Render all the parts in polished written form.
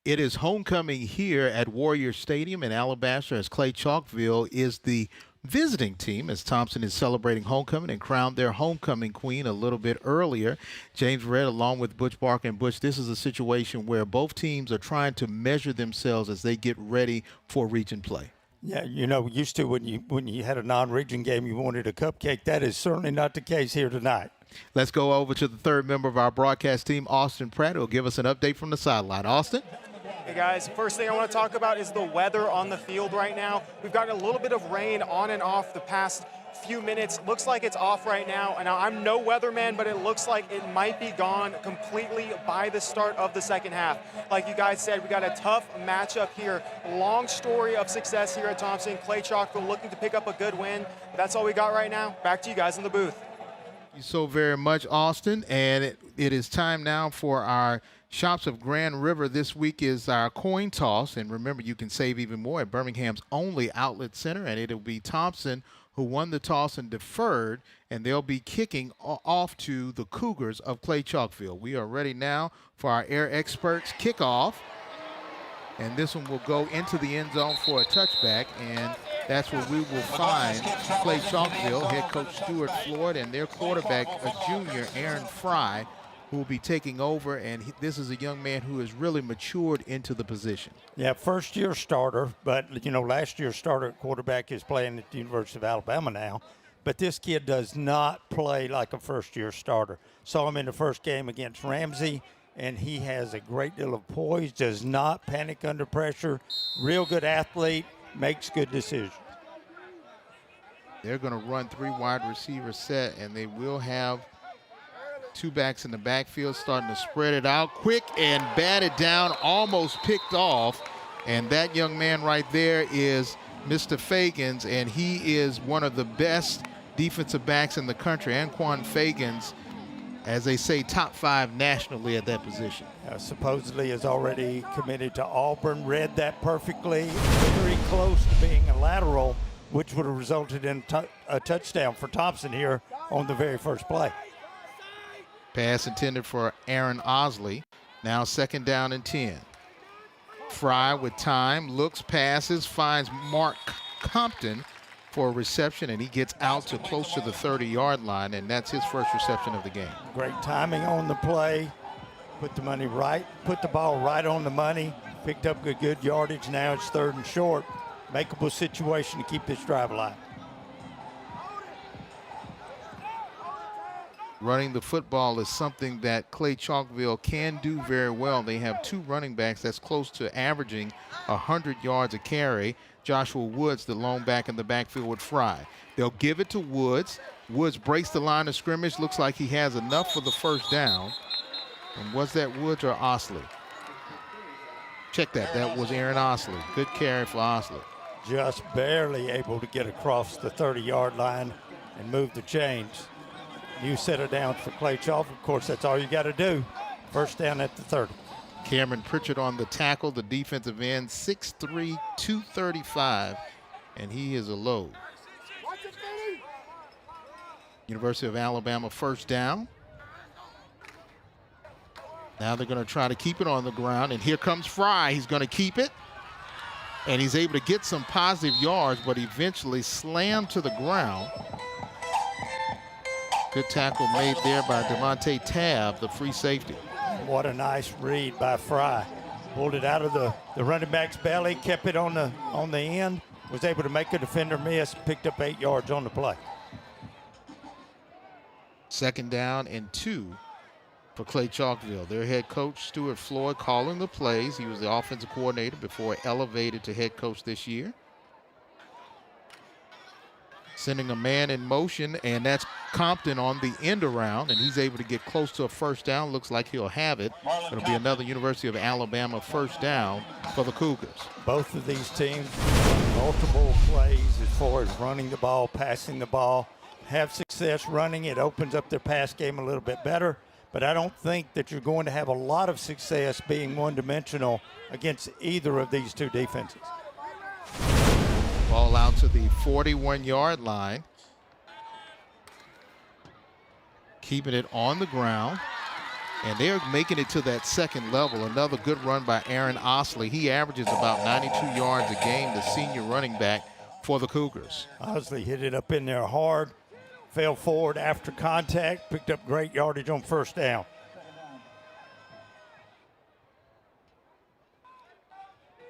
It is homecoming here at Warrior Stadium in Alabaster as Clay-Chalkville is the visiting team as Thompson is celebrating homecoming and crowned their homecoming queen a little bit earlier. James Red along with Butch Barker and Butch, this is a situation where both teams are trying to measure themselves as they get ready for region play. Yeah, used to when you had a non-region game, you wanted a cupcake. That is certainly not the case here tonight. Let's go over to the third member of our broadcast team, Austin Pratt, who will give us an update from the sideline. Austin? Hey guys, first thing I want to talk about is the weather on the field right now. We've gotten a little bit of rain on and off the past few minutes. Looks like it's off right now. And now I'm no weatherman, but it looks like it might be gone completely by the start of the second half. Like you guys said, we got a tough matchup here. Long story of success here at Thompson. Clay-Chalkville looking to pick up a good win. That's all we got right now. Back to you guys in the booth. Thank you so very much, Austin. And it is time now for our Shops of Grand River. This week is our coin toss. And remember, you can save even more at Birmingham's only outlet center. And it'll be Thompson who won the toss and deferred. And they'll be kicking off to the Cougars of Clay-Chalkville. We are ready now for our Air Experts kickoff. And this one will go into the end zone for a touchback. And that's where we will find Clay-Chalkville, head coach Stuart Floyd, and their quarterback, a junior, Aaron Fry, who will be taking over. And this is a young man who has really matured into the position. Yeah, first-year starter, but, last year's starter at quarterback is playing at the University of Alabama now. But this kid does not play like a first-year starter. Saw him in the first game against Ramsey, and he has a great deal of poise, does not panic under pressure, real good athlete, makes good decisions. They're going to run three wide receiver set, and they will have two backs in the backfield, starting to spread it out quick and batted down, almost picked off. And that young man right there is Mr. Fagans, and he is one of the best defensive backs in the country. Anquan Fagans, as they say, top 5 nationally at that position. Supposedly is already committed to Auburn. Read that perfectly. Very close to being a lateral, which would have resulted in a touchdown for Thompson here on the very first play. Pass intended for Aaron Osley. Now second down and 10. Fry with time, looks, passes, finds Mark Compton for a reception, and he gets out to close to the 30-yard line, and that's his first reception of the game. Great timing on the play. Put the ball right on the money. Picked up good yardage. Now it's third and short. Makeable situation to keep this drive alive. Running the football is something that Clay-Chalkville can do very well. They have two running backs that's close to averaging 100 yards a carry. Joshua Woods, the lone back in the backfield with Fry. They'll give it to Woods. Woods breaks the line of scrimmage. Looks like he has enough for the first down. And was that Woods or Osley? Check that. That was Aaron Osley. Good carry for Osley. Just barely able to get across the 30-yard line and move the chains. You set it down for Clay-Chalkville. Of course, that's all you got to do. First down at the 30. Cameron Pritchard on the tackle, the defensive end, 6'3", 235, and he is a load. University of Alabama first down. Now they're going to try to keep it on the ground, and here comes Fry. He's going to keep it, and he's able to get some positive yards, but eventually slammed to the ground. Good tackle made there by Devontae Tabb, the free safety. What a nice read by Fry. Pulled it out of the running back's belly, kept it on the end, was able to make a defender miss, picked up 8 yards on the play. Second down and 2 for Clay-Chalkville. Their head coach, Stuart Floyd, calling the plays. He was the offensive coordinator before elevated to head coach this year. Sending a man in motion, and that's Compton on the end around, and he's able to get close to a first down. Looks like he'll have it. It'll be another University of Alabama first down for the Cougars. Both of these teams, multiple plays as far as running the ball, passing the ball, have success running. It opens up their pass game a little bit better, but I don't think that you're going to have a lot of success being one-dimensional against either of these two defenses. Ball out to the 41-yard line. Keeping it on the ground. And they're making it to that second level. Another good run by Aaron Osley. He averages about 92 yards a game, the senior running back for the Cougars. Osley hit it up in there hard, fell forward after contact, picked up great yardage on first down.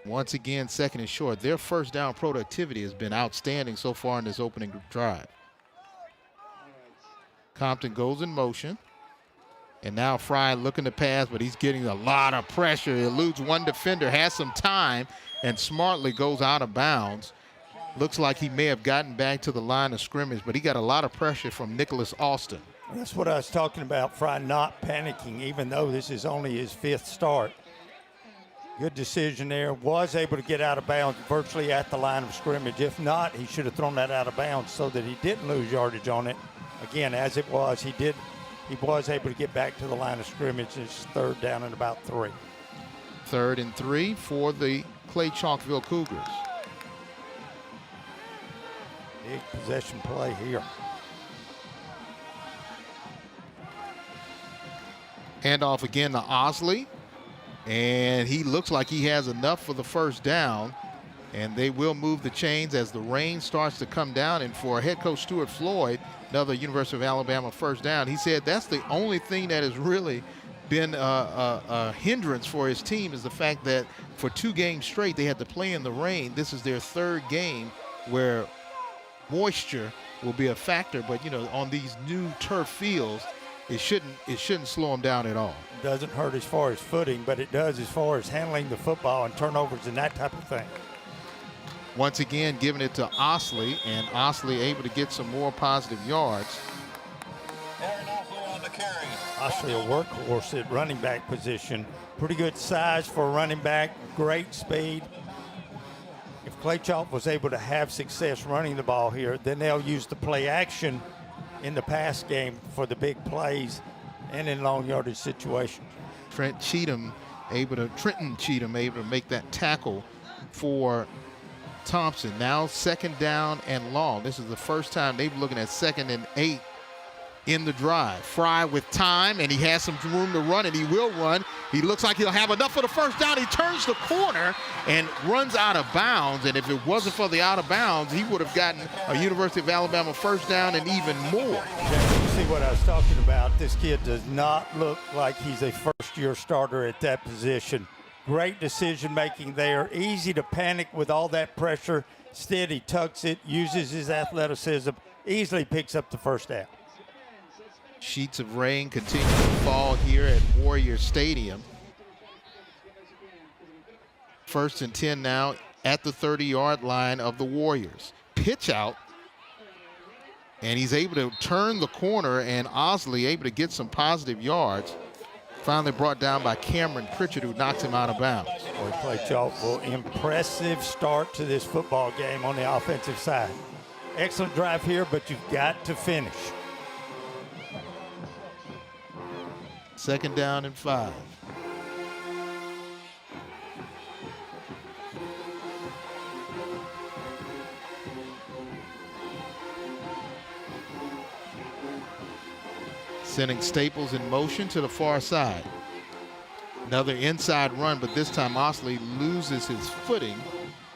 Once again, second and short. Their first down productivity has been outstanding so far in this opening drive. Compton goes in motion. And now Fry looking to pass, but he's getting a lot of pressure. He eludes one defender, has some time, and smartly goes out of bounds. Looks like he may have gotten back to the line of scrimmage, but he got a lot of pressure from Nicholas Austin. That's what I was talking about, Fry not panicking, even though this is only his 5th start. Good decision there. Was able to get out of bounds virtually at the line of scrimmage. If not, he should have thrown that out of bounds so that he didn't lose yardage on it. Again, as it was, he was able to get back to the line of scrimmage. It's 3rd down and about 3. 3rd and 3 for the Clay-Chalkville Cougars. Big possession play here. Handoff again to Osley. And he looks like he has enough for the first down. And they will move the chains as the rain starts to come down. And for head coach Stuart Floyd, another University of Alabama first down, he said that's the only thing that has really been a hindrance for his team is the fact that for 2 games straight they had to play in the rain. This is their 3rd game where moisture will be a factor. But, you know, on these new turf fields, it shouldn't slow them down at all. It doesn't hurt as far as footing, but it does as far as handling the football and turnovers and that type of thing. Once again, giving it to Osley, and Osley able to get some more positive yards. Osley a workhorse at running back position. Pretty good size for a running back, great speed. If Clay-Chalk was able to have success running the ball here, then they'll use the play action in the pass game for the big plays and in long yardage situations. Trenton Cheatham able to make that tackle for Thompson. Now 2nd down and long. This is the first time they've been looking at 2nd and 8 in the drive. Fry with time, and he has some room to run, and he will run. He looks like he'll have enough for the first down. He turns the corner and runs out of bounds, and if it wasn't for the out of bounds, he would have gotten a University of Alabama first down and even more. You see what I was talking about. This kid does not look like he's a first-year starter at that position. Great decision-making there. Easy to panic with all that pressure. Instead, he tucks it, uses his athleticism, easily picks up the first down. Sheets of rain continue to fall here at Warrior Stadium. 1st and 10 now at the 30-yard line of the Warriors. Pitch out. And he's able to turn the corner, and Osley able to get some positive yards. Finally brought down by Cameron Pritchard, who knocks him out of bounds. Boy, Clay-Chalkville, impressive start to this football game on the offensive side. Excellent drive here, but you've got to finish. 2nd down and 5. Sending Staples in motion to the far side. Another inside run, but this time Osley loses his footing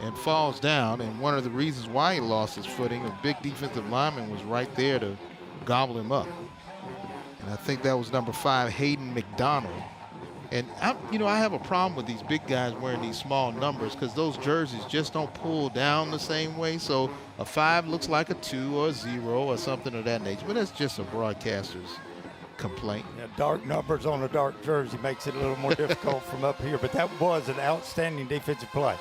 and falls down. And one of the reasons why he lost his footing, a big defensive lineman was right there to gobble him up. And I think that was number 5, Hayden McDonald. And I have a problem with these big guys wearing these small numbers because those jerseys just don't pull down the same way. So a 5 looks like a 2 or a 0 or something of that nature. But that's just a broadcaster's complaint. Yeah, dark numbers on a dark jersey makes it a little more difficult from up here. But that was an outstanding defensive play.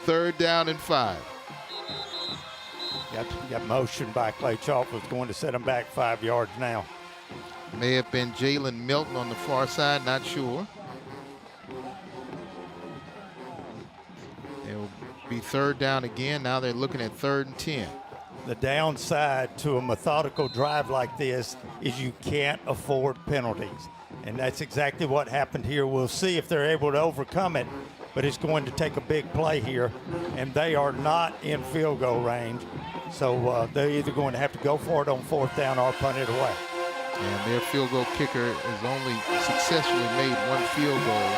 3rd down and 5. Got motion by Clay-Chalk, was going to set him back 5 yards now. May have been Jalen Milton on the far side, not sure. It'll be 3rd down again. Now they're looking at 3rd and 10. The downside to a methodical drive like this is you can't afford penalties. And that's exactly what happened here. We'll see if they're able to overcome it, but it's going to take a big play here, and they are not in field goal range. So they're either going to have to go for it on 4th down or punt it away. And their field goal kicker has only successfully made one field goal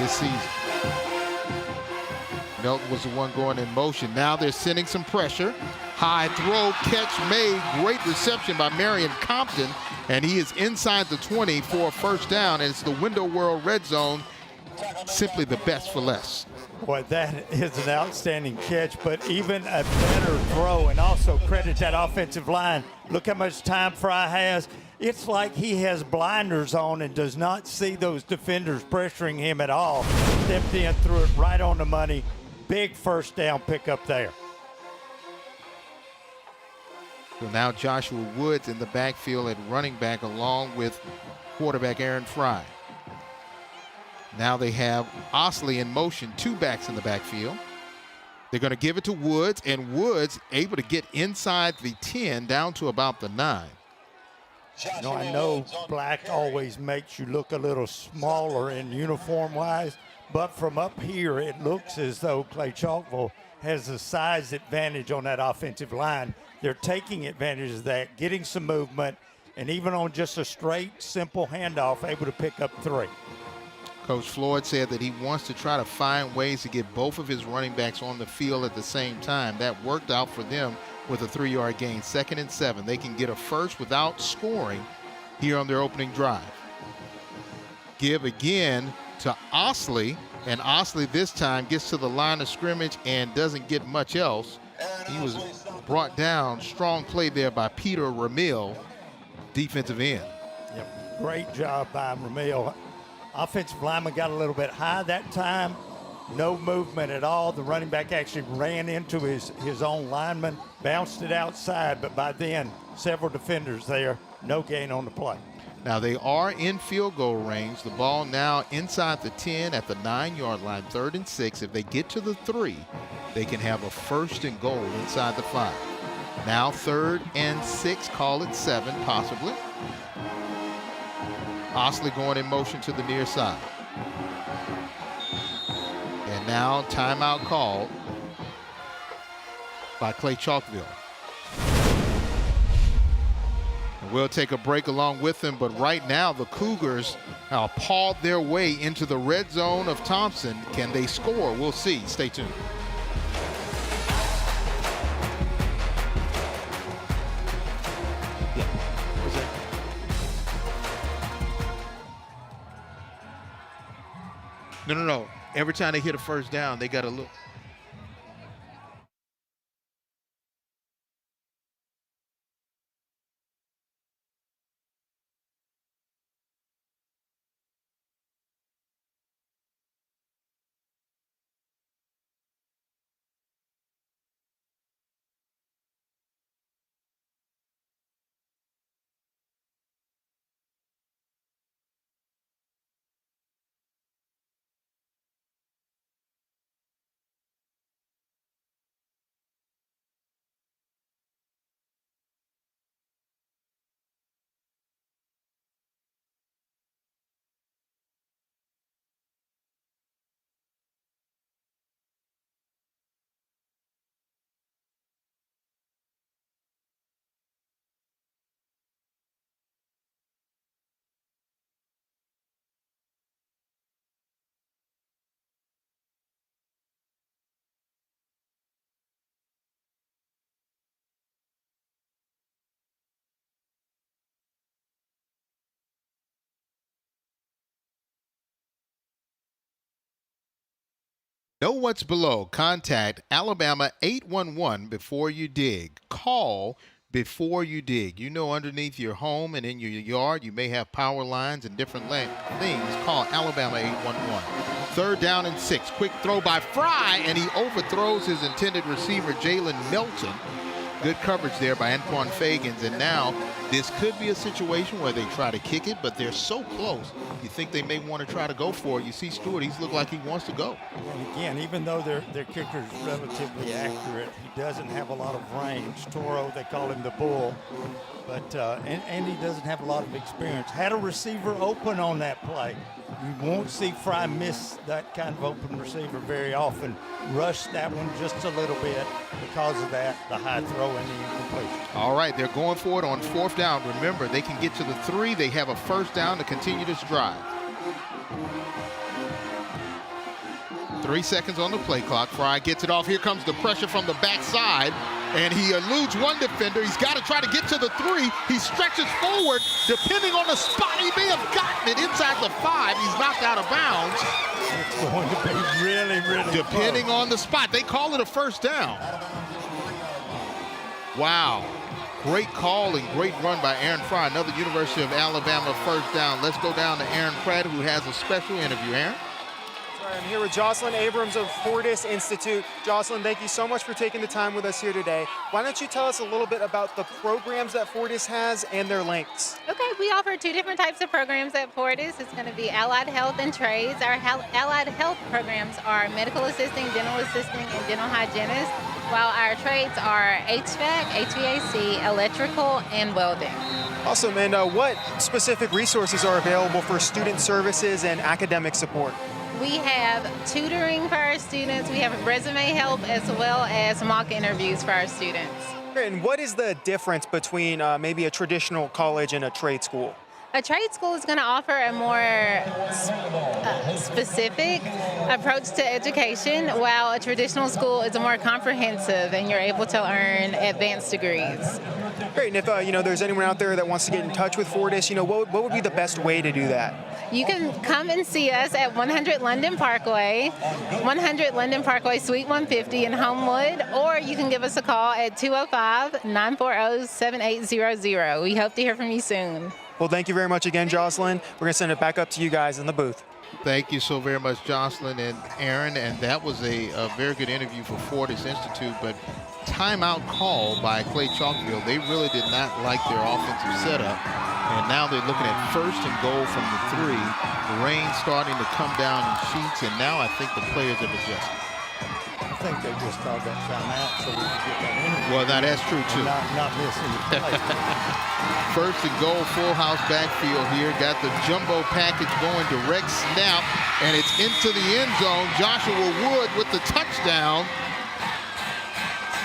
this season. Melton was the one going in motion. Now they're sending some pressure. High throw, catch made. Great reception by Marion Compton. And he is inside the 20 for a first down. And it's the Window World red zone. Simply the best for less. Boy, that is an outstanding catch, but even a better throw, and also credit that offensive line. Look how much time Fry has. It's like he has blinders on and does not see those defenders pressuring him at all. Stepped in, threw it right on the money. Big first down pickup there. So now Joshua Woods in the backfield at running back along with quarterback Aaron Fry. Now they have Osley in motion, two backs in the backfield. They're going to give it to Woods, and Woods able to get inside the 10 down to about the 9. You know, I know black always makes you look a little smaller in uniform-wise, but from up here it looks as though Clay-Chalkville has a size advantage on that offensive line. They're taking advantage of that, getting some movement, and even on just a straight, simple handoff, able to pick up 3. Coach Floyd said that he wants to try to find ways to get both of his running backs on the field at the same time. That worked out for them with a 3-yard gain. 2nd and 7. They can get a first without scoring here on their opening drive. Give again to Osley, and Osley this time gets to the line of scrimmage and doesn't get much else. He was brought down. Strong play there by Peter Ramil, defensive end. Yep. Great job by Ramil. Offensive lineman got a little bit high that time. No movement at all. The running back actually ran into his own lineman, bounced it outside, but by then, several defenders there. No gain on the play. Now they are in field goal range. The ball now inside the 10 at the 9-yard line, 3rd and 6. If they get to the 3, they can have a 1st and goal inside the 5. Now 3rd and 6, call it 7 possibly. Osley going in motion to the near side. And now timeout called by Clay-Chalkville. We'll take a break along with them, but right now the Cougars have pawed their way into the red zone of Thompson. Can they score? We'll see. Stay tuned. No. Every time they hit a first down, they got to look. Know what's below. Contact Alabama 811 before you dig. Call before you dig. You know, underneath your home and in your yard, you may have power lines and different things. Call Alabama 811. 3rd down and 6. Quick throw by Fry, and he overthrows his intended receiver, Jalen Melton. Good coverage there by Anquan Fagans, and now this could be a situation where they try to kick it, but they're so close. You think they may want to try to go for it. You see Stewart, he's looked like he wants to go. And again, even though their kicker is relatively accurate, he doesn't have a lot of range. Toro, they call him the bull, but and he doesn't have a lot of experience. Had a receiver open on that play. You won't see Fry miss that kind of open receiver very often. Rush that one just a little bit because of that, the high throw and the incompletion. All right, they're going for it on 4th down. Remember, they can get to the 3. They have a 1st down to continue this drive. 3 seconds on the play clock. Fry gets it off. Here comes the pressure from the backside. And he eludes one defender. He's got to try to get to the 3. He stretches forward. Depending on the spot, he may have gotten it inside the 5. He's knocked out of bounds. It's going to be really, really Depending close. on the spot. They call it a 1st down. Wow. Great call and great run by Aaron Fry. Another University of Alabama 1st down. Let's go down to Aaron Pratt, who has a special interview. Aaron? I'm here with Jocelyn Abrams of Fortis Institute. Jocelyn, thank you so much for taking the time with us here today. Why don't you tell us a little bit about the programs that Fortis has and their links? Okay, we offer 2 different types of programs at Fortis. It's going to be Allied Health and Trades. Our Allied Health programs are medical assisting, dental assisting, and dental hygienist, while our trades are HVAC, HVAC, electrical, and welding. Awesome, and what specific resources are available for student services and academic support? We have tutoring for our students. We have resume help as well as mock interviews for our students. And what is the difference between maybe a traditional college and a trade school? A trade school is going to offer a more specific approach to education, while a traditional school is a more comprehensive and you're able to earn advanced degrees. Great, and if there's anyone out there that wants to get in touch with Fortis, what would be the best way to do that? You can come and see us at 100 London Parkway, 100 London Parkway, Suite 150 in Homewood, or you can give us a call at 205-940-7800. We hope to hear from you soon. Well, thank you very much again, Jocelyn. We're going to send it back up to you guys in the booth. Thank you so very much, Jocelyn and Aaron. And that was a very good interview for Fortis Institute, but timeout call by Clay-Chalkville. They really did not like their offensive setup. And now they're looking at 1st and goal from the 3. The rain starting to come down in sheets, and now I think the players have adjusted. I think they just called that timeout so we could get that interview. Well, now that's true, too. Not miss any play. 1st and goal, full house backfield here. Got the jumbo package going, direct snap, and it's into the end zone. Joshua Wood with the touchdown.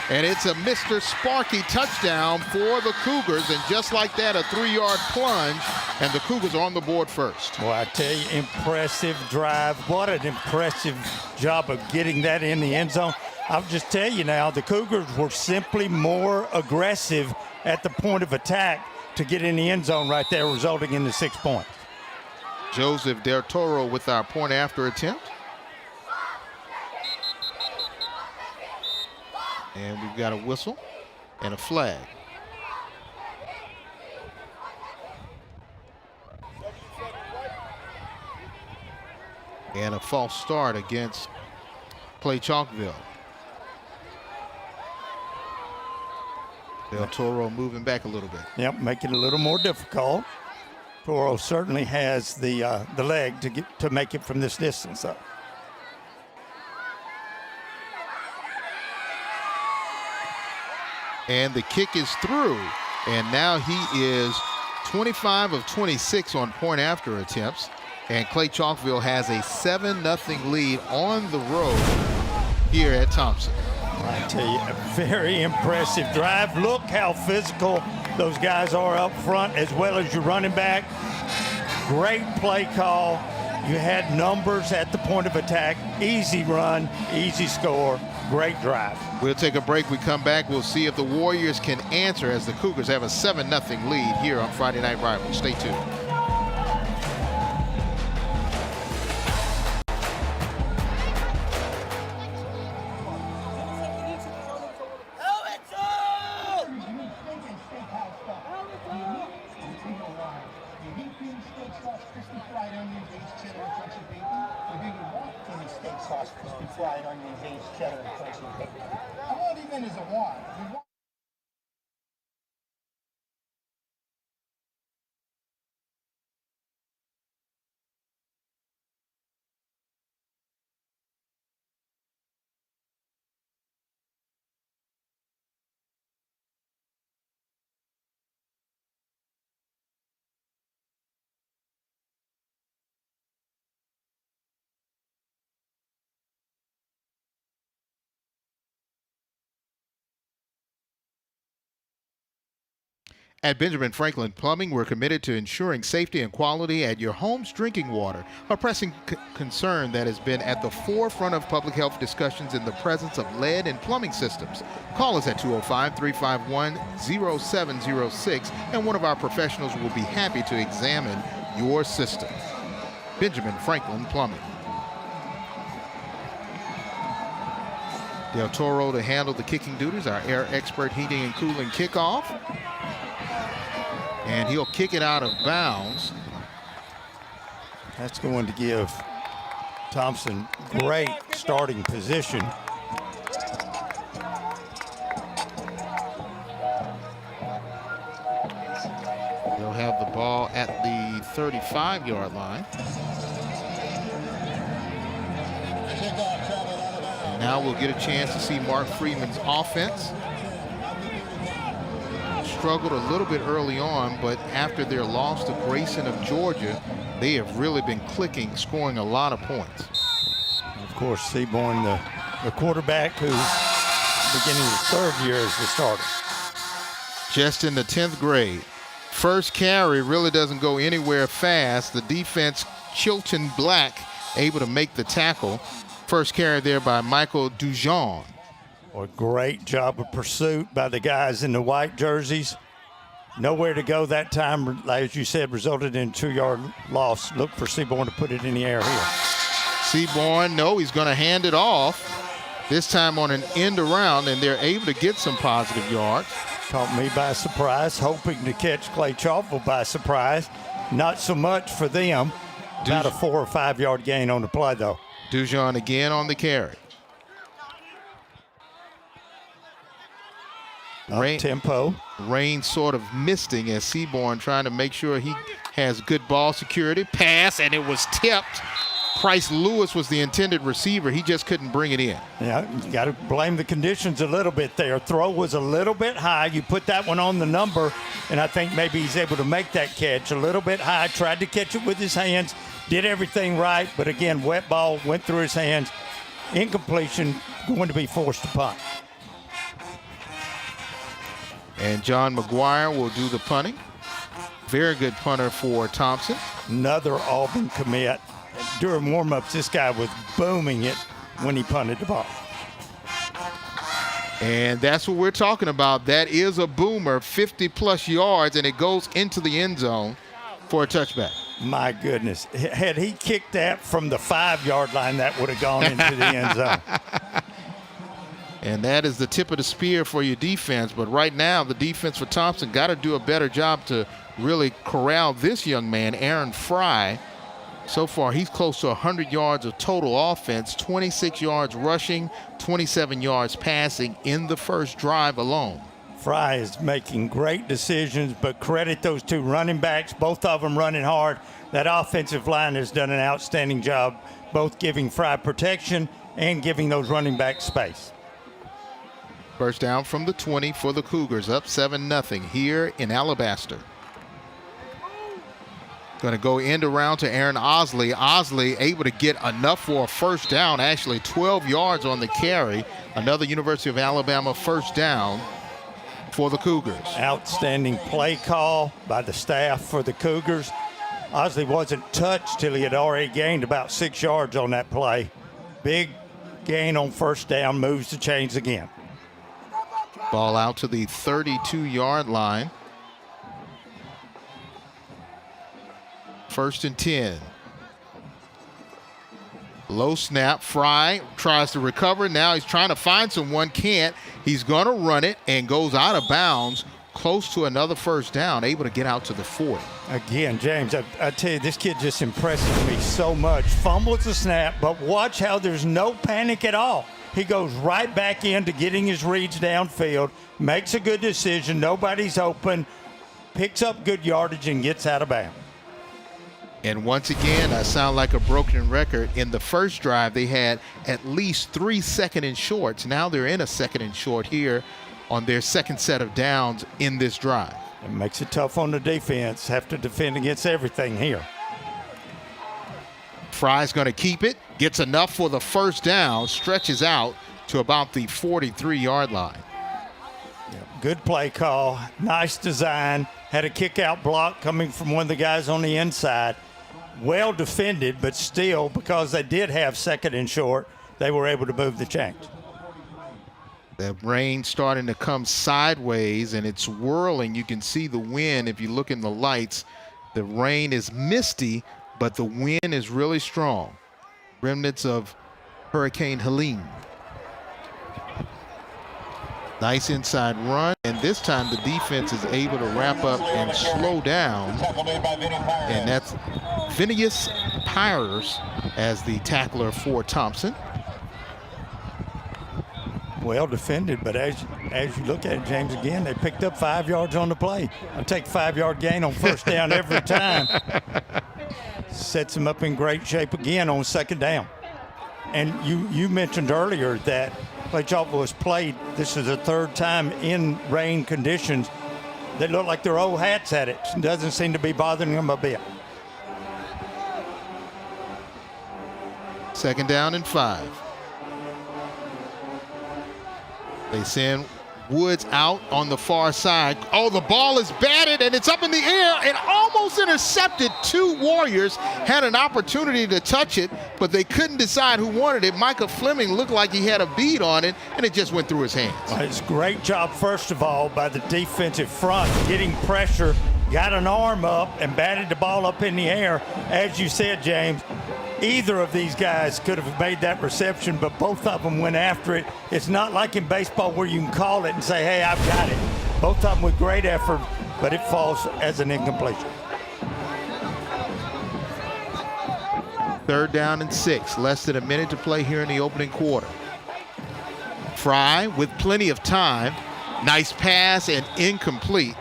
And it's a Mr. Sparky touchdown for the Cougars. And just like that, a 3-yard plunge, and the Cougars are on the board first. Well, I tell you, impressive drive. What an impressive job of getting that in the end zone. I'll just tell you now, the Cougars were simply more aggressive at the point of attack to get in the end zone right there, resulting in the 6 points. Joseph Del Toro with our point after attempt. And we've got a whistle and a flag. And a false start against Clay-Chalkville. Del Toro moving back a little bit. Yep, make it a little more difficult. Toro certainly has the leg to make it from this distance up. And the kick is through. And now he is 25 of 26 on point after attempts. And Clay-Chalkville has a 7-0 lead on the road here at Thompson. I tell you, a very impressive drive. Look how physical those guys are up front, as well as your running back. Great play call. You had numbers at the point of attack. Easy run, easy score, great drive. We'll take a break. We come back. We'll see if the Warriors can answer as the Cougars have a 7-0 lead here on Friday Night Rival. Stay tuned. Fried onions, cheddar, and crunchy bacon. What even is a want? At Benjamin Franklin Plumbing, we're committed to ensuring safety and quality at your home's drinking water, a pressing concern that has been at the forefront of public health discussions in the presence of lead in plumbing systems. Call us at 205-351-0706, and one of our professionals will be happy to examine your system. Benjamin Franklin Plumbing. Del Toro to handle the kicking duties, our air expert heating and cooling kickoff. And he'll kick it out of bounds. That's going to give Thompson great starting position. They'll have the ball at the 35-yard line. And now we'll get a chance to see Mark Freeman's offense. Struggled a little bit early on, but after their loss to Grayson of Georgia, they have really been clicking, scoring a lot of points. And of course, Seaborn, the quarterback who's beginning his third year as the starter. Just in the 10th grade. First carry really doesn't go anywhere fast. The defense, Chilton Black, able to make the tackle. First carry there by Michael Dujon. A great job of pursuit by the guys in the white jerseys. Nowhere to go that time, as you said, resulted in a 2-yard loss. Look for Seaborn to put it in the air here. Seaborn, no, he's going to hand it off. This time on an end around, and they're able to get some positive yards. Caught me by surprise, hoping to catch Clay-Chalkville by surprise. Not so much for them. About a 4 or 5 yard gain on the play, though. Dujon again on the carry. Tempo. Rain sort of misting as Seaborn trying to make sure he has good ball security. Pass, and it was tipped. Price Lewis was the intended receiver. He just couldn't bring it in. Yeah, you got to blame the conditions a little bit there. Throw was a little bit high. You put that one on the number, and I think maybe he's able to make that catch a little bit high. Tried to catch it with his hands. Did everything right, but again, wet ball went through his hands. Incompletion, going to be forced to punt. And John McGuire will do the punting. Very good punter for Thompson. Another Auburn commit. During warm-ups, this guy was booming it when he punted the ball. And that's what we're talking about. That is a boomer, 50-plus yards, and it goes into the end zone for a touchback. My goodness. Had he kicked that from the 5-yard line, that would have gone into the end zone. And that is the tip of the spear for your defense. But right now, the defense for Thompson got to do a better job to really corral this young man, Aaron Fry. So far, he's close to 100 yards of total offense, 26 yards rushing, 27 yards passing in the first drive alone. Fry is making great decisions, but credit those two running backs, both of them running hard. That offensive line has done an outstanding job, both giving Fry protection and giving those running backs space. First down from the 20 for the Cougars, up 7-0 here in Alabaster. Going to go end around to Aaron Osley. Osley able to get enough for a first down, actually 12 yards on the carry. Another University of Alabama first down for the Cougars. Outstanding play call by the staff for the Cougars. Osley wasn't touched till he had already gained about 6 yards on that play. Big gain on first down, moves the chains again. Ball out to the 32-yard line. First and 10. Low snap. Fry tries to recover. Now he's trying to find someone. Can't. He's going to run it and goes out of bounds. Close to another first down. Able to get out to the 40. Again, James, I tell you, this kid just impresses me so much. Fumbles the snap, but watch how there's no panic at all. He goes right back into getting his reads downfield, makes a good decision. Nobody's open, picks up good yardage, and gets out of bounds. And once again, I sound like a broken record. In the first drive, they had at least 3 second and shorts. Now they're in a second and short here on their second set of downs in this drive. It makes it tough on the defense. Have to defend against everything here. Fry's going to keep it. Gets enough for the first down. Stretches out to about the 43-yard line. Yeah. Good play call. Nice design. Had a kick-out block coming from one of the guys on the inside. Well defended, but still, because they did have second and short, they were able to move the chains. The rain starting to come sideways, and it's whirling. You can see the wind if you look in the lights. The rain is misty, but the wind is really strong. Remnants of Hurricane Helene. Nice inside run, and this time the defense is able to wrap up and slow down. And that's Phineas Pyers as the tackler for Thompson. Well defended, but as you look at it, James, again, they picked up 5 yards on the play. I'll take 5-yard gain on first down every time. Sets them up in great shape again on second down. And you mentioned earlier that Clay-Chalkville has played, this is the third time in rain conditions. They look like their old hats at it. It doesn't seem to be bothering them a bit. Second down and 5. They send Woods out on the far side. Oh, the ball is batted and it's up in the air and almost intercepted. 2 Warriors had an opportunity to touch it, but they couldn't decide who wanted it. Micah Fleming looked like he had a bead on it, and it just went through his hands. It's a great job, first of all, by the defensive front, getting pressure, got an arm up and batted the ball up in the air. As you said, James, either of these guys could have made that reception, but both of them went after it. It's not like in baseball where you can call it and say, hey, I've got it. Both of them with great effort, but it falls as an incompletion. Third down and 6. Less than a minute to play here in the opening quarter. Fry with plenty of time. Nice pass and incomplete.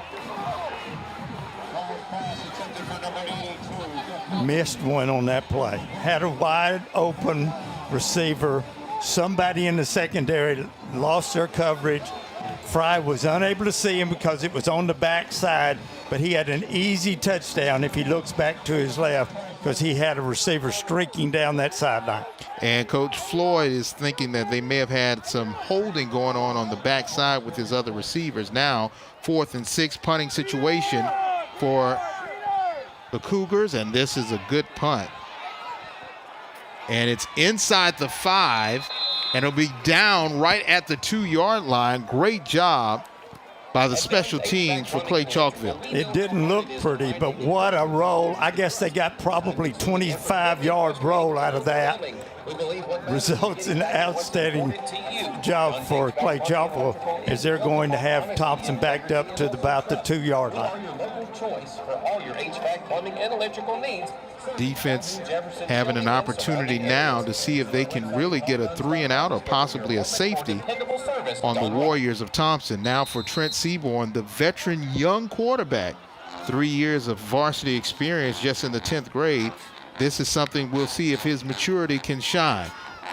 Missed one on that play. Had a wide open receiver. Somebody in the secondary lost their coverage. Fry was unable to see him because it was on the backside, but he had an easy touchdown if he looks back to his left because he had a receiver streaking down that sideline. And Coach Floyd is thinking that they may have had some holding going on the backside with his other receivers. Now, 4th and 6 punting situation for the Cougars, and this is a good punt. And it's inside the 5, and it'll be down right at the 2-yard line. Great job by the special teams for Clay-Chalkville. It didn't look pretty, but what a roll. I guess they got probably 25-yard roll out of that. Results in an outstanding job for Clay-Chalkville as they're going to have Thompson backed up to about the 2-yard line. Defense having an opportunity now to see if they can really get a 3-and-out or possibly a safety on the Warriors of Thompson. Now for Trent Seaborn, the veteran young quarterback, 3 years of varsity experience just in the 10th grade. This is something we'll see if his maturity can shine.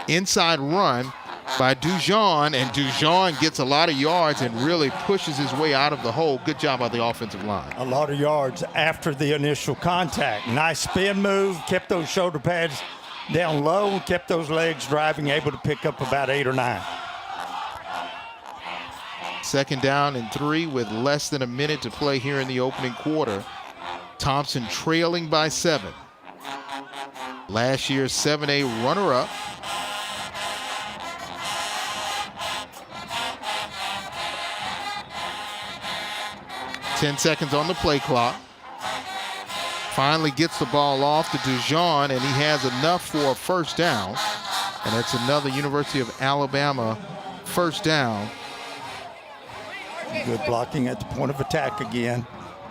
Inside run by Dujon, and Dujon gets a lot of yards and really pushes his way out of the hole. Good job by the offensive line. A lot of yards after the initial contact. Nice spin move, kept those shoulder pads down low, kept those legs driving, able to pick up about 8 or 9. Second down and 3 with less than a minute to play here in the opening quarter. Thompson trailing by 7. Last year's 7A runner-up. Ten seconds on the play clock. Finally gets the ball off to Dujon, and he has enough for a first down. And it's another University of Alabama first down. Good blocking at the point of attack again.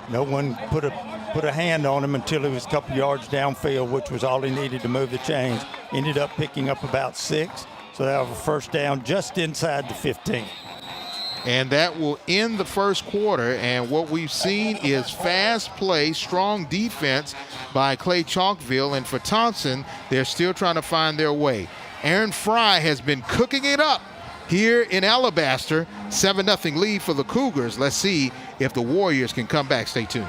No one put a hand on him until he was a couple yards downfield, which was all he needed to move the chains. Ended up picking up about 6, so they have a first down just inside the 15. And that will end the first quarter. And what we've seen is fast play, strong defense by Clay-Chalkville. And for Thompson, they're still trying to find their way. Aaron Fry has been cooking it up here in Alabaster. 7-0 lead for the Cougars. Let's see if the Warriors can come back. Stay tuned.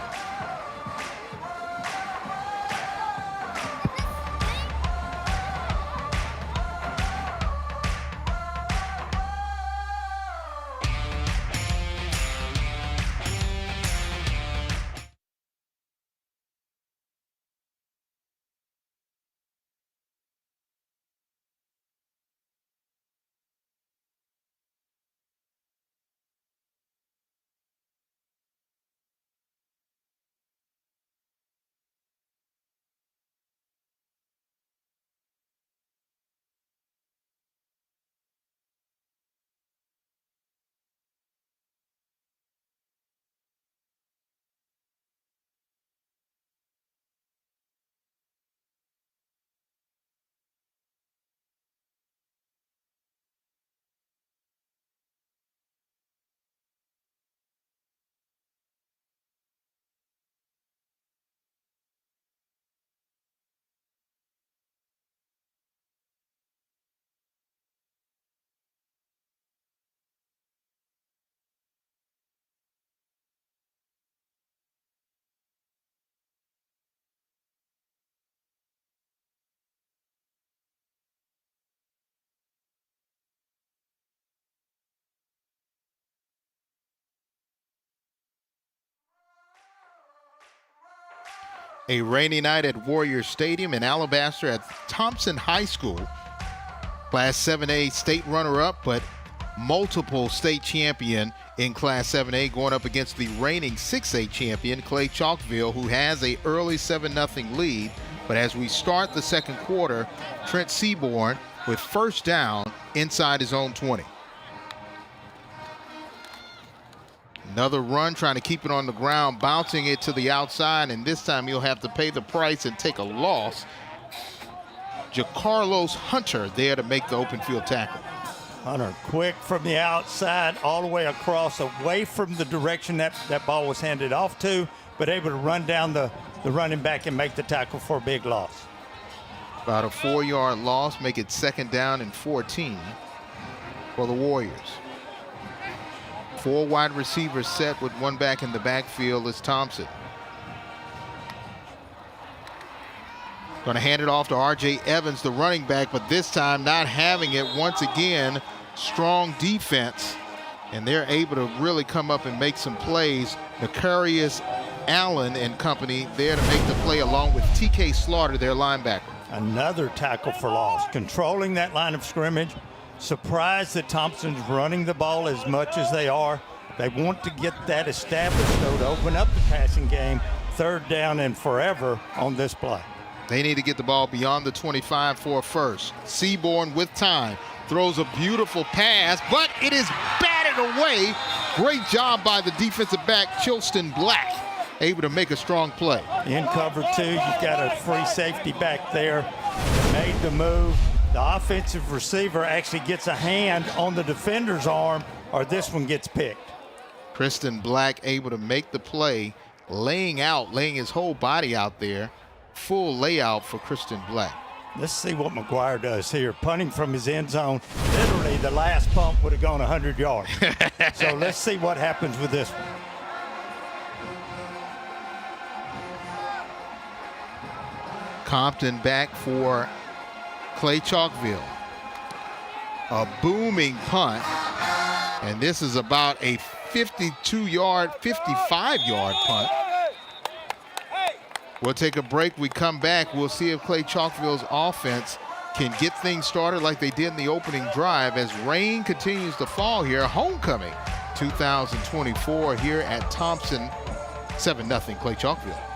A rainy night at Warrior Stadium in Alabaster at Thompson High School. Class 7A state runner-up, but multiple state champion in Class 7A, going up against the reigning 6A champion, Clay-Chalkville, who has a early 7-0 lead. But as we start the second quarter, Trent Seaborn with first down inside his own 20. Another run, trying to keep it on the ground, bouncing it to the outside, and this time he'll have to pay the price and take a loss. Jacarlos Hunter there to make the open field tackle. Hunter quick from the outside all the way across, away from the direction that ball was handed off to, but able to run down the running back and make the tackle for a big loss. About a 4-yard loss, make it second down and 14 for the Warriors. 4 wide receivers set with one back in the backfield is Thompson. Going to hand it off to R.J. Evans, the running back, but this time not having it. Once again, strong defense, and they're able to really come up and make some plays. Necarius Allen and company there to make the play along with T.K. Slaughter, their linebacker. Another tackle for loss. Controlling that line of scrimmage. Surprised that Thompson's running the ball as much as they are. They want to get that established, though, to open up the passing game. Third down and forever on this play. They need to get the ball beyond the 25 for a first. Seaborn with time. Throws a beautiful pass, but it is batted away. Great job by the defensive back, Chilston Black, able to make a strong play. In cover 2, you've got a free safety back there. Made the move. The offensive receiver actually gets a hand on the defender's arm, or this one gets picked. Kristen Black able to make the play, laying his whole body out there. Full layout for Kristen Black. Let's see what McGuire does here. Punting from his end zone. Literally, the last pump would have gone 100 yards. So let's see what happens with this one. Compton back for Clay-Chalkville. A booming punt. And this is about a 52-yard, 55-yard punt. We'll take a break. We come back. We'll see if Clay-Chalkville's offense can get things started like they did in the opening drive as rain continues to fall here. Homecoming 2024 here at Thompson. 7-0 Clay-Chalkville.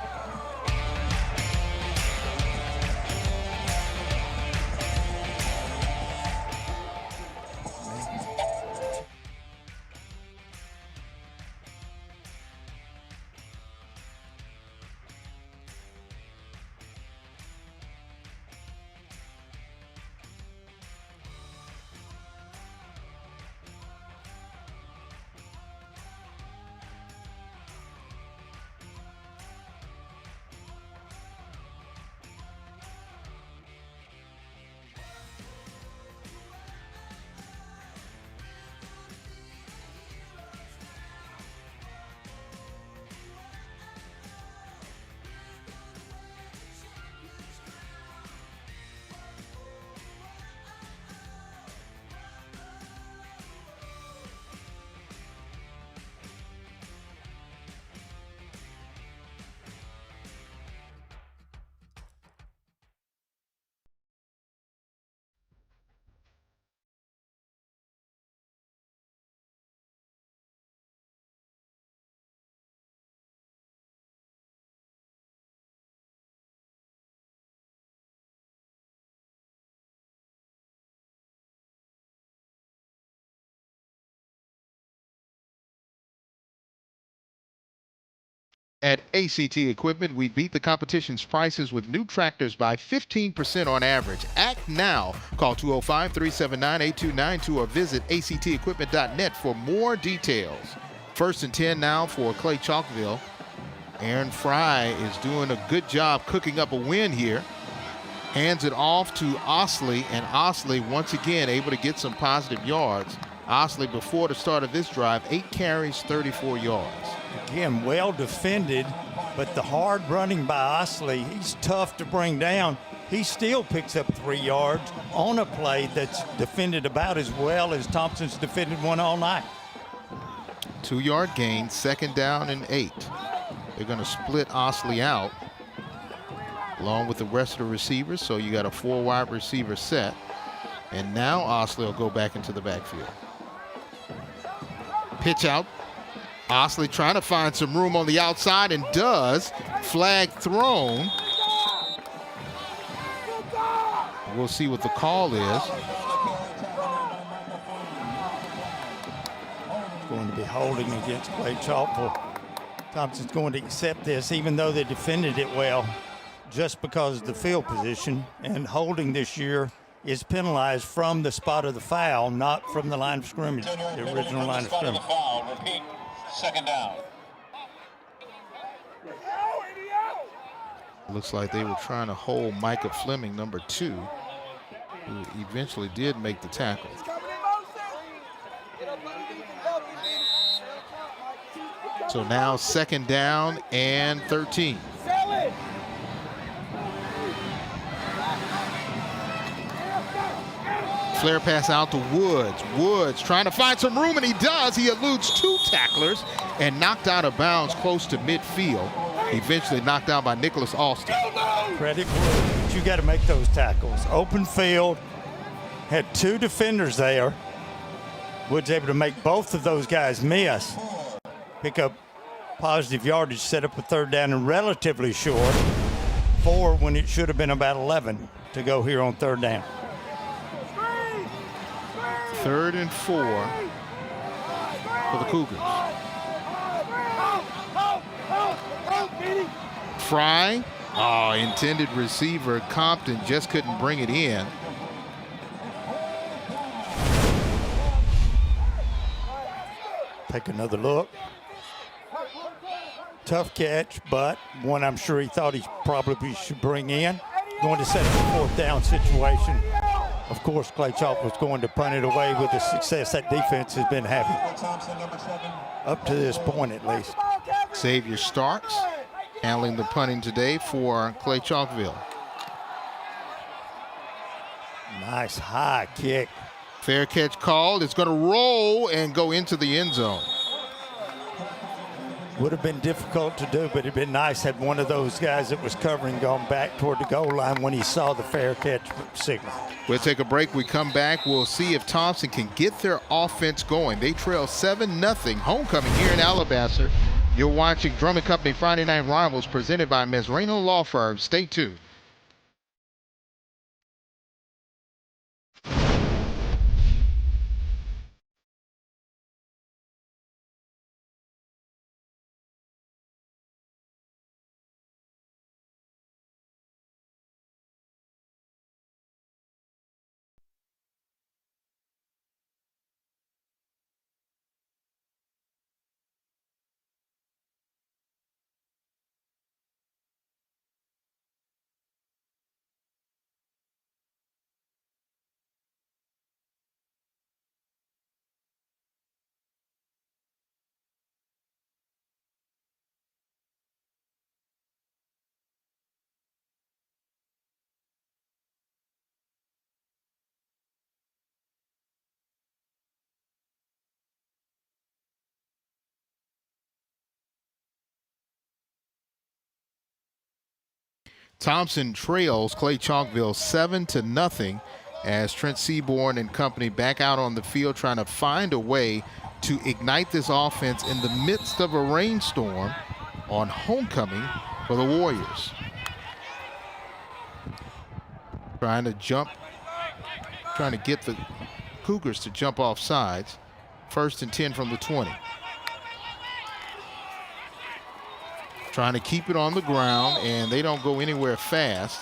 At ACT Equipment, we beat the competition's prices with new tractors by 15% on average. Act now. Call 205-379-8292 or visit actequipment.net for more details. First and 10 now for Clay-Chalkville. Aaron Fry is doing a good job cooking up a win here. Hands it off to Osley, and Osley once again able to get some positive yards. Osley, before the start of this drive, 8 carries, 34 yards. Again, well defended, but the hard running by Osley, he's tough to bring down. He still picks up 3 yards on a play that's defended about as well as Thompson's defended one all night. 2-yard gain, second down and 8. They're going to split Osley out. along with the rest of the receivers. So you got a 4 wide receiver set. And now Osley will go back into the backfield. Pitch out. Osley trying to find some room on the outside and does. Flag thrown. We'll see what the call is. It's going to be holding against Clay-Chalkville. Thompson's going to accept this, even though they defended it well, just because of the field position. And holding this year is penalized from the spot of the foul, not from the line of scrimmage, the original line of scrimmage. Repeat, second down. Looks like they were trying to hold Micah Fleming, number 2, who eventually did make the tackle. So now 2nd down and 13. Flare pass out to Woods. Woods trying to find some room, and he does. He eludes 2 tacklers and knocked out of bounds close to midfield. Eventually knocked out by Nicholas Alston. Credit Woods. You got to make those tackles. Open field, had 2 defenders there. Woods able to make both of those guys miss. Pick up positive yardage, set up a 3rd down and relatively short. 4 when it should have been about 11 to go here on 3rd down. 3rd and 4 for the Cougars. Fry, intended receiver Compton just couldn't bring it in. Take another look. Tough catch, but one I'm sure he thought he probably should bring in. Going to set up a 4th down situation. Of course, Clay-Chalkville was going to punt it away with the success that defense has been having. Up to this point, at least. Xavier Starks handling the punting today for Clay-Chalkville. Nice high kick. Fair catch called. It's going to roll and go into the end zone. Would have been difficult to do, but it'd been nice had one of those guys that was covering gone back toward the goal line when he saw the fair catch signal. We'll take a break. We come back. We'll see if Thompson can get their offense going. They trail 7-0. Homecoming here in Alabaster. You're watching Drum & Company Friday Night Rivals presented by Ms. Reno Law Firm. Stay tuned. Thompson trails Clay-Chalkville 7-0 as Trent Seaborn and company back out on the field trying to find a way to ignite this offense in the midst of a rainstorm on homecoming for the Warriors. Trying to get the Cougars to jump off sides. 1st and 10 from the 20. Trying to keep it on the ground, and they don't go anywhere fast.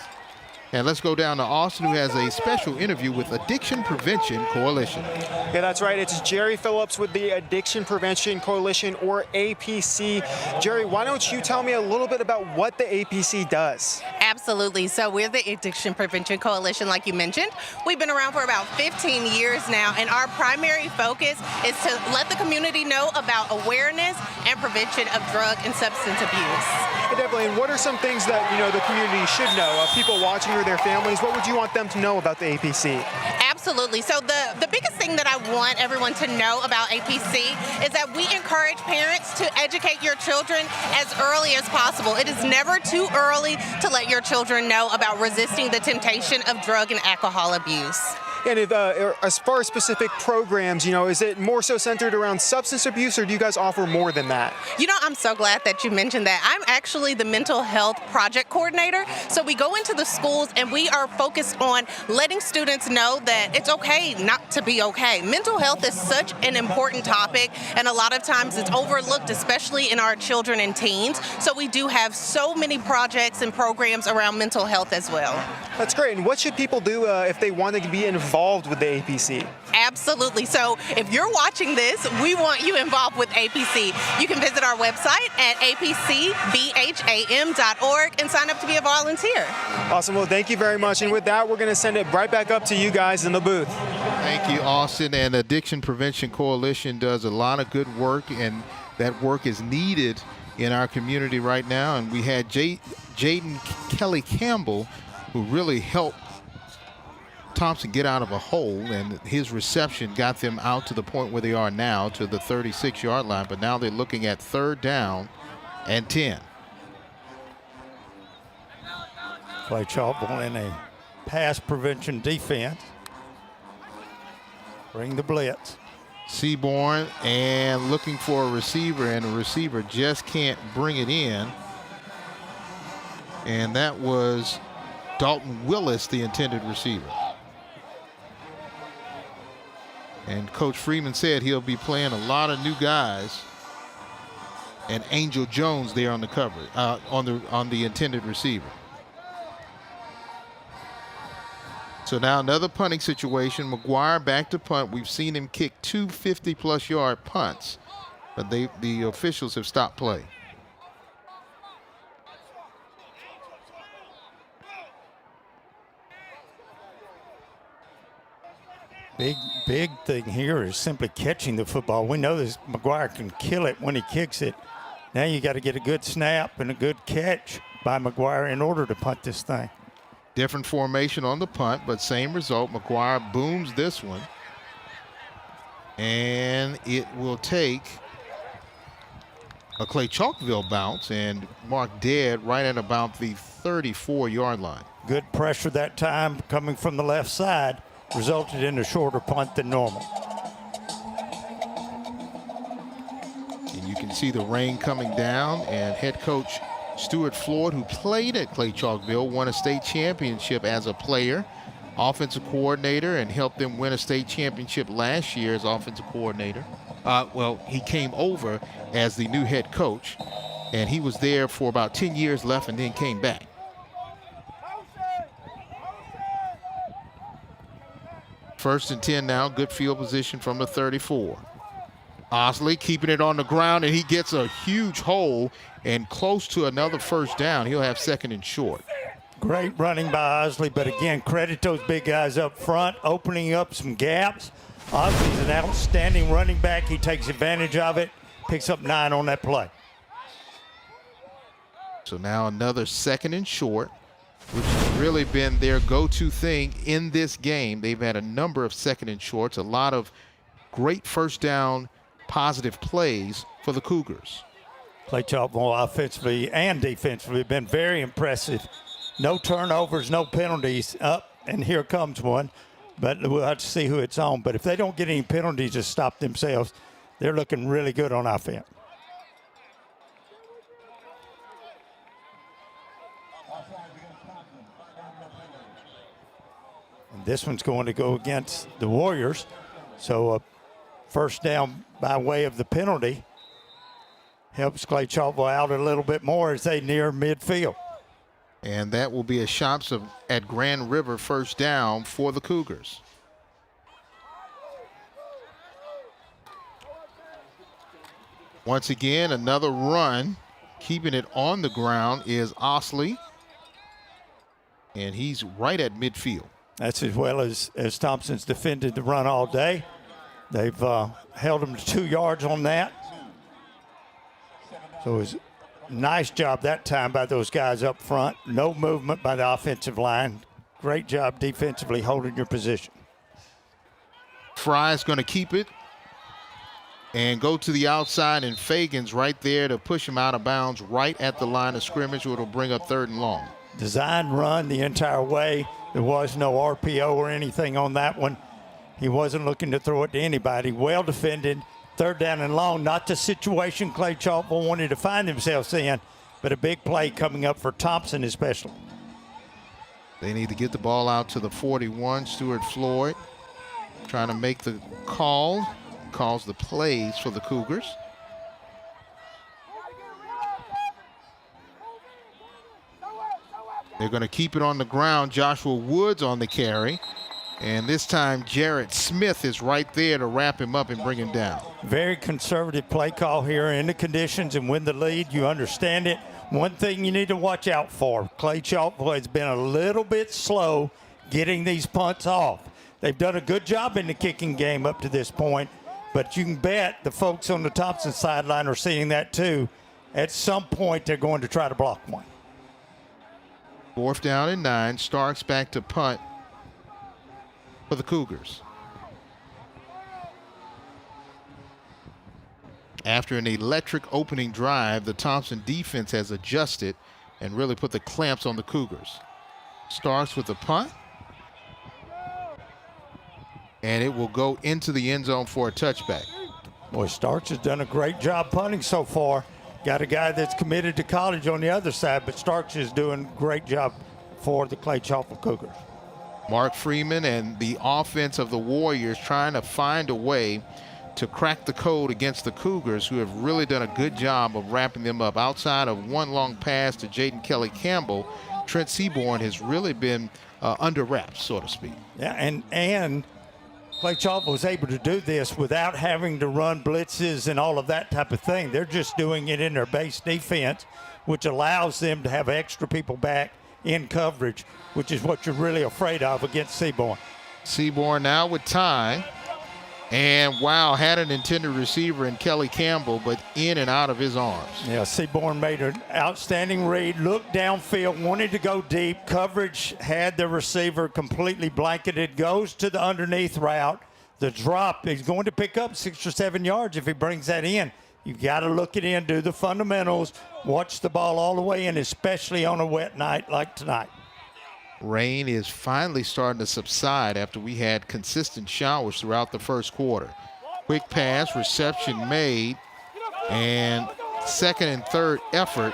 And let's go down to Austin, who has a special interview with Addiction Prevention Coalition. Yeah, that's right. It's Jerry Phillips with the Addiction Prevention Coalition, or APC. Jerry, why don't you tell me a little bit about what the APC does? Absolutely. So we're the Addiction Prevention Coalition, like you mentioned. We've been around for about 15 years now, and our primary focus is to let the community know about awareness and prevention of drug and substance abuse. Yeah, definitely. And what are some things that, the community should know? People watching or their families, what would you want them to know about the APC? Absolutely. So the biggest thing that I want everyone to know about APC is that we encourage parents to educate your children as early as possible. It is never too early to let your children know about resisting the temptation of drug and alcohol abuse. And as far as specific programs, is it more so centered around substance abuse, or do you guys offer more than that? I'm so glad that you mentioned that. I'm actually the mental health project coordinator. So we go into the schools and we are focused on letting students know that it's okay not to be okay. Mental health is such an important topic, and a lot of times it's overlooked, especially in our children and teens. So we do have so many projects and programs around mental health as well. That's great. And what should people do if they want to be involved with the APC? Absolutely. So if you're watching this, we want you involved with APC. You can visit our website at apcbham.org and sign up to be a volunteer. Awesome. Well, thank you very much. And with that, we're going to send it right back up to you guys in the booth. Thank you, Austin. And Addiction Prevention Coalition does a lot of good work, and that work is needed in our community right now. And we had Jaden Kelly Campbell, who really helped Thompson get out of a hole, and his reception got them out to the point where they are now, to the 36-yard line. But now they're looking at 3rd down and 10. Clay-Chalkville in a pass prevention defense. Bring the blitz. Seaborn and looking for a receiver, and the receiver just can't bring it in. And that was Dalton Willis, the intended receiver. And Coach Freeman said he'll be playing a lot of new guys, and Angel Jones there on the cover, on the intended receiver. So now another punting situation. McGuire back to punt. We've seen him kick 2 50-plus yard punts, but the officials have stopped play. Big thing here is simply catching the football. We know this McGuire can kill it when he kicks it. Now you got to get a good snap and a good catch by McGuire in order to punt this thing. Different formation on the punt, but same result. McGuire booms this one. And it will take a Clay-Chalkville bounce and mark dead right at about the 34-yard line. Good pressure that time coming from the left side. Resulted in a shorter punt than normal. And you can see the rain coming down, and head coach Stuart Floyd, who played at Clay-Chalkville, won a state championship as a player, offensive coordinator, and helped them win a state championship last year as offensive coordinator. He came over as the new head coach, and he was there for about 10 years left and then came back. First and 10 now, good field position from the 34. Osley keeping it on the ground, and he gets a huge hole and close to another first down. He'll have 2nd and short. Great running by Osley, but again, credit those big guys up front, opening up some gaps. Osley's an outstanding running back. He takes advantage of it, picks up 9 on that play. So now another 2nd and short, which has really been their go-to thing in this game. They've had a number of 2nd and shorts, a lot of great first down positive plays for the Cougars. Clay-Chalkville offensively and defensively have been very impressive. No turnovers, no penalties. And here comes one. But we'll have to see who it's on. But if they don't get any penalties to stop themselves, they're looking really good on offense. And this one's going to go against the Warriors. So first down by way of the penalty helps Clay-Chalkville out a little bit more as they near midfield. And that will be a shots at Grand River first down for the Cougars. Once again, another run. Keeping it on the ground is Osley. And he's right at midfield. That's as well as Thompson's defended the run all day. They've held him to 2 yards on that. So it was a nice job that time by those guys up front. No movement by the offensive line. Great job defensively holding your position. Fry's going to keep it and go to the outside, and Fagan's right there to push him out of bounds right at the line of scrimmage, which will bring up 3rd and long. Design run the entire way. There was no RPO or anything on that one. He wasn't looking to throw it to anybody. Well defended. Third down and long. Not the situation Clay-Chalkville wanted to find themselves in, but a big play coming up for Thompson especially. They need to get the ball out to the 41. Stuart Floyd trying to make the call. Calls the plays for the Cougars. They're going to keep it on the ground. Joshua Woods on the carry. And this time, Jarrett Smith is right there to wrap him up and bring him down. Very conservative play call here in the conditions and win the lead. You understand it. One thing you need to watch out for, Clay-Chalkville has been a little bit slow getting these punts off. They've done a good job in the kicking game up to this point, but you can bet the folks on the Thompson sideline are seeing that too. At some point, they're going to try to block one. 4th down and 9. Starks back to punt for the Cougars. After an electric opening drive, the Thompson defense has adjusted and really put the clamps on the Cougars. Starks with the punt. And it will go into the end zone for a touchback. Boy, Starks has done a great job punting so far. Got a guy that's committed to college on the other side, but Starks is doing a great job for the Clay-Chalkville Cougars. Mark Freeman and the offense of the Warriors trying to find a way to crack the code against the Cougars, who have really done a good job of wrapping them up. Outside of one long pass to Jaden Kelly-Campbell, Trent Seaborn has really been under wraps, so to speak. Yeah, and Clay-Chalkville was able to do this without having to run blitzes and all of that type of thing. They're just doing it in their base defense, which allows them to have extra people back in coverage, which is what you're really afraid of against Seaborn. Seaborn now with time. And wow, had an intended receiver in Kelly Campbell, but in and out of his arms. Yeah, Seaborn made an outstanding read, looked downfield, wanted to go deep. Coverage had the receiver completely blanketed, goes to the underneath route. The drop, he's going to pick up 6 or 7 yards if he brings that in. You've got to look it in, do the fundamentals, watch the ball all the way in, especially on a wet night like tonight. Rain is finally starting to subside after we had consistent showers throughout the first quarter. Quick pass, reception made, and second and third effort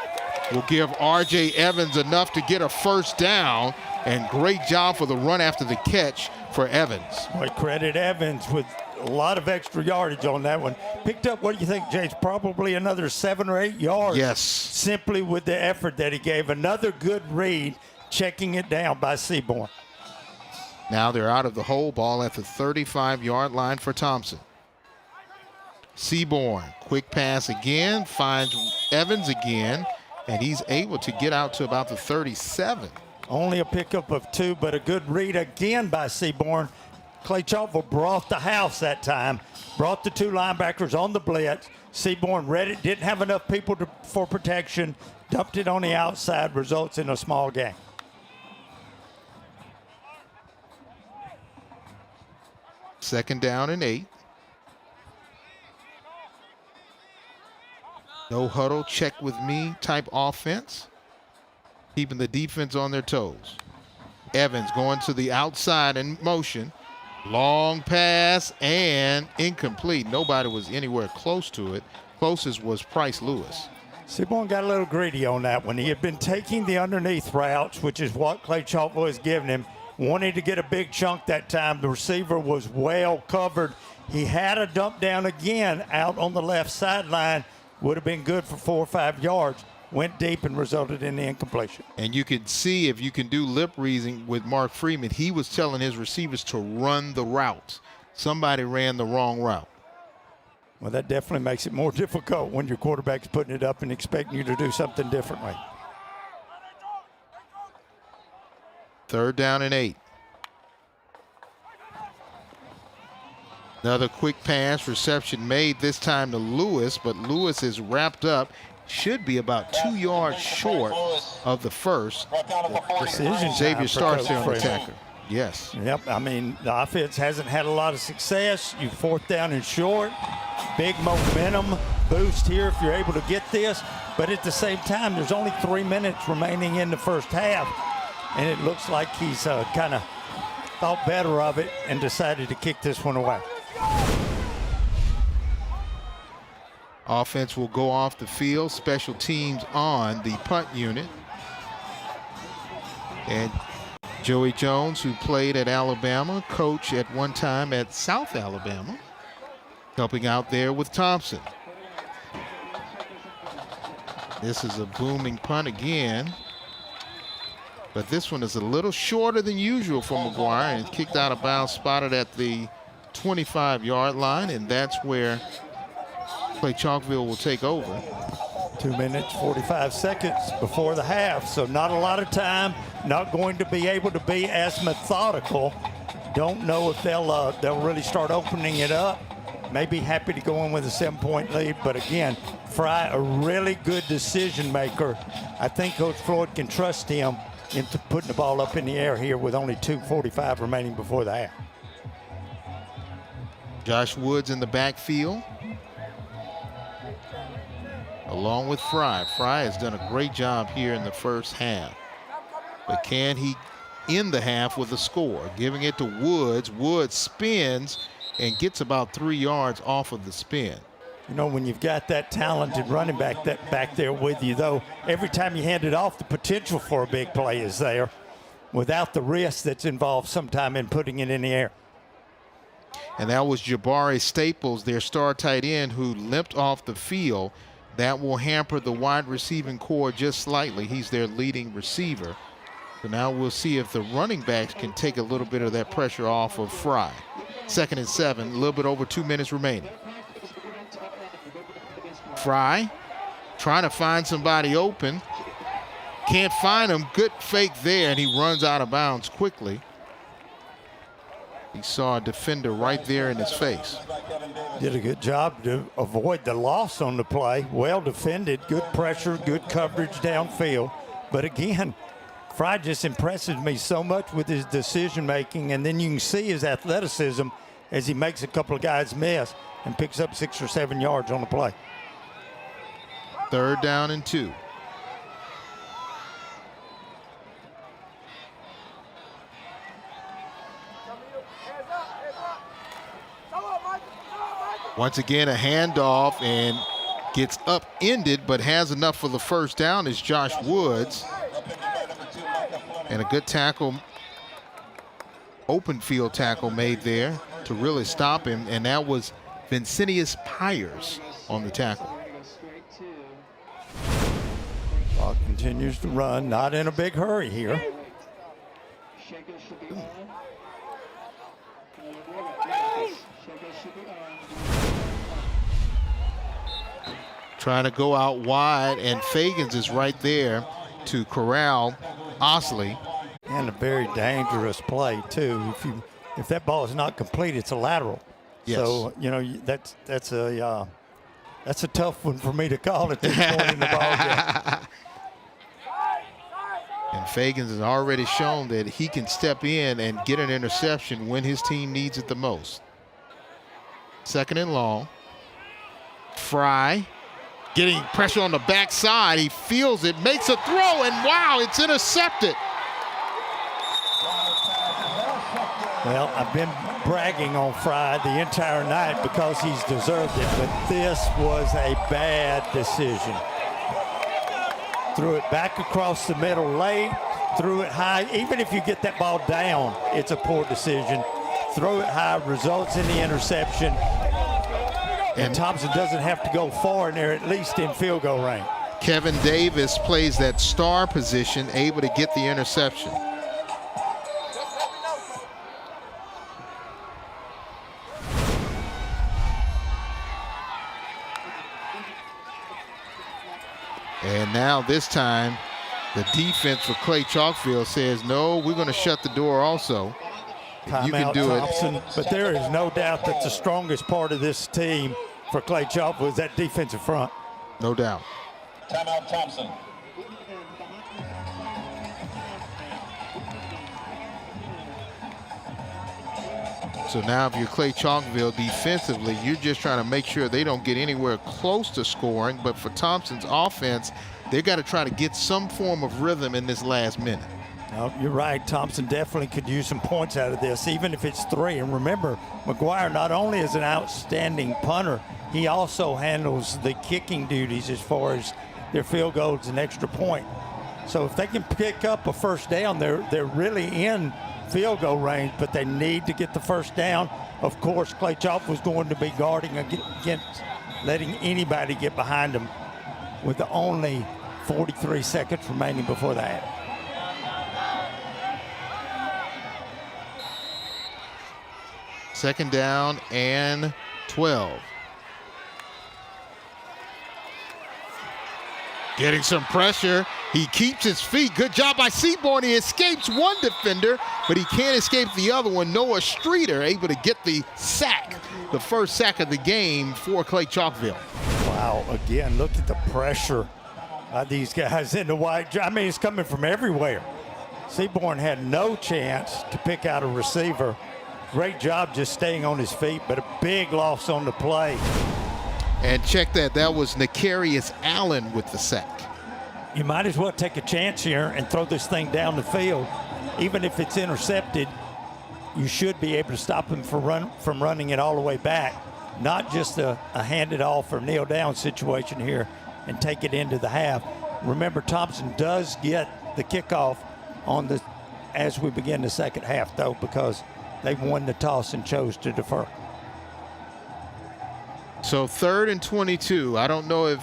will give R.J. Evans enough to get a first down, and great job for the run after the catch for Evans. Boy, credit Evans with a lot of extra yardage on that one. Picked up, what do you think, James? Probably another 7 or 8 yards. Yes. Simply with the effort that he gave. Another good read, checking it down by Seaborn. Now they're out of the hole, ball at the 35-yard line for Thompson. Seaborn, quick pass again, finds Evans again, and he's able to get out to about the 37. Only a pickup of 2, but a good read again by Seaborn. Clay-Chalkville brought the house that time, brought the 2 linebackers on the blitz. Seaborn read it, didn't have enough people for protection, dumped it on the outside, results in a small gain. Second down and 8. No huddle, check with me type offense. Keeping the defense on their toes. Evans going to the outside in motion. Long pass and incomplete. Nobody was anywhere close to it. Closest was Price Lewis. Seaborn got a little greedy on that one. He had been taking the underneath routes, which is what Clay-Chalkville has given him. Wanted to get a big chunk that time. The receiver was well covered. He had a dump down again out on the left sideline. Would have been good for 4 or 5 yards. Went deep and resulted in the incompletion. And you can see, if you can do lip reading with Mark Freeman, he was telling his receivers to run the route. Somebody ran the wrong route. Well, that definitely makes it more difficult when your quarterback's putting it up and expecting you to do something differently. Third down and 8. Another quick pass, reception made, this time to Lewis, but Lewis is wrapped up. Should be about 2 yards short of the first. Decision Xavier Starks there on the Freeman. tackle. Yes. Yep, I mean, the offense hasn't had a lot of success. You 4th down and short, big momentum, boost here if you're able to get this. But at the same time, there's only 3 minutes remaining in the first half. And it looks like he's kind of thought better of it and decided to kick this one away. Offense will go off the field. Special teams on the punt unit. And Joey Jones, who played at Alabama, coach at one time at South Alabama, helping out there with Thompson. This is a booming punt again. But this one is a little shorter than usual for McGuire, and kicked out of bounds, spotted at the 25-yard line, and that's where Clay-Chalkville will take over. 2 minutes, 45 seconds before the half, so not a lot of time. Not going to be able to be as methodical. Don't know if they'll really start opening it up. Maybe happy to go in with a 7-point lead, but again, Fry, a really good decision maker. I think Coach Floyd can trust him into putting the ball up in the air here with only 2:45 remaining before the half. Josh Woods in the backfield, along with Fry. Fry has done a great job here in the first half. But can he end the half with a score? Giving it to Woods. Woods spins and gets about 3 yards off of the spin. You know, when you've got that talented running back back there with you, though, every time you hand it off, the potential for a big play is there without the risk that's involved sometime in putting it in the air. And that was Jabari Staples, their star tight end, who limped off the field. That will hamper the wide receiving core just slightly. He's their leading receiver. So now we'll see if the running backs can take a little bit of that pressure off of Fry. 2nd and 7, a little bit over 2 minutes remaining. Fry trying to find somebody open. Can't find him. Good fake there, and he runs out of bounds quickly. He saw a defender right there in his face. Did a good job to avoid the loss on the play. Well defended, good pressure, good coverage downfield. But again, Fry just impresses me so much with his decision making, and then you can see his athleticism as he makes a couple of guys miss and picks up 6 or 7 yards on the play. 3rd down and 2. Once again, a handoff, and gets upended, but has enough for the first down is Josh Woods. And a good tackle, open field tackle made there to really stop him, and that was Vincentius Pyers on the tackle. Clock continues to run, not in a big hurry here. Trying to go out wide, and Fagans is right there to corral Osley. And a very dangerous play too. If that ball is not complete, it's a lateral. Yes. So you know that's a tough one for me to call at this point in the ball game. And Fagans has already shown that he can step in and get an interception when his team needs it the most. 2nd and long. Fry getting pressure on the backside. He feels it, makes a throw, and wow, it's intercepted. Well, I've been bragging on Fry the entire night because he's deserved it, but this was a bad decision. Threw it back across the middle late, threw it high. Even if you get that ball down, it's a poor decision. Throw it high, results in the interception. And Thompson doesn't have to go far, and they're at least in field goal range. Kevin Davis plays that star position, able to get the interception. And now this time, the defense for Clay-Chalkville says, no, we're going to shut the door also. You can do Thompson, it. But there is no doubt that the strongest part of this team for Clay-Chalkville is that defensive front. No doubt. Timeout Thompson. So now if you're Clay-Chalkville defensively, you're just trying to make sure they don't get anywhere close to scoring. But for Thompson's offense, they got to try to get some form of rhythm in this last minute. No, you're right. Thompson definitely could use some points out of this, even if it's 3. And remember, McGuire not only is an outstanding punter, he also handles the kicking duties as far as their field goals and extra point. So if they can pick up a first down, they're really in field goal range, but they need to get the first down. Of course, Clay-Chalkville was going to be guarding against letting anybody get behind them with the only 43 seconds remaining before that. Second down and 12. Getting some pressure. He keeps his feet. Good job by Seaborn. He escapes one defender, but he can't escape the other one. Noah Streeter able to get the sack, the first sack of the game for Clay-Chalkville. Wow, again, look at the pressure by these guys in the white. I mean, it's coming from everywhere. Seaborn had no chance to pick out a receiver. Great job just staying on his feet, but a big loss on the play. And check that. That was Nicarius Allen with the sack. You might as well take a chance here and throw this thing down the field. Even if it's intercepted, you should be able to stop him from running it all the way back. Not just a hand it off or kneel down situation here and take it into the half. Remember, Thompson does get the kickoff as we begin the second half, though, because they won the toss and chose to defer. So 3rd and 22. I don't know if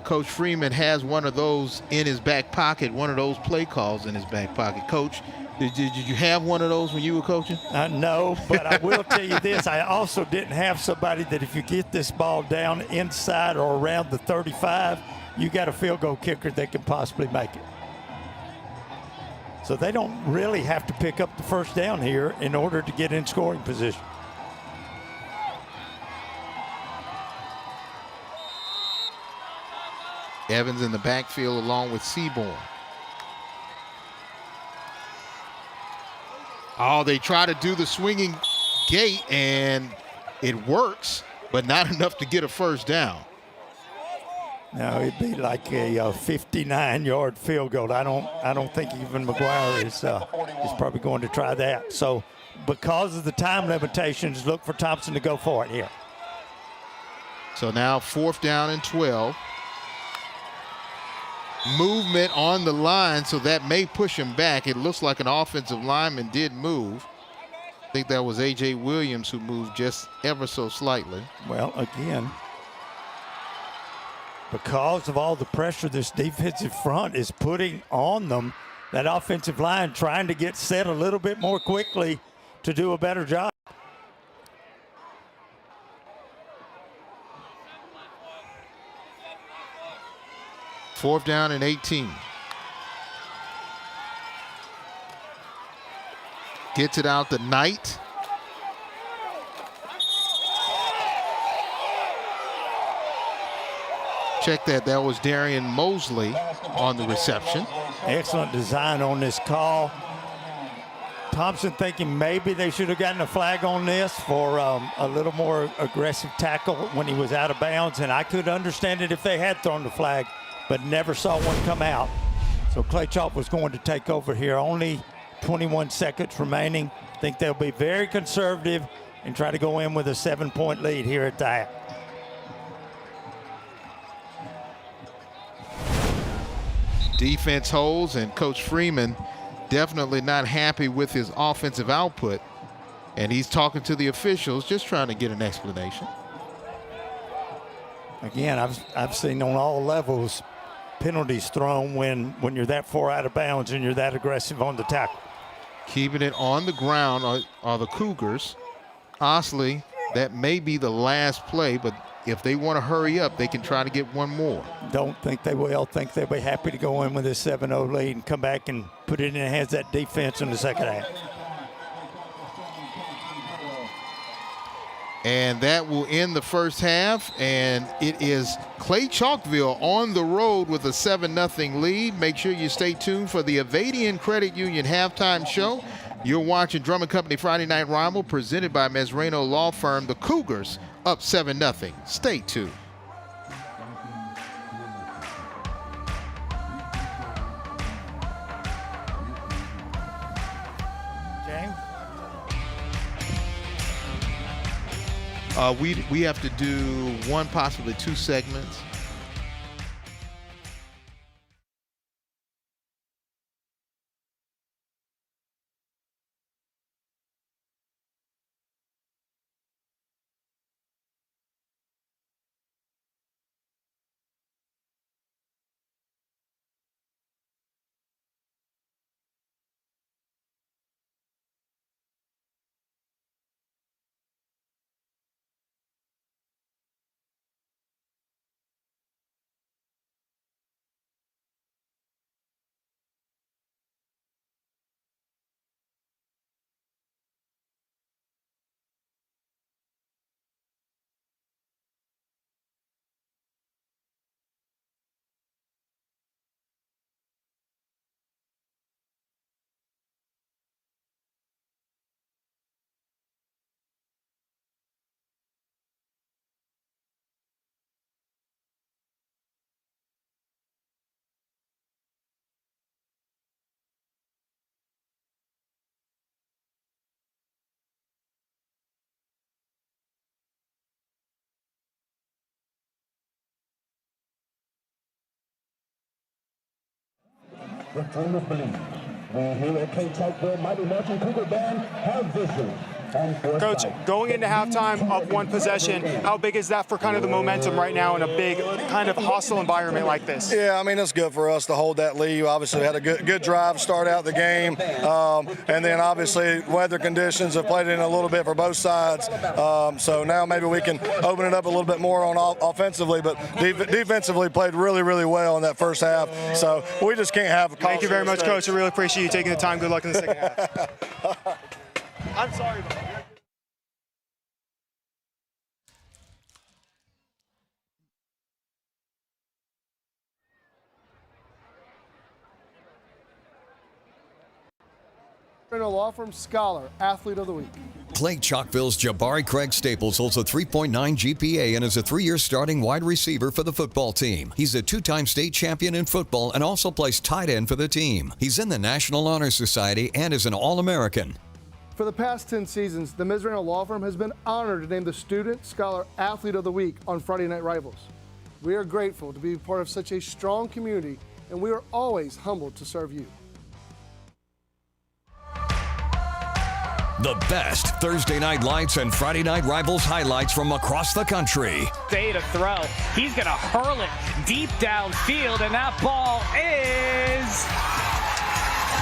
Coach Freeman has one of those in his back pocket, one of those play calls in his back pocket. Coach, did you have one of those when you were coaching? No, but I will tell you this. I also didn't have somebody that if you get this ball down inside or around the 35, you got a field goal kicker that can possibly make it. So they don't really have to pick up the first down here in order to get in scoring position. Evans in the backfield along with Seaborn. Oh, they try to do the swinging gate, and it works, but not enough to get a first down. No, it'd be like a 59-yard field goal. I don't think even McGuire is probably going to try that. So because of the time limitations, look for Thompson to go for it here. So now 4th down and 12. Movement on the line, so that may push him back. It looks like an offensive lineman did move. I think that was A.J. Williams who moved just ever so slightly. Well, again, because of all the pressure this defensive front is putting on them, that offensive line trying to get set a little bit more quickly to do a better job. Fourth down and 18. Gets it out to Knight. Check that. That was Darian Mosley on the reception. Excellent design on this call. Thompson thinking maybe they should have gotten a flag on this for a little more aggressive tackle when he was out of bounds, and I could understand it if they had thrown the flag, but never saw one come out. So Clay-Chalkville was going to take over here. Only 21 seconds remaining. I think they'll be very conservative and try to go in with a 7-point lead here at the half. Defense holds, and Coach Freeman definitely not happy with his offensive output. And he's talking to the officials, just trying to get an explanation. Again, I've seen on all levels penalties thrown when you're that far out of bounds and you're that aggressive on the tackle. Keeping it on the ground are the Cougars. Osley, that may be the last play, but if they want to hurry up, they can try to get one more. Don't think they will. Think they'll be happy to go in with this 7-0 lead and come back and put it in the hands of that defense in the second half. And that will end the first half, and it is Clay-Chalkville on the road with a 7-0 lead. Make sure you stay tuned for the Avadian Credit Union halftime show. You're watching Drummond Company Friday Night Rival presented by Mesrano Law Firm. The Cougars up 7-0. Stay tuned. We have to do one, possibly two segments. The full of belief. We here at Clay-Chalkville Mighty Marching Cougar Band have vision. Coach, going into halftime up one possession, how big is that for kind of the momentum right now in a big kind of hostile environment like this? Yeah, I mean, it's good for us to hold that lead. Obviously, we had a good drive to start out the game. And then, obviously, weather conditions have played in a little bit for both sides. So now maybe we can open it up a little bit more on offensively. But defensively played really, really well in that first half. So we just can't have a Thank you very much, Coach. I really appreciate you taking the time. Good luck in the second half. I'm sorry. Law Firm Scholar, Athlete of the Week. Clay-Chalkville's Jabari Craig Staples holds a 3.9 GPA and is a 3-year starting wide receiver for the football team. He's a 2-time state champion in football and also plays tight end for the team. He's in the National Honor Society and is an All-American. For the past 10 seasons, the Mesrano Law Firm has been honored to name the Student Scholar Athlete of the Week on Friday Night Rivals. We are grateful to be part of such a strong community, and we are always humbled to serve you. The best Thursday Night Lights and Friday Night Rivals highlights from across the country. To throw. He's going to hurl it deep downfield, and that ball is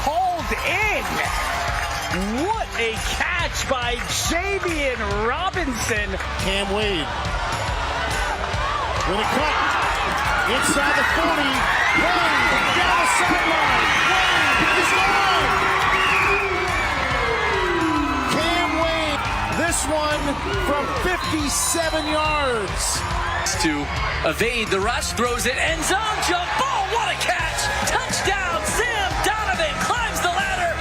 pulled in. What a catch by Javian Robinson. Cam Wade with a cut inside the 40. Wade down the sideline. Wade is gone. Cam Wade, this one from 57 yards. To evade the rush, throws it, end zone, jump ball, what a catch! Touchdown, Sam Donovan climbs the ladder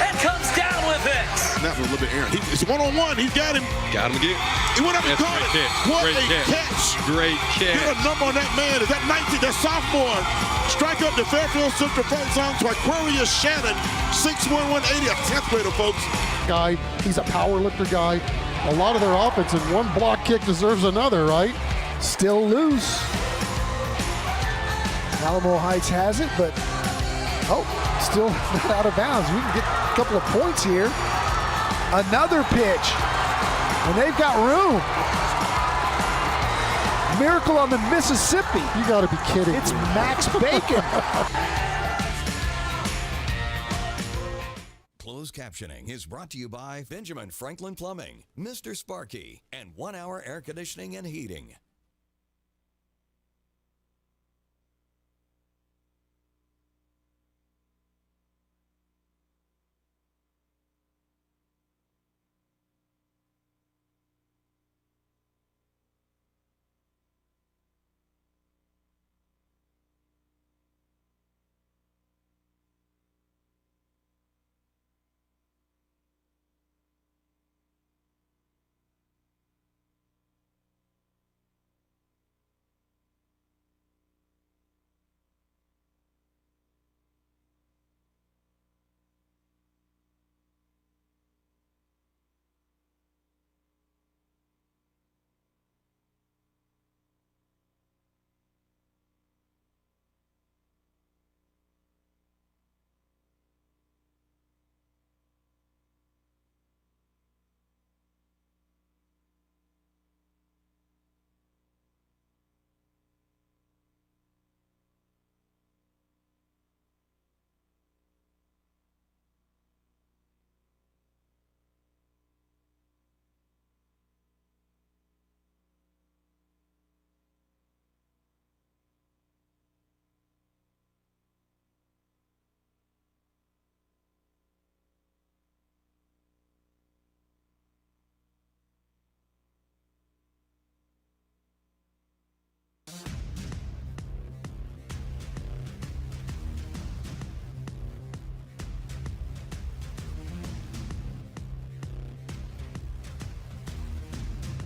and comes down with it. That was a little bit errant. It's one-on-one, he's got him. Got him again. He went up and caught it. What a catch. Great catch. Get a number on that man. Is that 19, that sophomore? Strike up the Fairfield Central folk song to Aquarius Shannon, 6'1", 180, a 10th grader, folks. Guy, he's a power lifter guy. A lot of their offense and one block kick deserves another, right? Still loose. Alamo Heights has it, but still not out of bounds. We can get a couple of points here. Another pitch, and they've got room. Miracle on the Mississippi. You got to be kidding. It's Max Bacon. Closed captioning is brought to you by Benjamin Franklin Plumbing, Mr. Sparky, and 1 Hour Air Conditioning and Heating.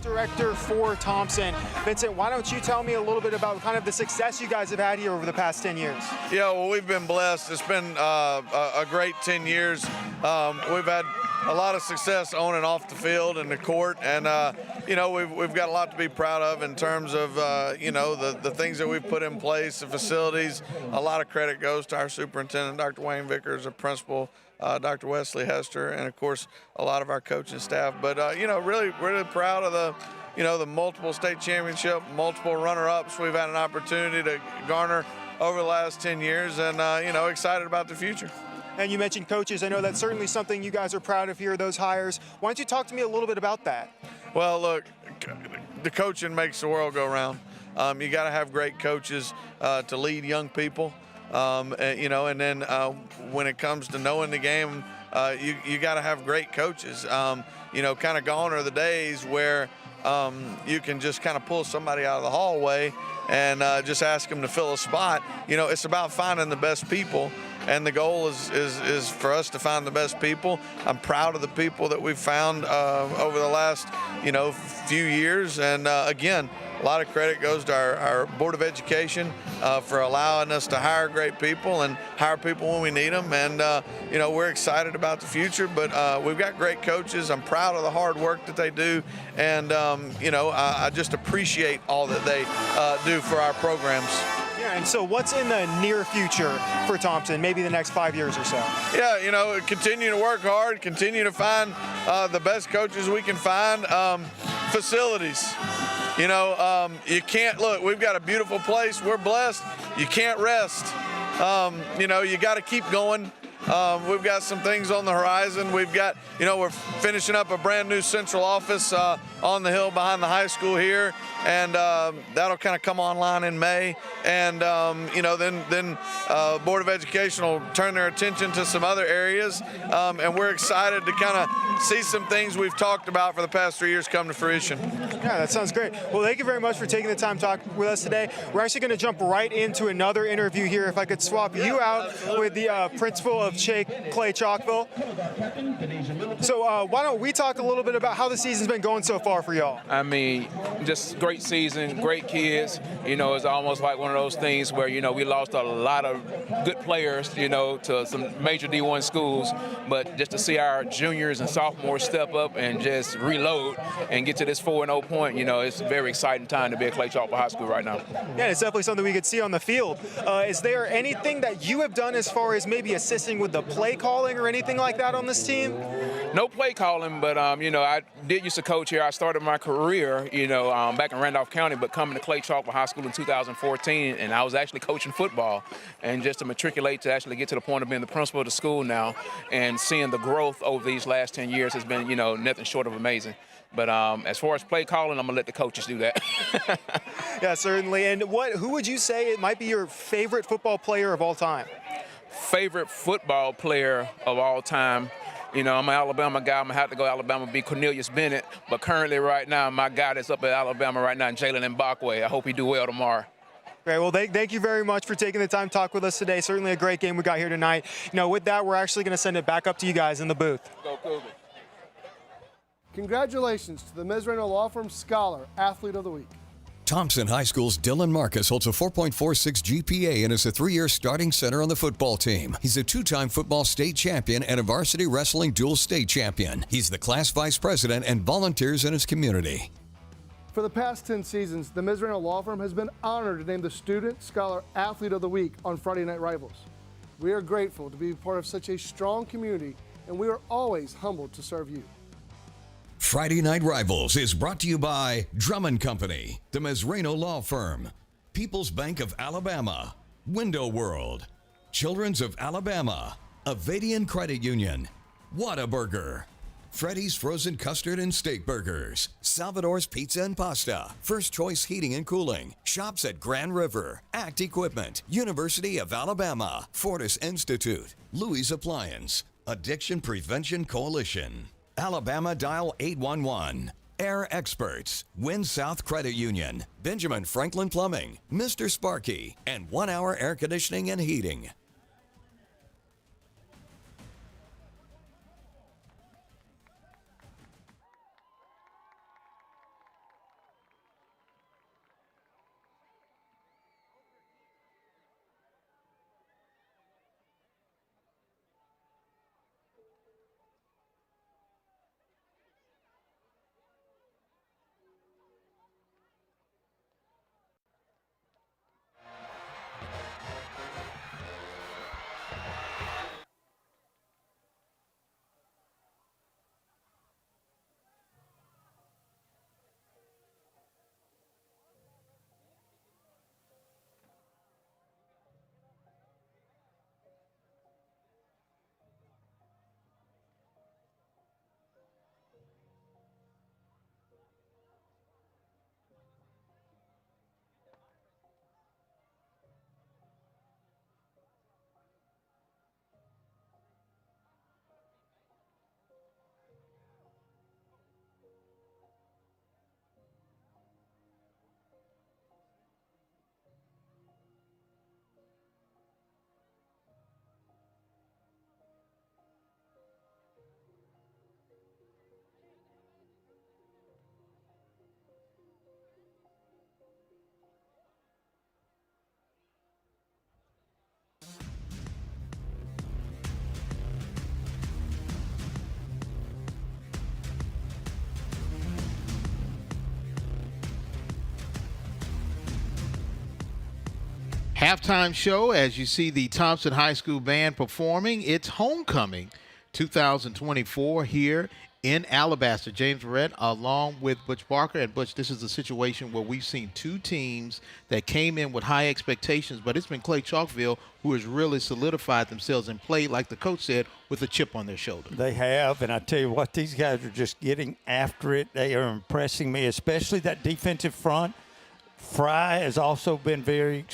director for Thompson. Vincent, why don't you tell me a little bit about kind of the success you guys have had here over the past 10 years? Yeah, well, we've been blessed. It's been a great 10 years. We've had a lot of success on and off the field and the court, and we've got a lot to be proud of in terms of the things that we've put in place, the facilities. A lot of credit goes to our superintendent, Dr. Wayne Vickers, our principal, Dr. Wesley Hester, and of course a lot of our coaching staff. But really proud of the multiple state championship, multiple runner-ups we've had an opportunity to garner over the last 10 years, and excited about the future. And you mentioned coaches. I know that's certainly something you guys are proud of here, those hires. Why don't you talk to me a little bit about that? Well, look, the coaching makes the world go round. You got to have great coaches to lead young people, and then when it comes to knowing the game, you got to have great coaches. Kind of gone are the days where you can just kind of pull somebody out of the hallway and just ask them to fill a spot. It's about finding the best people. And the goal is for us to find the best people. I'm proud of the people that we've found over the last, few years. And again, a lot of credit goes to our Board of Education for allowing us to hire great people and hire people when we need them. And, we're excited about the future, but we've got great coaches. I'm proud of the hard work that they do. And, I just appreciate all that they do for our programs. Yeah, and so what's in the near future for Thompson, maybe the next 5 years or so? Yeah, continue to work hard, continue to find the best coaches we can find. Facilities. You can't, look, we've got a beautiful place. We're blessed. You can't rest. You got to keep going. We've got some things on the horizon. We've got, we're finishing up a brand new central office on the hill behind the high school here, and that'll kind of come online in May. And then Board of Education will turn their attention to some other areas, and we're excited to kind of see some things we've talked about for the past 3 years come to fruition. Yeah, that sounds great. Well, thank you very much for taking the time to talk with us today. We're actually going to jump right into another interview here. If I could swap you out with the principal of Clay-Chalkville. So why don't we talk a little bit about how the season's been going so far for y'all? I mean, just great season, great kids. It's almost like one of those things where, we lost a lot of good players, to some major D1 schools. But just to see our juniors and sophomores step up and just reload and get to this 4-0 point, it's a very exciting time to be at Clay-Chalkville High School right now. Yeah, it's definitely something we could see on the field. Is there anything that you have done as far as maybe assisting with the play calling or anything like that on this team? No play calling, but I did used to coach here. I started my career, back in Randolph County, but coming to Clay-Chalkville High School in 2014, and I was actually coaching football. And just to matriculate to actually get to the point of being the principal of the school now, and seeing the growth over these last 10 years has been, nothing short of amazing. But as far as play calling, I'm gonna let the coaches do that. Yeah, certainly. And who would you say it might be your favorite football player of all time? Favorite football player of all time? I'm an Alabama guy. I'm going to have to go Alabama, be Cornelius Bennett. But currently right now, my guy that's up at Alabama right now, Jalen Mbakwe. I hope he do well tomorrow. Great. Well, thank you very much for taking the time to talk with us today. Certainly a great game we got here tonight. With that, we're actually going to send it back up to you guys in the booth. Go Cougars. Congratulations to the Mizraino Law Firm Scholar Athlete of the Week. Thompson High School's Dylan Marcus holds a 4.46 GPA and is a 3-year starting center on the football team. He's a 2-time football state champion and a varsity wrestling dual state champion. He's the class vice president and volunteers in his community. For the past 10 seasons, the Mizraino Law Firm has been honored to name the Student Scholar Athlete of the Week on Friday Night Rivals. We are grateful to be part of such a strong community, and we are always humbled to serve you. Friday Night Rivals is brought to you by Drummond Company, the Mizraino Law Firm, People's Bank of Alabama, Window World, Children's of Alabama, Avadian Credit Union, Whataburger, Freddy's Frozen Custard and Steak Burgers, Salvador's Pizza and Pasta, First Choice Heating and Cooling, Shops at Grand River, ACT Equipment, University of Alabama, Fortis Institute, Louis Appliance, Addiction Prevention Coalition, Alabama Dial 811, Air Experts, Wind South Credit Union, Benjamin Franklin Plumbing, Mr. Sparky, and 1 Hour Air Conditioning and Heating. Halftime show, as you see the Thompson High School band performing. It's Homecoming 2024 here in Alabaster. James Verrett along with Butch Barker. And Butch, this is a situation where we've seen two teams that came in with high expectations, but it's been Clay-Chalkville who has really solidified themselves and played, like the coach said, with a chip on their shoulder. They have, and I tell you what, these guys are just getting after it. They are impressing me, especially that defensive front. Fry has also been very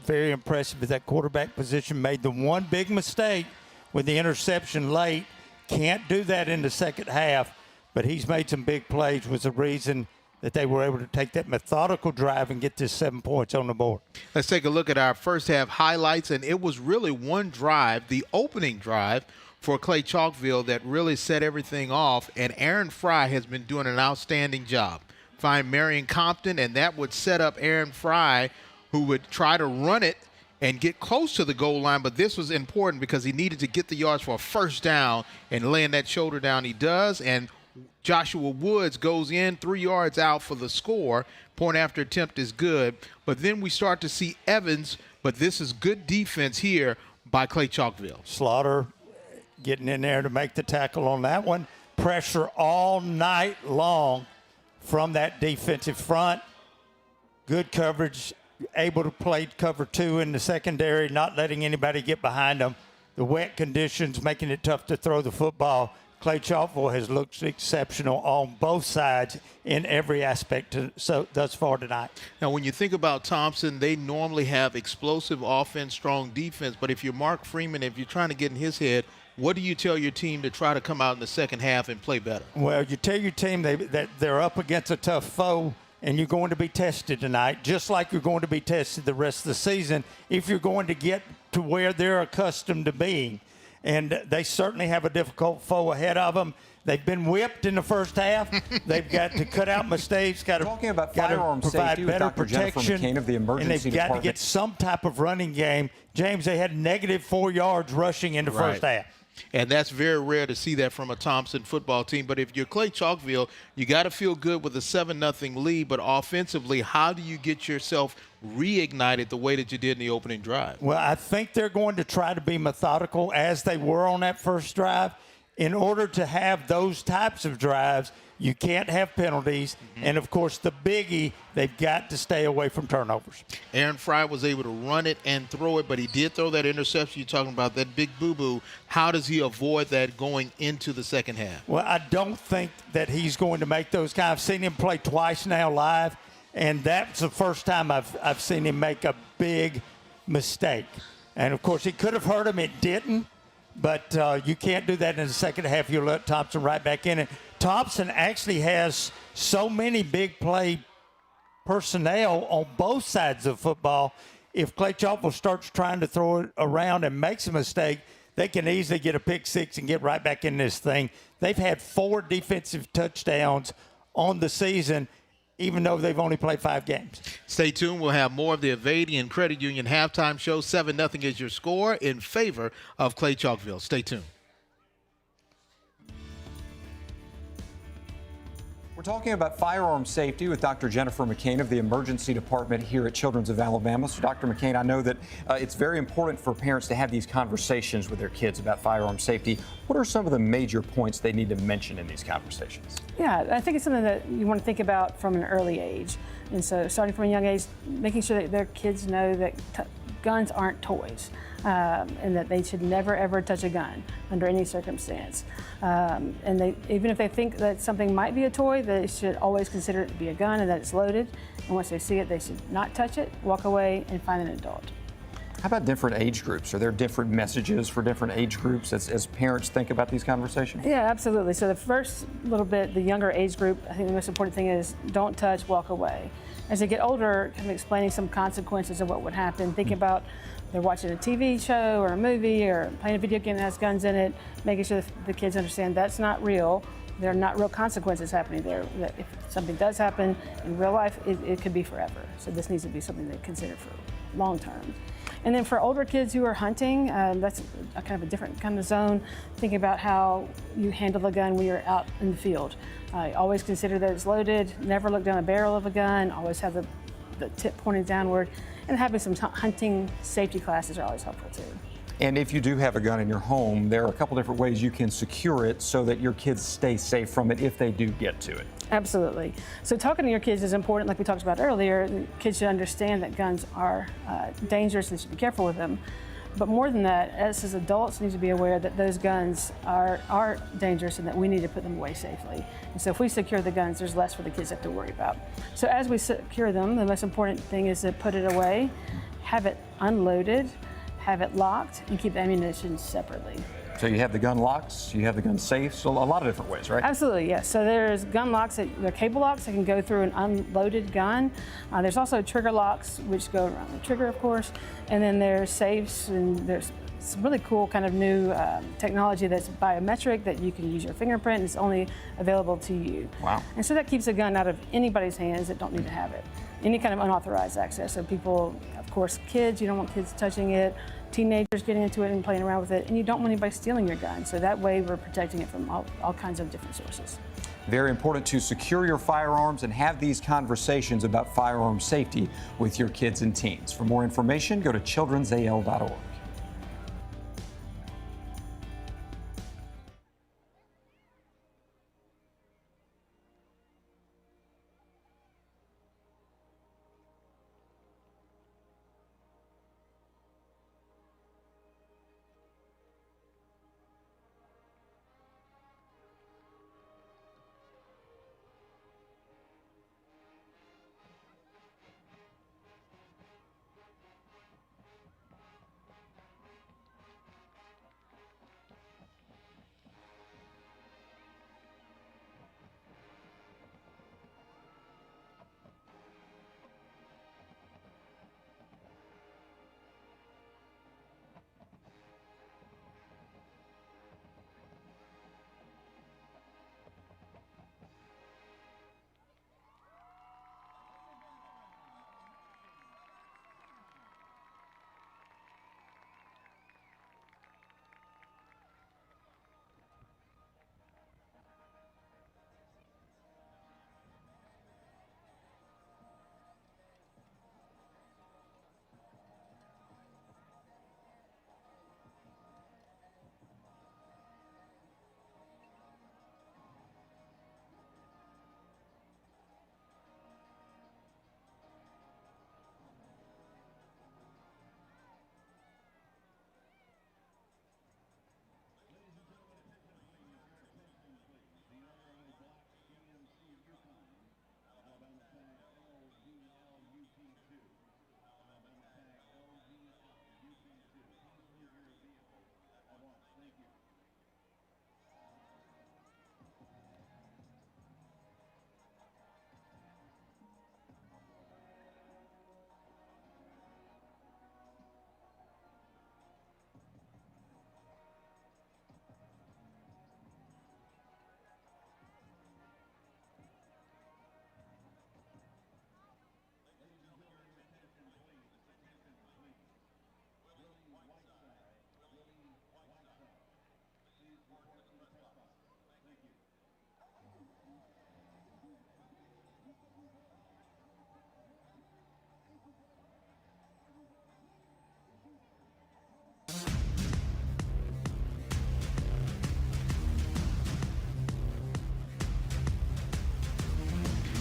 impressive at that quarterback position. Made the one big mistake with the interception late. Can't do that in the second half, but he's made some big plays, was the reason that they were able to take that methodical drive and get this 7 points on the board. Let's take a look at our first half highlights, and it was really one drive, the opening drive for Clay-Chalkville, that really set everything off, and Aaron Fry has been doing an outstanding job. Find Marion Compton, and that would set up Aaron Fry, who would try to run it and get close to the goal line, but this was important because he needed to get the yards for a first down, and laying that shoulder down he does, and Joshua Woods goes in 3 yards out for the score. Point after attempt is good, but then we start to see Evans, but this is good defense here by Clay-Chalkville. Slaughter getting in there to make the tackle on that one. Pressure all night long from that defensive front. Good coverage, able to play cover 2 in the secondary, not letting anybody get behind them. The wet conditions making it tough to throw the football. Clay-Chalkville has looked exceptional on both sides in every aspect thus far tonight. Now, when you think about Thompson, they normally have explosive offense, strong defense, but if you're Mark Freeman, if you're trying to get in his head, what do you tell your team to try to come out in the second half and play better? Well, you tell your team that they're up against a tough foe, and you're going to be tested tonight, just like you're going to be tested the rest of the season if you're going to get to where they're accustomed to being. And they certainly have a difficult foe ahead of them. They've been whipped in the first half. They've got to cut out mistakes, got to provide better protection, and they've got to get some type of running game. James, they had -4 yards rushing in the first half. And that's very rare to see that from a Thompson football team. But if you're Clay-Chalkville, you got to feel good with a 7-0 lead. But offensively, how do you get yourself reignited the way that you did in the opening drive? Well, I think they're going to try to be methodical as they were on that first drive. In order to have those types of drives, you can't have penalties. And, of course, the biggie, they've got to stay away from turnovers. Aaron Fry was able to run it and throw it, but he did throw that interception you're talking about, that big boo-boo. How does he avoid that going into the second half? Well, I don't think that he's going to make those kind. I've seen him play twice now live, and that's the first time I've seen him make a big mistake. And, of course, it could have hurt him. It didn't. But you can't do that in the second half. You'll let Thompson right back in it. Thompson actually has so many big play personnel on both sides of football. If Clay-Chalkville starts trying to throw it around and makes a mistake, they can easily get a pick six and get right back in this thing. They've had 4 defensive touchdowns on the season, even though they've only played 5 games. Stay tuned. We'll have more of the Avadian Credit Union halftime show. 7-0 is your score in favor of Clay-Chalkville. Stay tuned. We're talking about firearm safety with Dr. Jennifer McCain of the Emergency Department here at Children's of Alabama. So, Dr. McCain, I know that it's very important for parents to have these conversations with their kids about firearm safety. What are some of the major points they need to mention in these conversations? Yeah, I think it's something that you want to think about from an early age. And so starting from a young age, making sure that their kids know that guns aren't toys. And that they should never, ever touch a gun under any circumstance. And even if they think that something might be a toy, they should always consider it to be a gun and that it's loaded. And once they see it, they should not touch it, walk away, and find an adult. How about different age groups? Are there different messages for different age groups as parents think about these conversations? Yeah, absolutely. So the first little bit, the younger age group, I think the most important thing is don't touch, walk away. As they get older, kind of explaining some consequences of what would happen, thinking about they're watching a TV show or a movie or playing a video game that has guns in it, making sure the kids understand that's not real. There are not real consequences happening there. That if something does happen in real life, it could be forever. So this needs to be something they consider for long term. And then for older kids who are hunting, that's a kind of a different kind of zone. Thinking about how you handle a gun when you're out in the field. Always consider that it's loaded. Never look down the barrel of a gun. Always have the tip pointed downward. And having some hunting safety classes are always helpful too. And if you do have a gun in your home, there are a couple different ways you can secure it so that your kids stay safe from it if they do get to it. Absolutely. So talking to your kids is important, like we talked about earlier. Kids should understand that guns are dangerous and they should be careful with them. But more than that, us as adults need to be aware that those guns are dangerous and that we need to put them away safely. And so if we secure the guns, there's less for the kids to have to worry about. So as we secure them, the most important thing is to put it away, have it unloaded, have it locked, and keep the ammunition separately. So you have the gun locks, you have the gun safes, so a lot of different ways, right? Absolutely, yes. So there's gun locks, they're cable locks that can go through an unloaded gun. There's also trigger locks, which go around the trigger, of course. And then there's safes, and there's some really cool kind of new technology that's biometric that you can use your fingerprint, and it's only available to you. Wow. And so that keeps a gun out of anybody's hands that don't need to have it. Any kind of unauthorized access. So people, of course, kids, you don't want kids touching it, teenagers getting into it and playing around with it, and you don't want anybody stealing your gun. So that way we're protecting it from all kinds of different sources. Very important to secure your firearms and have these conversations about firearm safety with your kids and teens. For more information, go to childrensal.org.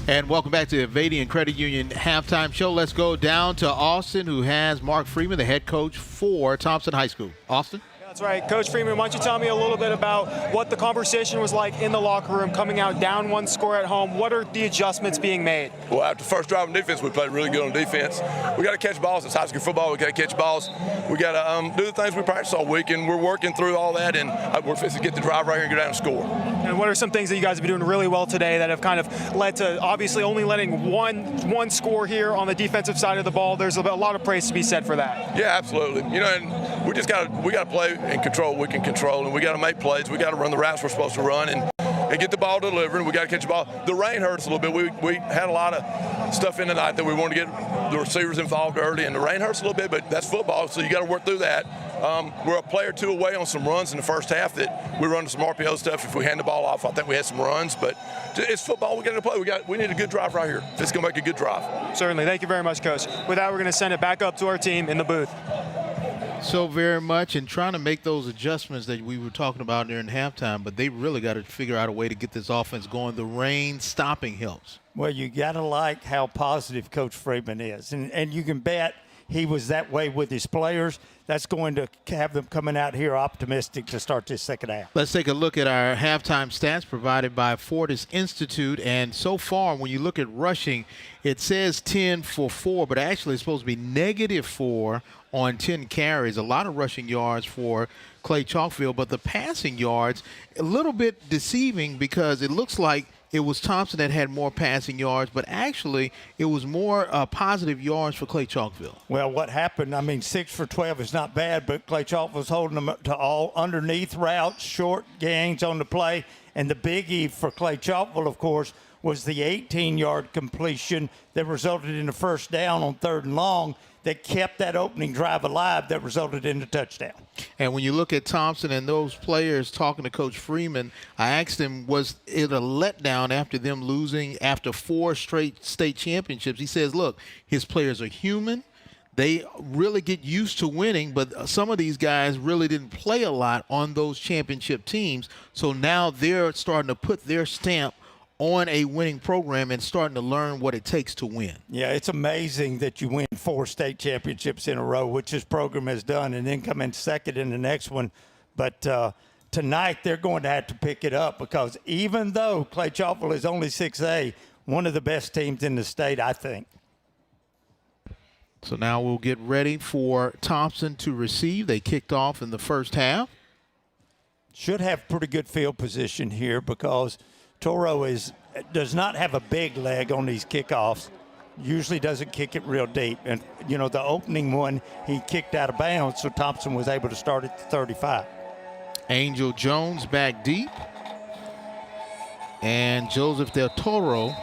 And welcome back to the Avadian Credit Union halftime show. Let's go down to Austin, who has Mark Freeman, the head coach for Thompson High School. Austin? That's right. Coach Freeman, why don't you tell me a little bit about what the conversation was like in the locker room, coming out down one score at home? What are the adjustments being made? Well, after the first drive on defense, we played really good on defense. We got to catch balls. It's high school football. We got to catch balls. We got to do the things we practice all week, and we're working through all that, and we're fixing to get the drive right here and go down and score. And what are some things that you guys have been doing really well today that have kind of led to obviously only letting one score here on the defensive side of the ball? There's a lot of praise to be said for that. Yeah, absolutely. You know, and we got to play and control what we can control, and we got to make plays. We got to run the routes we're supposed to run and get the ball delivered, and we got to catch the ball. The rain hurt us a little bit. We had a lot of stuff in tonight that we wanted to get the receivers involved early, and the rain hurts a little bit, but that's football, so you got to work through that. we're a play or two away on some runs in the first half that we run some RPO stuff. If we hand the ball off, I think we had some runs. But it's football. We got to play. We need a good drive right here. It's going to make a good drive. Certainly. Thank you very much, Coach. With that, we're going to send it back up to our team in the booth. So very much, and trying to make those adjustments that we were talking about during halftime, but they really got to figure out a way to get this offense going. The rain stopping helps. Well, you got to like how positive Coach Freeman is, and you can bet he was that way with his players. That's going to have them coming out here optimistic to start this second half. Let's take a look at our halftime stats provided by Fortis Institute. And so far, when you look at rushing, it says 10 for 4, but actually it's supposed to be -4 on 10 carries. A lot of rushing yards for Clay-Chalkville, but the passing yards, a little bit deceiving because it looks like it was Thompson that had more passing yards, but actually it was more positive yards for Clay-Chalkville. Well, what happened, 6 for 12 is not bad, but Clay-Chalkville was holding them to all underneath routes, short gains on the play, and the biggie for Clay-Chalkville, of course, was the 18-yard completion that resulted in a first down on 3rd and long that kept that opening drive alive that resulted in the touchdown. And when you look at Thompson and those players talking to Coach Freeman, I asked him, was it a letdown after them losing after 4 straight state championships? He says, look, his players are human. They really get used to winning, but some of these guys really didn't play a lot on those championship teams. So now they're starting to put their stamp on a winning program and starting to learn what it takes to win. Yeah, it's amazing that you win 4 state championships in a row, which this program has done, and then come in second in the next one. But tonight they're going to have to pick it up because even though Clay-Chalkville is only 6A, one of the best teams in the state, I think. So now we'll get ready for Thompson to receive. They kicked off in the first half. Should have pretty good field position here because Toro does not have a big leg on these kickoffs. Usually doesn't kick it real deep. And, the opening one, he kicked out of bounds, so Thompson was able to start at the 35. Angel Jones back deep. And Joseph Del Toro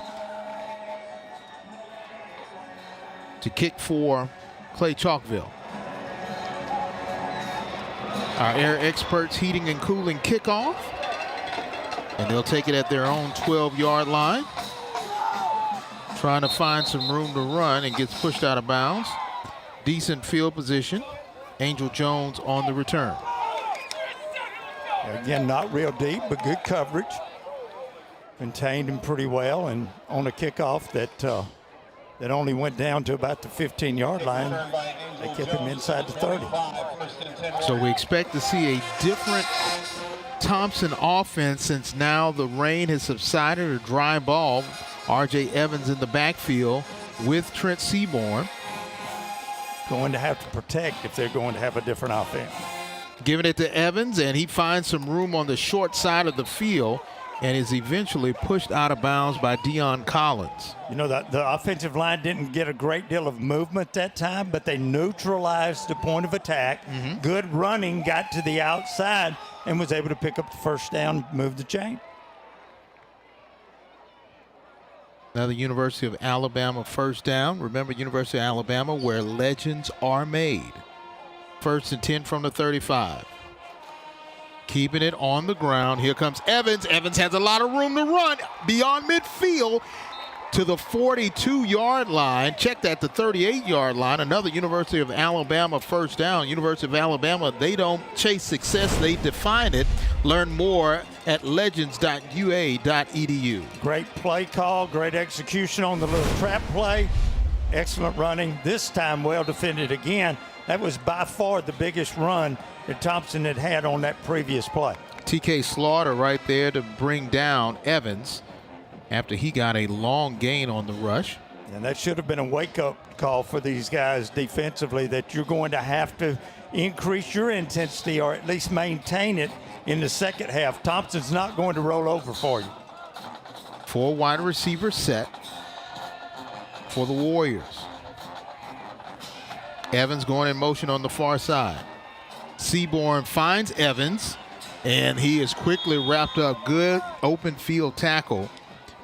to kick for Clay-Chalkville. Our air experts heating and cooling kickoff. And they'll take it at their own 12-yard line. Trying to find some room to run and gets pushed out of bounds. Decent field position. Angel Jones on the return. Again, not real deep, but good coverage. Contained him pretty well, and on a kickoff that only went down to about the 15-yard line, they kept him inside the 30. So we expect to see a different Thompson offense since now the rain has subsided, a dry ball. R.J. Evans in the backfield with Trent Seaborn. Going to have to protect if they're going to have a different offense. Giving it to Evans, and he finds some room on the short side of the field and is eventually pushed out of bounds by Deion Collins. The offensive line didn't get a great deal of movement that time, but they neutralized the point of attack. Good running, got to the outside, and was able to pick up the first down, move the chain. Another University of Alabama first down. Remember, University of Alabama, where legends are made. 1st and 10 from the 35. Keeping it on the ground. Here comes Evans. Evans has a lot of room to run beyond midfield to the 42-yard line. Check that, the 38-yard line. Another University of Alabama first down. University of Alabama, they don't chase success, they define it. Learn more at legends.ua.edu. Great play call, great execution on the little trap play. Excellent running. This time well defended again. That was by far the biggest run that Thompson had on that previous play. TK Slaughter right there to bring down Evans after he got a long gain on the rush. And that should have been a wake-up call for these guys defensively, that you're going to have to increase your intensity or at least maintain it in the second half. Thompson's not going to roll over for you. 4 wide receiver set for the Warriors. Evans going in motion on the far side. Seaborn finds Evans, and he is quickly wrapped up. Good open field tackle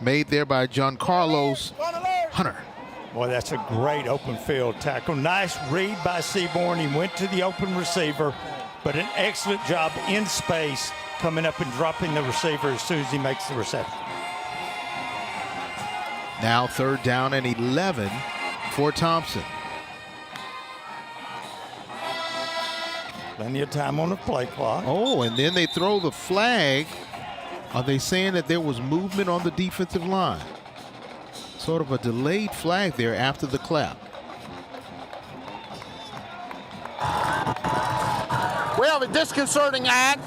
made there by Giancarlos Hunter. Boy, that's a great open field tackle. Nice read by Seaborn. He went to the open receiver, but an excellent job in space coming up and dropping the receiver as soon as he makes the reception. Now 3rd down and 11 for Thompson. Plenty of time on the play clock. Oh, and then they throw the flag. Are they saying that there was movement on the defensive line? Sort of a delayed flag there after the clap. We have a disconcerting act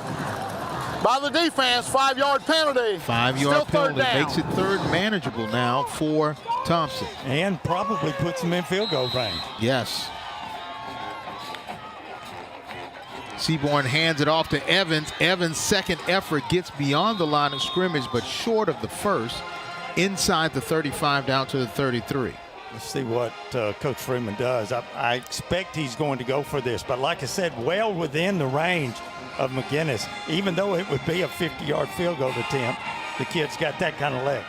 by the defense, 5-yard penalty. 5-yard penalty makes it 3rd manageable now for Thompson. And probably puts him in field goal range. Yes. Seaborn hands it off to Evans. Evans' second effort gets beyond the line of scrimmage, but short of the first. Inside the 35 down to the 33. Let's see what Coach Freeman does. I expect he's going to go for this, but like I said, well within the range of McGinnis. Even though it would be a 50-yard field goal attempt, the kid's got that kind of leg.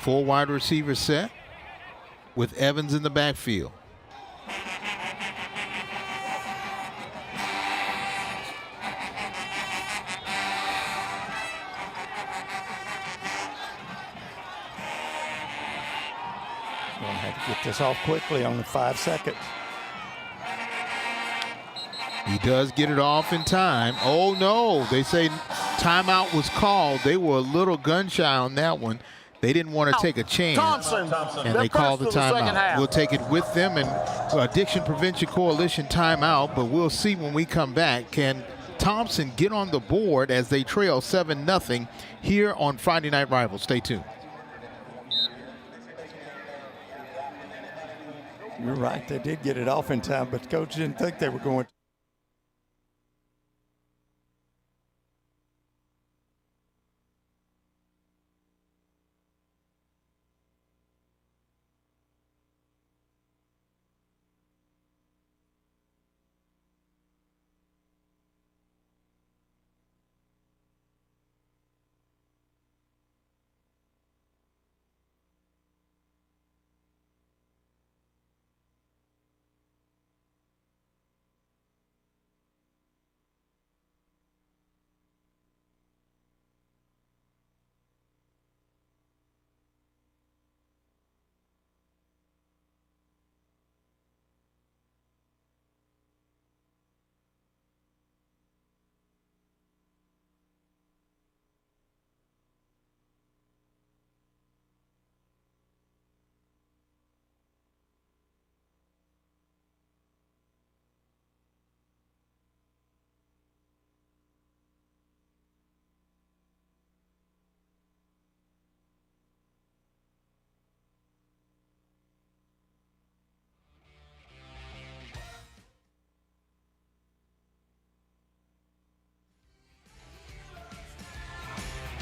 Full wide receiver set with Evans in the backfield. Going to have to get this off quickly on the 5 seconds. He does get it off in time. Oh no, they say timeout was called. They were a little gun shy on that one. They didn't want to take a chance, and they called the timeout. We'll take it with them, and Addiction Prevention Coalition timeout, but we'll see when we come back. Can Thompson get on the board as they trail 7-0 here on Friday Night Rivals? Stay tuned. You're right, they did get it off in time, but the coach didn't think they were going to.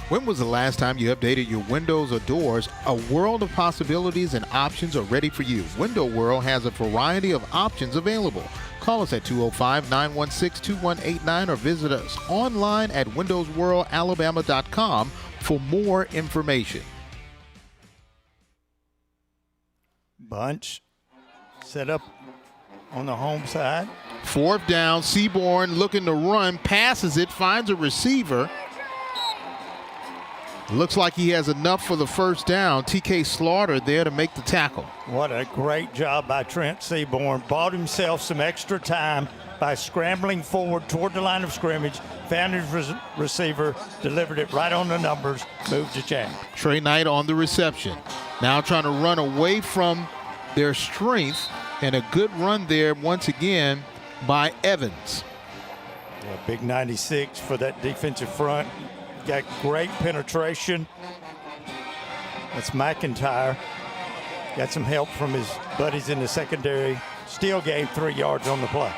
When was the last time you updated your windows or doors? A world of possibilities and options are ready for you. Window World has a variety of options available. Call us at 205-916-2189 or visit us online at windowsworldalabama.com for more information. Bunch set up on the home side. 4th down, Seaborn looking to run, passes it, finds a receiver. Looks like he has enough for the 1st down. TK Slaughter there to make the tackle. What a great job by Trent Seaborn. Bought himself some extra time by scrambling forward toward the line of scrimmage, found his receiver, delivered it right on the numbers, moved the chain. Trey Knight on the reception. Now trying to run away from their strength, and a good run there once again by Evans. Yeah, big 96 for that defensive front. Got great penetration. That's McIntyre. Got some help from his buddies in the secondary. Still gained 3 yards on the play.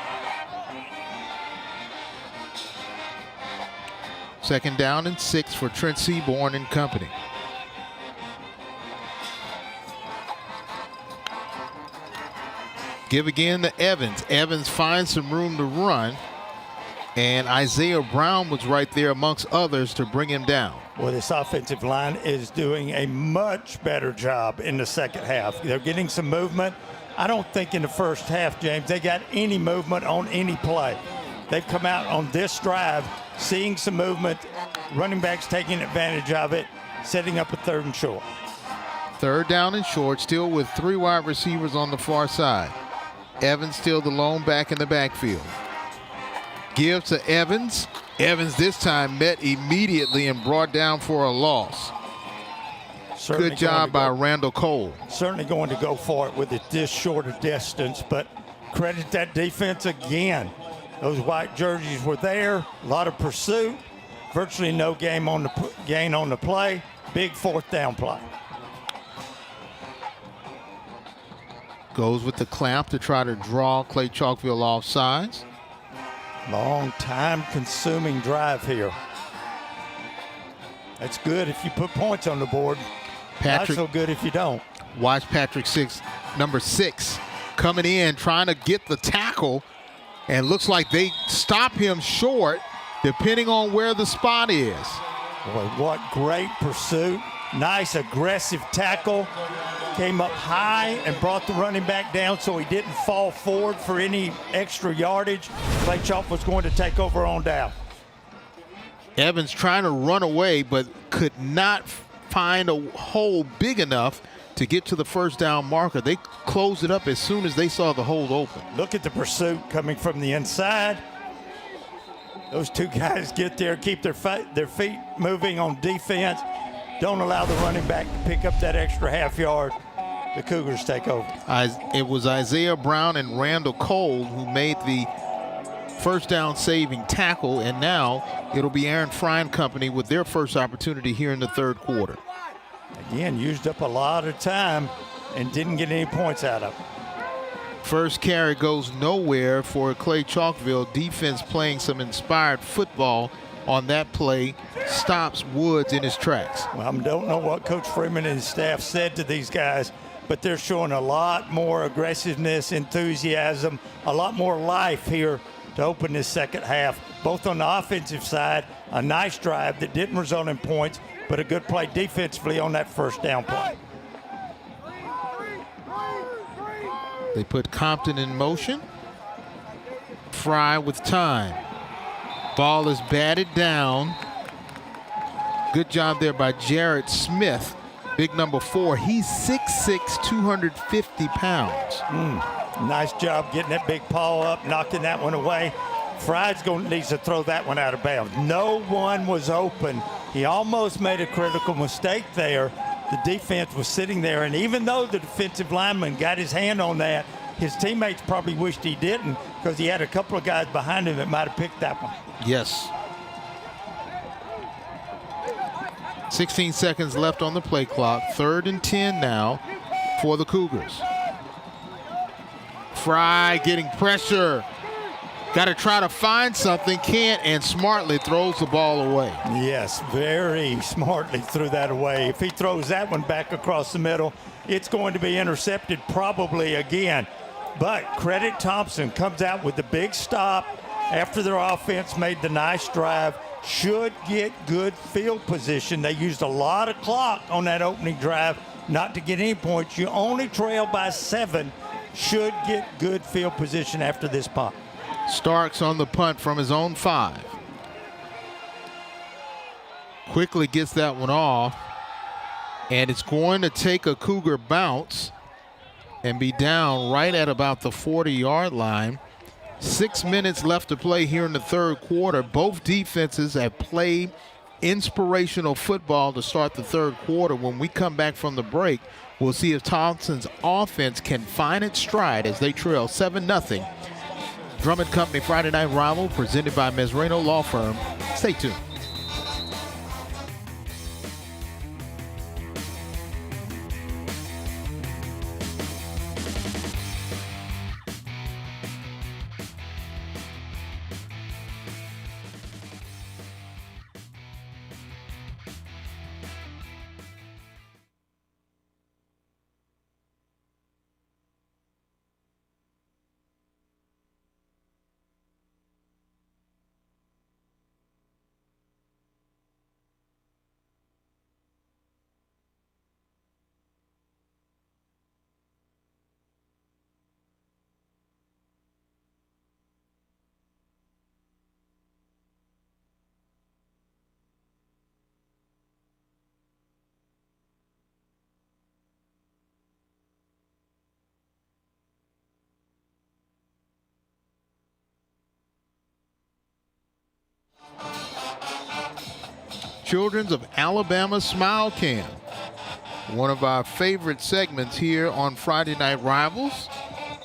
2nd down and 6 for Trent Seaborn and company. Give again to Evans. Evans finds some room to run. And Isaiah Brown was right there amongst others to bring him down. Well, this offensive line is doing a much better job in the second half. They're getting some movement. I don't think in the first half, James, they got any movement on any play. They've come out on this drive, seeing some movement, running backs taking advantage of it, setting up a 3rd and short. 3rd down and short, still with 3 wide receivers on the far side. Evans still the lone back in the backfield. Gives to Evans. Evans this time met immediately and brought down for a loss. Certainly good job by Randall Cole. Certainly going to go for it with it this short a distance, but credit that defense again. Those white jerseys were there, a lot of pursuit, virtually no gain on the play, big 4th down play. Goes with the clamp to try to draw Clay-Chalkville off sides. Long time consuming drive here. That's good if you put points on the board. Not so good if you don't. Watch Patrick number 6 coming in trying to get the tackle, and looks like they stop him short depending on where the spot is. Boy, what great pursuit. Nice aggressive tackle. Came up high and brought the running back down so he didn't fall forward for any extra yardage. Clay-Chalk was going to take over on down. Evans trying to run away, but could not find a hole big enough to get to the 1st down marker. They closed it up as soon as they saw the hole open. Look at the pursuit coming from the inside. Those 2 guys get there, keep their feet moving on defense. Don't allow the running back to pick up that extra half yard. The Cougars take over. It was Isaiah Brown and Randall Cole who made the 1st down saving tackle, and now it'll be Aaron Fry and company with their first opportunity here in the 3rd quarter. Again, used up a lot of time and didn't get any points out of it. First carry goes nowhere for Clay-Chalkville. Defense playing some inspired football on that play, stops Woods in his tracks. Well, I don't know what Coach Freeman and his staff said to these guys, but they're showing a lot more aggressiveness, enthusiasm, a lot more life here to open this second half. Both on the offensive side, a nice drive that didn't result in points, but a good play defensively on that 1st down play. They put Compton in motion. Fry with time. Ball is batted down. Good job there by Jarrett Smith. Big number 4. He's 6'6", 250 pounds. Nice job getting that big paw up, knocking that one away. Fry's needs to throw that one out of bounds. No one was open. He almost made a critical mistake there. The defense was sitting there, and even though the defensive lineman got his hand on that, his teammates probably wished he didn't, because he had a couple of guys behind him that might have picked that one. Yes. 16 seconds left on the play clock. 3rd and 10 now for the Cougars. Fry getting pressure. Got to try to find something, can't, and smartly throws the ball away. Yes, very smartly threw that away. If he throws that one back across the middle, it's going to be intercepted probably again. But credit Thompson, comes out with the big stop after their offense made the nice drive. Should get good field position. They used a lot of clock on that opening drive not to get any points. You only trail by 7. Should get good field position after this punt. Starks on the punt from his own 5. Quickly gets that one off, and it's going to take a Cougar bounce and be down right at about the 40-yard line. 6 minutes left to play here in the 3rd quarter. Both defenses have played inspirational football to start the 3rd quarter. When we come back from the break, we'll see if Thompson's offense can find its stride as they trail 7-0. Drummond Company Friday Night Rival, presented by Mesrano Law Firm. Stay tuned. Children's of Alabama Smile Cam. One of our favorite segments here on Friday Night Rivals.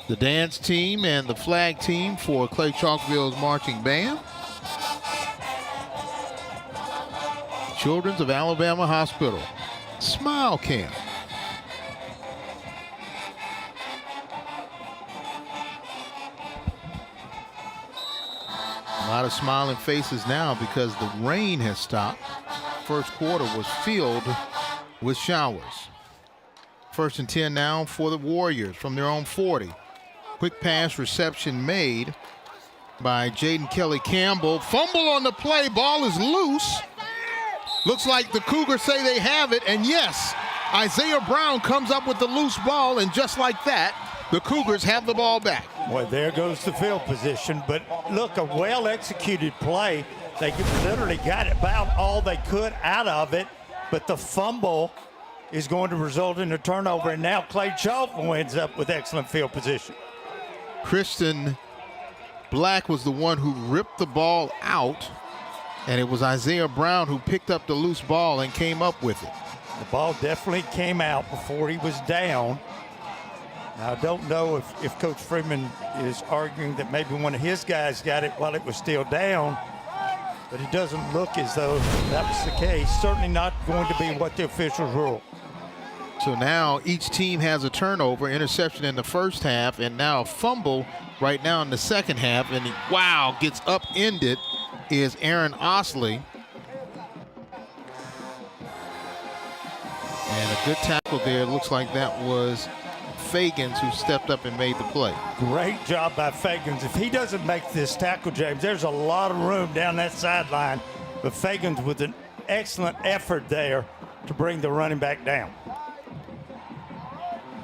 The dance team and the flag team for Clay-Chalkville's marching band. Children's of Alabama Hospital. Smile Cam. A lot of smiling faces now because the rain has stopped. First quarter was filled with showers. 1st and 10 now for the Warriors from their own 40. Quick pass reception made by Jaden Kelly Campbell. Fumble on the play. Ball is loose. Looks like the Cougars say they have it. And yes, Isaiah Brown comes up with the loose ball. And just like that, the Cougars have the ball back. Well, there goes the field position. But look, a well-executed play. They literally got about all they could out of it. But the fumble is going to result in a turnover. And now Clay-Chalkville ends up with excellent field position. Kristen Black was the one who ripped the ball out, and it was Isaiah Brown who picked up the loose ball and came up with it. The ball definitely came out before he was down. Now, I don't know if Coach Freeman is arguing that maybe one of his guys got it while it was still down, but it doesn't look as though that was the case. Certainly not going to be what the officials rule. So now each team has a turnover, interception in the first half, and now a fumble right now in the second half. And wow, gets upended is Aaron Osley. And a good tackle there. Looks like that was Fagans who stepped up and made the play. Great job by Fagans. If he doesn't make this tackle, James, there's a lot of room down that sideline. But Fagans with an excellent effort there to bring the running back down.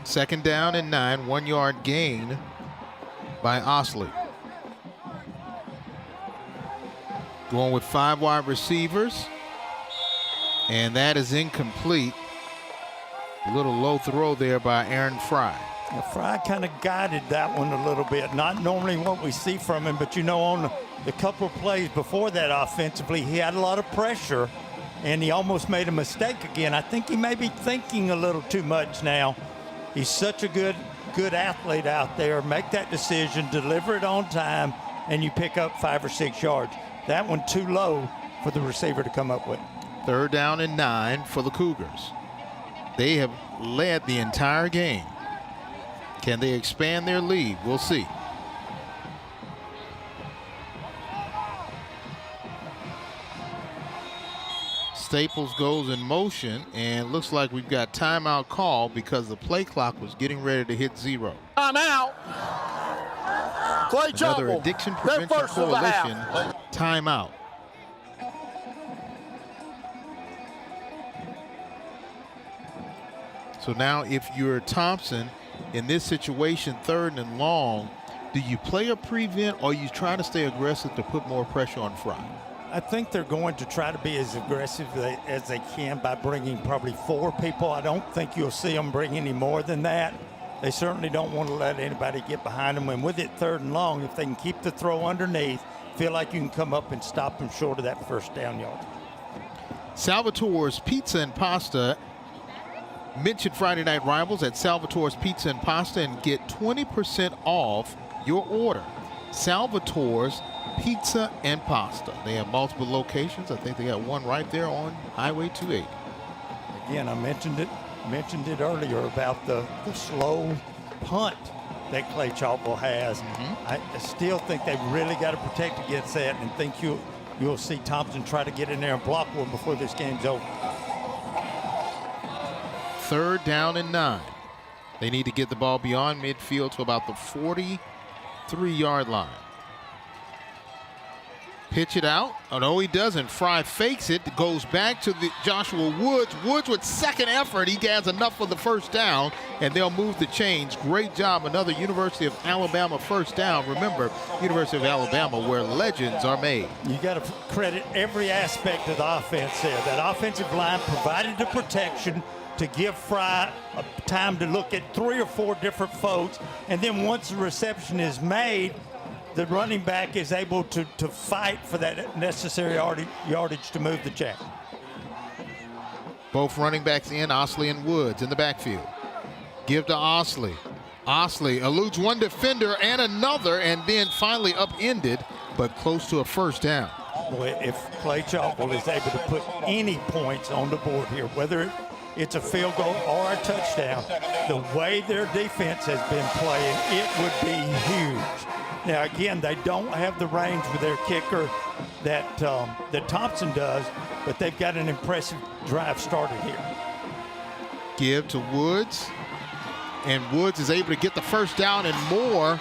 2nd down and 9, 1 yard gain by Osley. Going with 5 wide receivers, and that is incomplete. A little low throw there by Aaron Fry. Now, Fry kind of guided that one a little bit. Not normally what we see from him, but you know, on the couple of plays before that offensively, he had a lot of pressure, and he almost made a mistake again. I think he may be thinking a little too much now. He's such a good athlete out there. Make that decision, deliver it on time, and you pick up 5 or 6 yards. That one too low for the receiver to come up with. 3rd down and 9 for the Cougars. They have led the entire game. Can they expand their lead? We'll see. Staples goes in motion, and looks like we've got timeout call because the play clock was getting ready to hit 0. Timeout. Clay-Chalkville. Another Addiction Prevention Coalition timeout. So now if you're Thompson in this situation, 3rd and long, do you play a prevent or you try to stay aggressive to put more pressure on Fry? I think they're going to try to be as aggressive as they can by bringing probably 4 people. I don't think you'll see them bring any more than that. They certainly don't want to let anybody get behind them. And with it 3rd and long, if they can keep the throw underneath, feel like you can come up and stop them short of that 1st down yard. Salvatore's Pizza and Pasta. Mention Friday Night Rivals at Salvatore's Pizza and Pasta and get 20% off your order. Salvatore's Pizza and Pasta. They have multiple locations. I think they got one right there on Highway 280. Again, I mentioned it earlier about the slow punt that Clay-Chalkville has. I still think they've really got to protect against that, and think you'll see Thompson try to get in there and block one before this game's over. 3rd down and 9. They need to get the ball beyond midfield to about the 43-yard line. Pitch it out. Oh, no, he doesn't. Fry fakes it. Goes back to Joshua Woods. Woods with 2nd effort. He has enough for the 1st down, and they'll move the chains. Great job. Another University of Alabama 1st down. Remember, University of Alabama, where legends are made. You got to credit every aspect of the offense there. That offensive line provided the protection to give Fry time to look at 3 or 4 different folks, and then once the reception is made, the running back is able to fight for that necessary yardage to move the chain. Both running backs in, Osley and Woods in the backfield. Give to Osley. Osley eludes one defender and another, and then finally upended, but close to a first down. Boy, if Clay-Chalkville is able to put any points on the board here, whether it's a field goal or a touchdown, the way their defense has been playing, it would be huge. Now, again, they don't have the range with their kicker that Thompson does, but they've got an impressive drive started here. Give to Woods, and Woods is able to get the first down and more,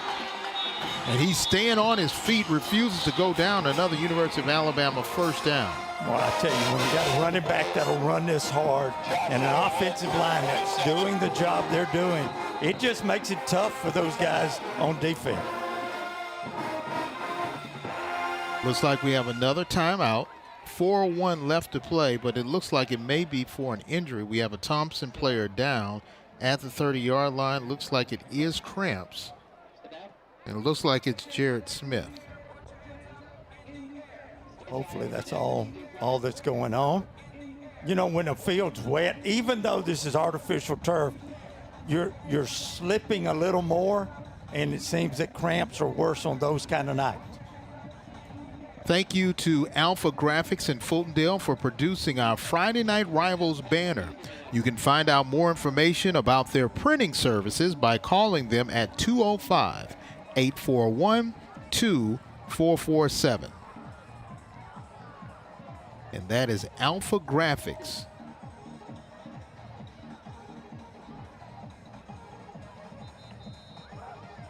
and he's staying on his feet, refuses to go down. Another University of Alabama first down. Well, I tell you, when you got a running back that'll run this hard and an offensive line that's doing the job they're doing, it just makes it tough for those guys on defense. Looks like we have another timeout. 4:01 left to play, but it looks like it may be for an injury. We have a Thompson player down at the 30-yard line. Looks like it is cramps. And it looks like it's Jared Smith. Hopefully that's all that's going on. You know, when the field's wet, even though this is artificial turf, you're slipping a little more, and it seems that cramps are worse on those kind of nights. Thank you to Alpha Graphics in Fultondale for producing our Friday Night Rivals banner. You can find out more information about their printing services by calling them at 205-841-2447. And that is Alpha Graphics.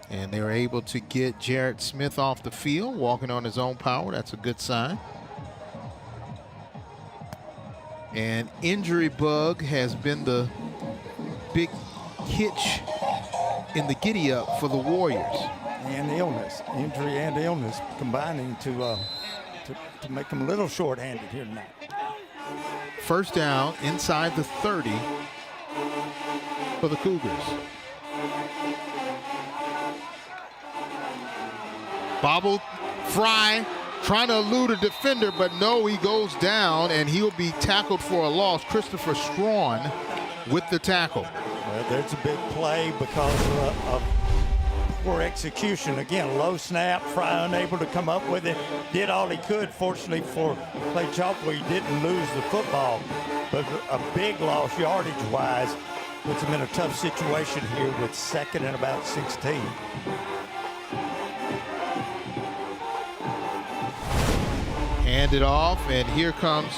And they're able to get Jared Smith off the field, walking on his own power. That's a good sign. And injury bug has been the big hitch in the giddy-up for the Warriors. And illness, injury and illness combining to make them a little short-handed here tonight. First down inside the 30 for the Cougars. Bobbled, Fry trying to elude a defender, but no, he goes down, and he'll be tackled for a loss. Christopher Strawn with the tackle. Well, there's a big play because of poor execution. Again, low snap, Fry unable to come up with it. Did all he could. Fortunately for Clay-Chalkville, he didn't lose the football, but a big loss yardage-wise puts him in a tough situation here with second and about 16. Hand it off, and here comes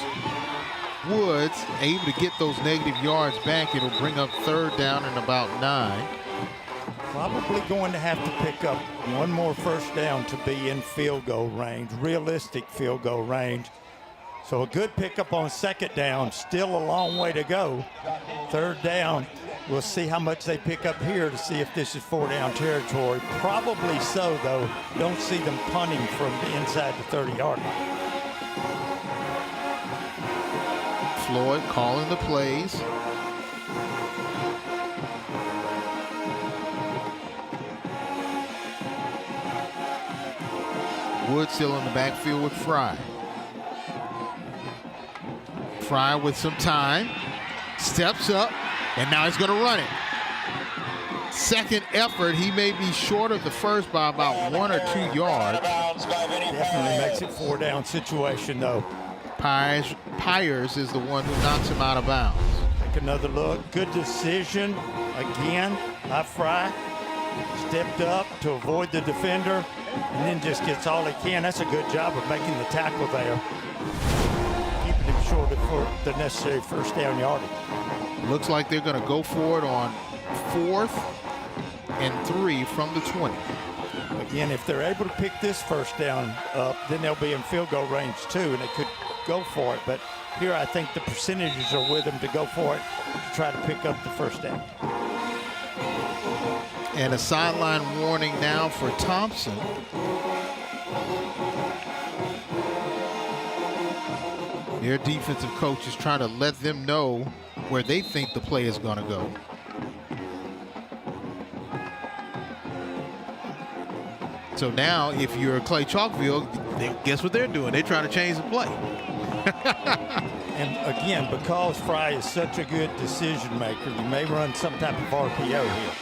Woods, able to get those negative yards back. It'll bring up third down and about 9. Probably going to have to pick up one more first down to be in field goal range, realistic field goal range. So a good pickup on second down, still a long way to go. Third down, we'll see how much they pick up here to see if this is 4-down territory. Probably so, though. Don't see them punting from the inside the 30-yard line. Floyd calling the plays. Wood still in the backfield with Fry. Fry with some time, steps up, and now he's going to run it. Second effort, he may be short of the first by about 1 or 2 yards. Definitely makes it 4-down situation, though. Pyers is the one who knocks him out of bounds. Take another look. Good decision again by Fry. Stepped up to avoid the defender and then just gets all he can. That's a good job of making the tackle there. Keeping him short for the necessary first down yardage. Looks like they're going to go for it on 4th and 3 from the 20. Again, if they're able to pick this first down up, then they'll be in field goal range too, and they could go for it. But here I think the percentages are with them to go for it to try to pick up the first down. And a sideline warning now for Thompson. Their defensive coach is trying to let them know where they think the play is going to go. So now, if you're Clay-Chalkville, guess what they're doing? They're trying to change the play. And again, because Fry is such a good decision maker, you may run some type of RPO here.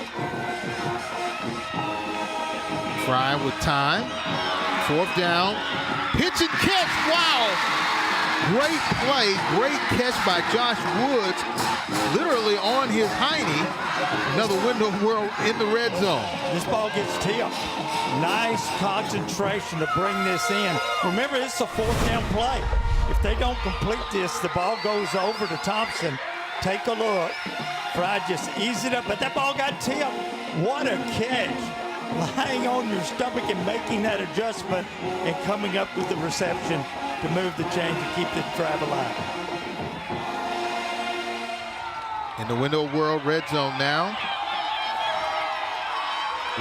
Fry with time. 4th down. Pitch and catch. Wow. Great play. Great catch by Josh Woods. Literally on his hiney. Another window world in the red zone. This ball gets tipped. Nice concentration to bring this in. Remember, this is a 4th down play. If they don't complete this, the ball goes over to Thompson. Take a look. Fry just eased it up, but that ball got tipped. What a catch. Lying on your stomach and making that adjustment and coming up with the reception to move the chain to keep the drive alive. In the window world red zone now.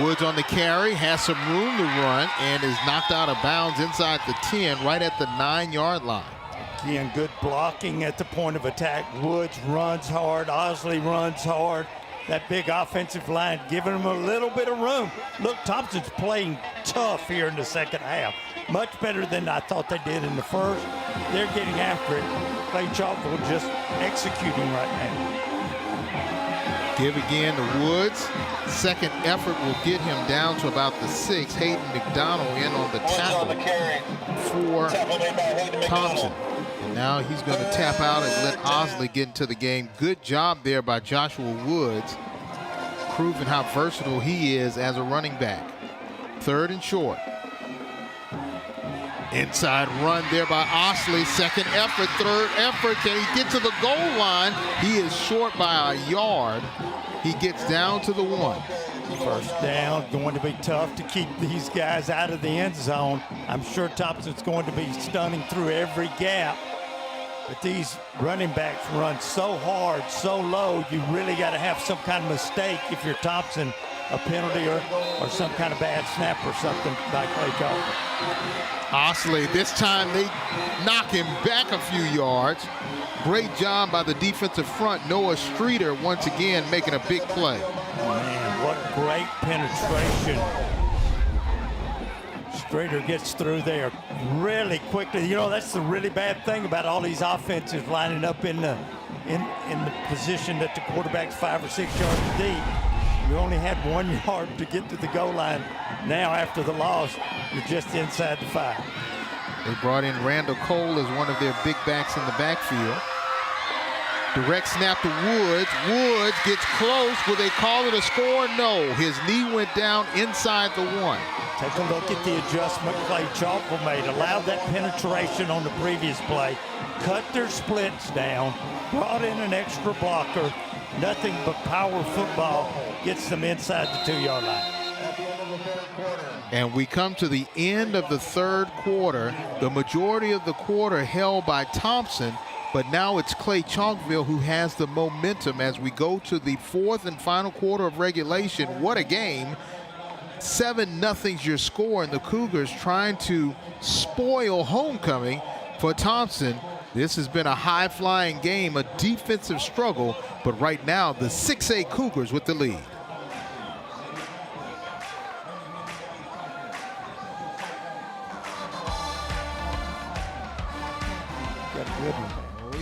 Woods on the carry, has some room to run, and is knocked out of bounds inside the 10, right at the 9-yard line. Again, good blocking at the point of attack. Woods runs hard, Osley runs hard. That big offensive line giving them a little bit of room. Look, Thompson's playing tough here in the second half. Much better than I thought they did in the first. They're getting after it. Clay-Chalkville just executing right now. Give again to Woods. Second effort will get him down to about the 6. Hayden McDonald in on the tackle for Thompson. And now he's going to tap out and let Osley get into the game. Good job there by Joshua Woods, proving how versatile he is as a running back. 3rd and short. Inside run there by Osley. Second effort, 3rd effort. Can he get to the goal line? He is short by a yard. He gets down to the 1. First down, going to be tough to keep these guys out of the end zone. I'm sure Thompson's going to be stunning through every gap. But these running backs run so hard, so low, you really got to have some kind of mistake if you're Thompson, a penalty or some kind of bad snap or something by Clay-Chalkville. Osley, this time they knock him back a few yards. Great job by the defensive front. Noah Streeter once again making a big play. Man, what great penetration. Streeter gets through there really quickly. You know, that's the really bad thing about all these offenses lining up in the position that the quarterback's 5 or 6 yards deep. You only had 1 yard to get to the goal line. Now, after the loss, you're just inside the 5. They brought in Randall Cole as one of their big backs in the backfield. Direct snap to Woods. Woods gets close. Will they call it a score? No. His knee went down inside the 1. Take a look at the adjustment Clay-Chalkville made. Allowed that penetration on the previous play. Cut their splits down. Brought in an extra blocker. Nothing but power football gets them inside the 2-yard line. And we come to the end of the 3rd quarter. The majority of the quarter held by Thompson, but now it's Clay-Chalkville who has the momentum as we go to the 4th and final quarter of regulation. What a game. 7-0's your score, and the Cougars trying to spoil homecoming for Thompson. This has been a high-flying game, a defensive struggle, but right now the 6A Cougars with the lead. Got a good one. Oh, yeah.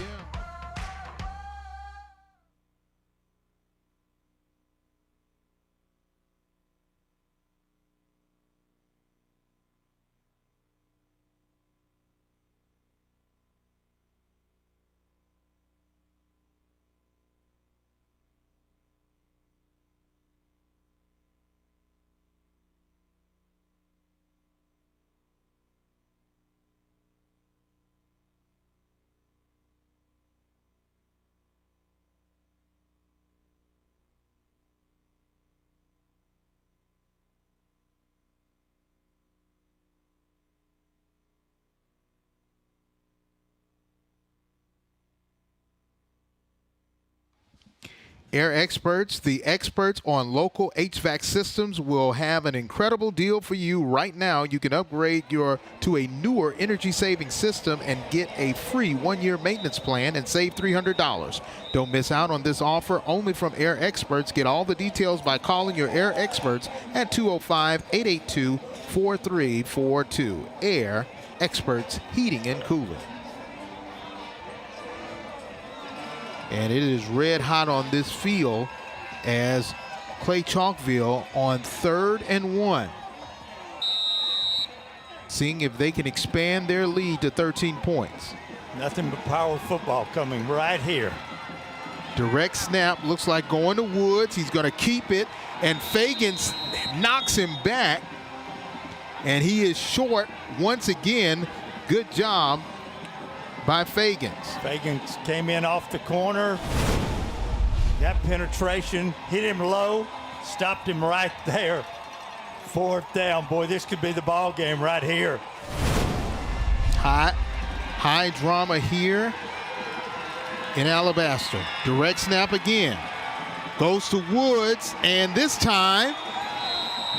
Air Experts, the experts on local HVAC systems, will have an incredible deal for you right now. You can upgrade to a newer energy-saving system and get a free 1-year maintenance plan and save $300. Don't miss out on this offer only from Air Experts. Get all the details by calling your Air Experts at 205-882-4342. Air Experts Heating and Cooling. And it is red hot on this field as Clay-Chalkville on 3rd and 1. Seeing if they can expand their lead to 13 points. Nothing but power football coming right here. Direct snap, looks like going to Woods. He's going to keep it, and Fagans knocks him back, and he is short once again. Good job by Fagans. Fagans came in off the corner, got penetration, hit him low, stopped him right there. 4th down. Boy, this could be the ball game right here. High drama here in Alabaster. Direct snap again. Goes to Woods, and this time,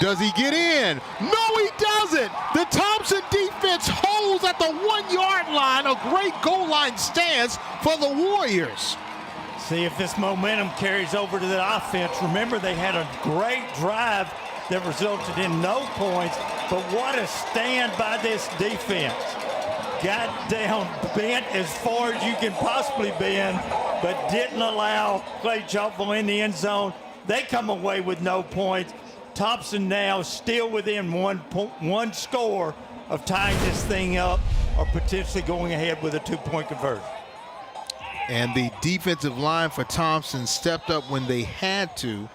does he get in? No, he doesn't. The Thompson defense holds at the 1-yard line. A great goal line stance for the Warriors. See if this momentum carries over to the offense. Remember, they had a great drive that resulted in no points, but what a stand by this defense. Got down, bent as far as you can possibly bend, but didn't allow Clay-Chalkville in the end zone. They come away with no points. Thompson now still within one score of tying this thing up or potentially going ahead with a 2-point conversion. And the defensive line for Thompson stepped up when they had to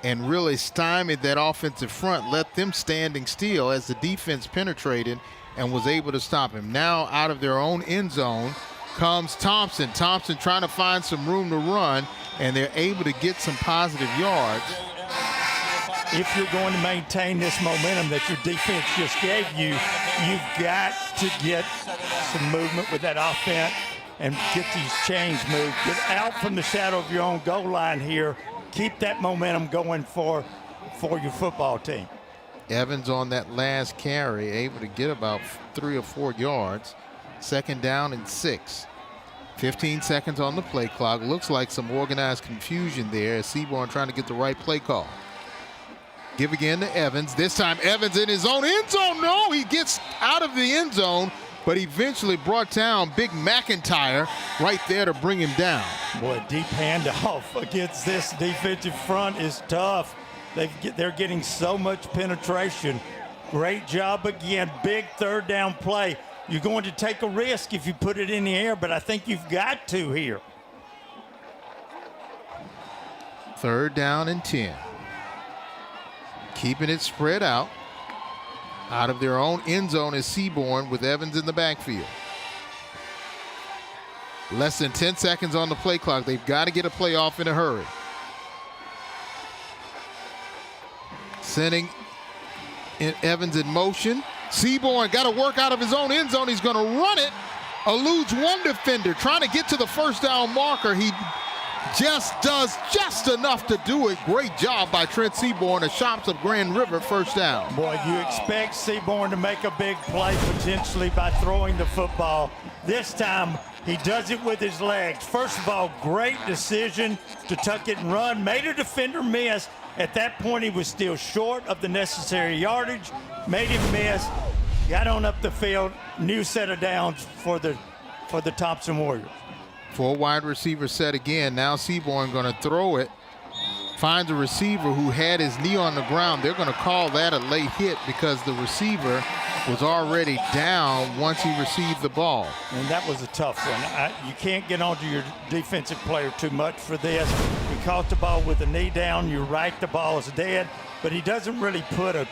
and really stymied that offensive front, let them standing still as the defense penetrated and was able to stop him. Now out of their own end zone comes Thompson. Thompson trying to find some room to run, and they're able to get some positive yards. If you're going to maintain this momentum that your defense just gave you, you've got to get some movement with that offense and get these chains moved. Get out from the shadow of your own goal line here. Keep that momentum going for your football team. Evans on that last carry, able to get about 3 or 4 yards. 2nd down and 6. 15 seconds on the play clock. Looks like some organized confusion there as Seaborn trying to get the right play call. Give again to Evans. This time Evans in his own end zone. No, he gets out of the end zone, but eventually brought down Big McIntyre right there to bring him down. Boy, deep handoff against this defensive front is tough. They're getting so much penetration. Great job again. Big 3rd down play. You're going to take a risk if you put it in the air, but I think you've got to here. 3rd down and 10. Keeping it spread out. Out of their own end zone is Seaborn with Evans in the backfield. Less than 10 seconds on the play clock. They've got to get a play off in a hurry. Sending Evans in motion. Seaborn got to work out of his own end zone. He's going to run it. Eludes one defender. Trying to get to the 1st down marker. He just does just enough to do it. Great job by Trent Seaborn. The Shops of Grand River 1st down. Boy, you expect Seaborn to make a big play potentially by throwing the football. This time, he does it with his legs. First of all, great decision to tuck it and run. Made a defender miss. At that point, he was still short of the necessary yardage. Made him miss. Got on up the field. New set of downs for the Thompson Warriors. 4 wide receiver set again. Now Seaborn going to throw it. Finds a receiver who had his knee on the ground. They're going to call that a late hit because the receiver was already down once he received the ball. And that was a tough one. You can't get onto your defensive player too much for this. He caught the ball with the knee down. You're right, the ball is dead. But he doesn't really put a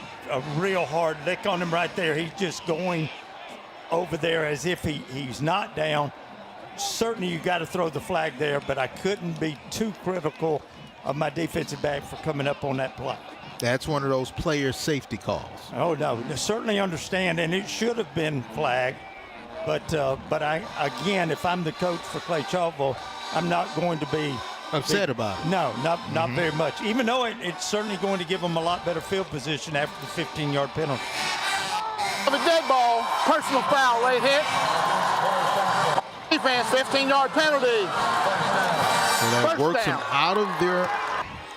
real hard lick on him right there. He's just going over there as if he's not down. Certainly you got to throw the flag there, but I couldn't be too critical of my defensive back for coming up on that play. That's one of those player safety calls. Oh, no, I certainly understand, and it should have been flagged. But again, if I'm the coach for Clay-Chalkville, I'm not going to be upset about it. No, not very much. Even though it's certainly going to give them a lot better field position after the 15-yard penalty. The dead ball, personal foul, late hit. Defense, 15-yard penalty. So that works them out of their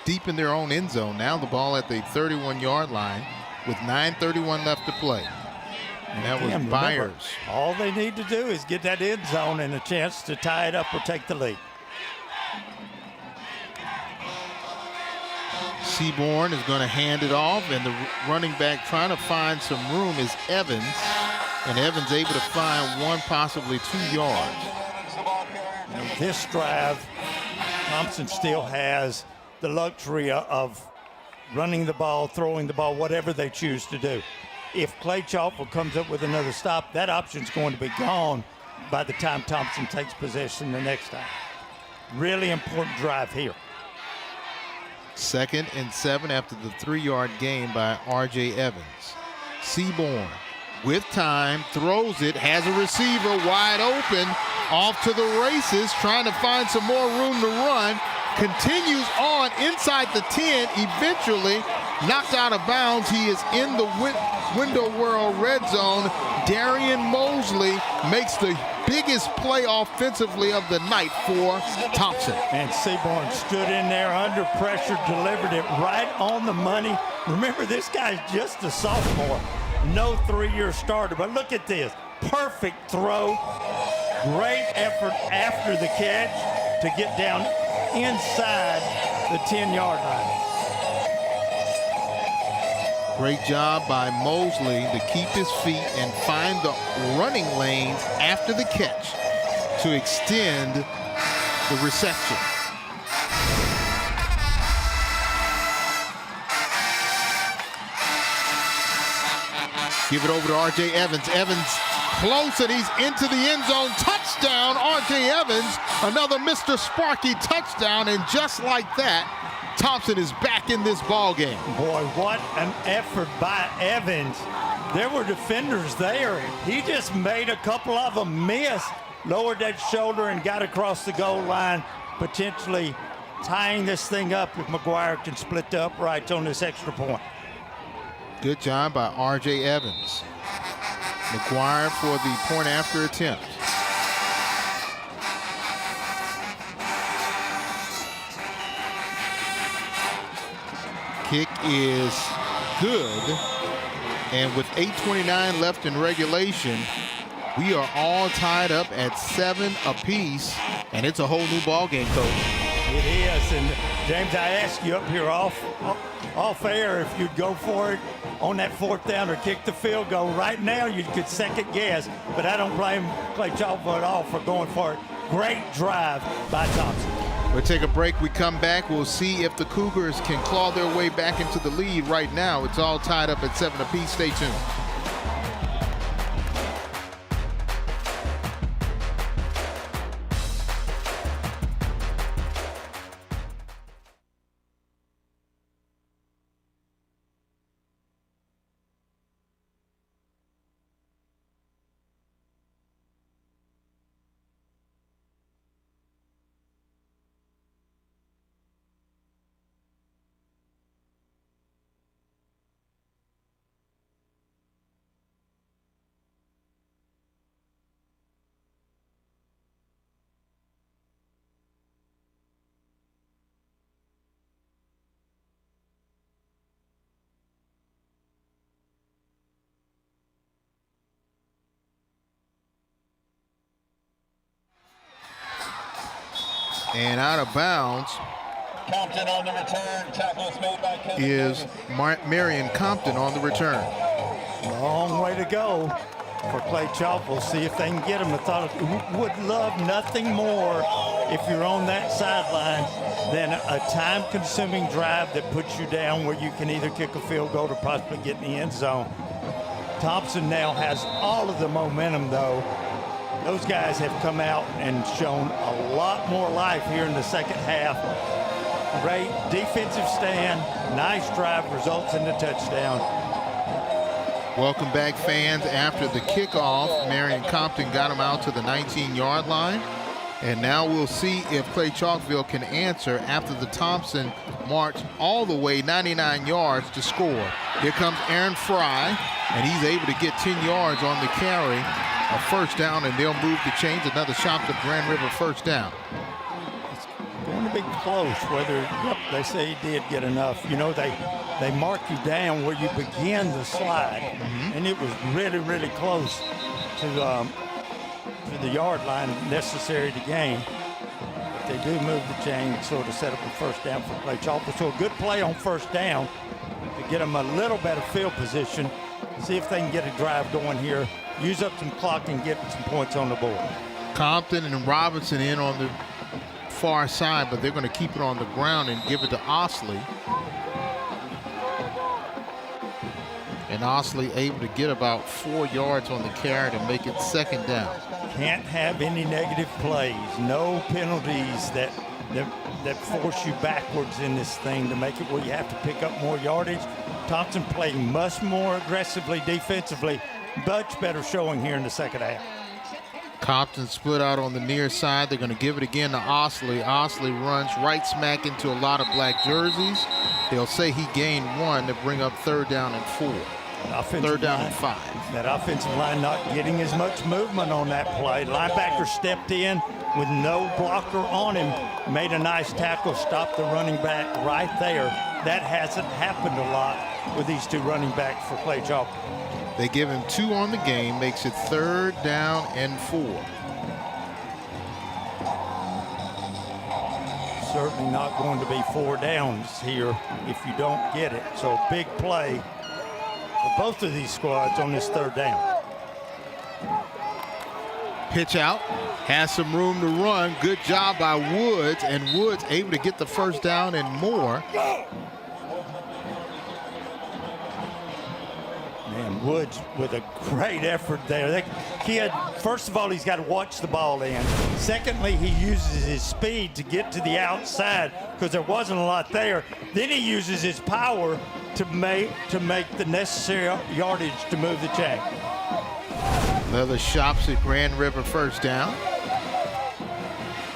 deep in their own end zone. Now the ball at the 31-yard line with 9:31 left to play. And that was Byers. All they need to do is get that end zone and a chance to tie it up or take the lead. Seaborn is going to hand it off, and the running back trying to find some room is Evans. And Evans able to find 1, possibly 2 yards. This drive, Thompson still has the luxury of running the ball, throwing the ball, whatever they choose to do. If Clay-Chalkville comes up with another stop, that option's going to be gone by the time Thompson takes possession the next time. Really important drive here. 2nd and 7 after the 3-yard gain by R.J. Evans. Seaborn with time, throws it, has a receiver wide open, off to the races, trying to find some more room to run. Continues on inside the 10, eventually knocked out of bounds. He is in the Window World red zone. Darian Mosley makes the biggest play offensively of the night for Thompson. And Seaborn stood in there under pressure, delivered it right on the money. Remember, this guy's just a sophomore, no 3-year starter, but look at this. Perfect throw, great effort after the catch to get down inside the 10-yard line. Great job by Mosley to keep his feet and find the running lanes after the catch to extend the reception. Give it over to R.J. Evans. Evans close, and he's into the end zone. Touchdown, R.J. Evans. Another Mr. Sparky touchdown, and just like that, Thompson is back in this ball game. Boy, what an effort by Evans. There were defenders there. He just made a couple of them miss, lowered that shoulder and got across the goal line, potentially tying this thing up if McGuire can split the uprights on this extra point. Good job by R.J. Evans. McGuire for the point after attempt. Kick is good, and with 8:29 left in regulation, we are all tied up at 7 apiece, and it's a whole new ball game, Coach. It is, and James, I asked you up here off air if you'd go for it on that 4th down or kick the field goal. Right now, you could second guess, but I don't blame Clay-Chalkville at all for going for it. Great drive by Thompson. We'll take a break. We come back. We'll see if the Cougars can claw their way back into the lead. Right now, it's all tied up at 7 apiece. Stay tuned. And out of bounds Compton on the return. Tackle is made by Kevin is Marion Compton on the return. Long way to go for Clay-Chalkville. See if they can get him. I thought would love nothing more if you're on that sideline than a time-consuming drive that puts you down where you can either kick a field goal or possibly get in the end zone. Thompson now has all of the momentum, though. Those guys have come out and shown a lot more life here in the second half. Great defensive stand, nice drive, results in the touchdown. Welcome back, fans. After the kickoff, Marion Compton got him out to the 19-yard line. And now we'll see if Clay-Chalkville can answer after the Thompson marched all the way 99 yards to score. Here comes Aaron Fry, and he's able to get 10 yards on the carry. A first down, and they'll move the chains. Another Shops of Grand River first down. It's going to be close. Whether they say he did get enough. You know, they mark you down where you begin the slide, and it was really, really close to the yard line necessary to gain. they do move the chain, sort of set up a first down for Clay-Chalkville. So a good play on first down to get them a little better field position. See if they can get a drive going here, use up some clock and get some points on the board. Compton and Robinson in on the far side, but they're going to keep it on the ground and give it to Osley. And Osley able to get about 4 yards on the carry to make it second down. Can't have any negative plays, no penalties that force you backwards in this thing to make it where you have to pick up more yardage. Thompson played much more aggressively defensively, much better showing here in the second half. Compton split out on the near side. They're going to give it again to Osley. Osley runs right smack into a lot of black jerseys. They'll say he gained 1 to bring up third down and 4. Third down and 5. That offensive line not getting as much movement on that play. Linebacker stepped in with no blocker on him, made a nice tackle, stopped the running back right there. That hasn't happened a lot with these two running backs for Clay-Chalkville. They give him 2 on the game, makes it third down and 4. Certainly not going to be 4 downs here if you don't get it. So big play for both of these squads on this third down. Pitch out, has some room to run. Good job by Woods, and Woods able to get the first down and more. Man, Woods with a great effort there. That kid, first of all, he's got to watch the ball in. Secondly, he uses his speed to get to the outside because there wasn't a lot there. Then he uses his power to make the necessary yardage to move the chain. Leather shops at Grand River, first down.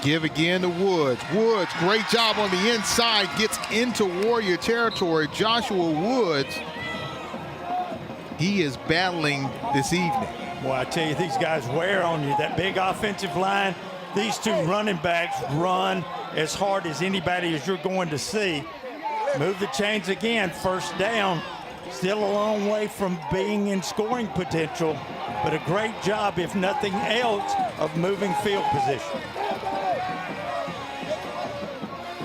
Give again to Woods. Woods, great job on the inside, gets into Warrior territory. Joshua Woods, he is battling this evening. Well, I tell you, these guys wear on you. That big offensive line, these two running backs run as hard as anybody as you're going to see. Move the chains again, first down. Still a long way from being in scoring potential, but a great job, if nothing else, of moving field position.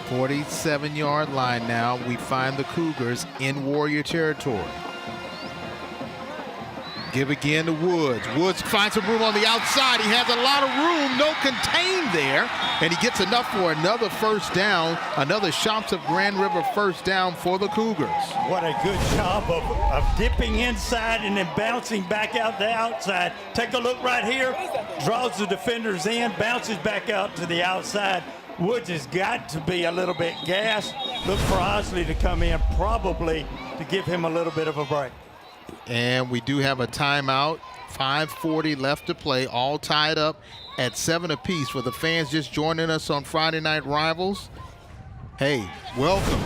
47-yard line now. We find the Cougars in Warrior territory. Give again to Woods. Woods finds some room on the outside. He has a lot of room, no contain there, and he gets enough for another first down, another Shops of Grand River first down for the Cougars. What a good job of dipping inside and then bouncing back out the outside. Take a look right here. Draws the defenders in, bounces back out to the outside. Woods has got to be a little bit gassed. Look for Osley to come in, probably to give him a little bit of a break. And we do have a timeout. 5:40 left to play, all tied up at 7 apiece. For the fans just joining us on Friday Night Rivals, hey, welcome.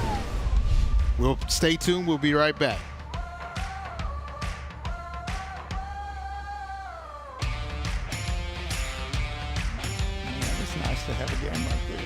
We'll stay tuned. We'll be right back. Yeah, it's nice to have a game like this.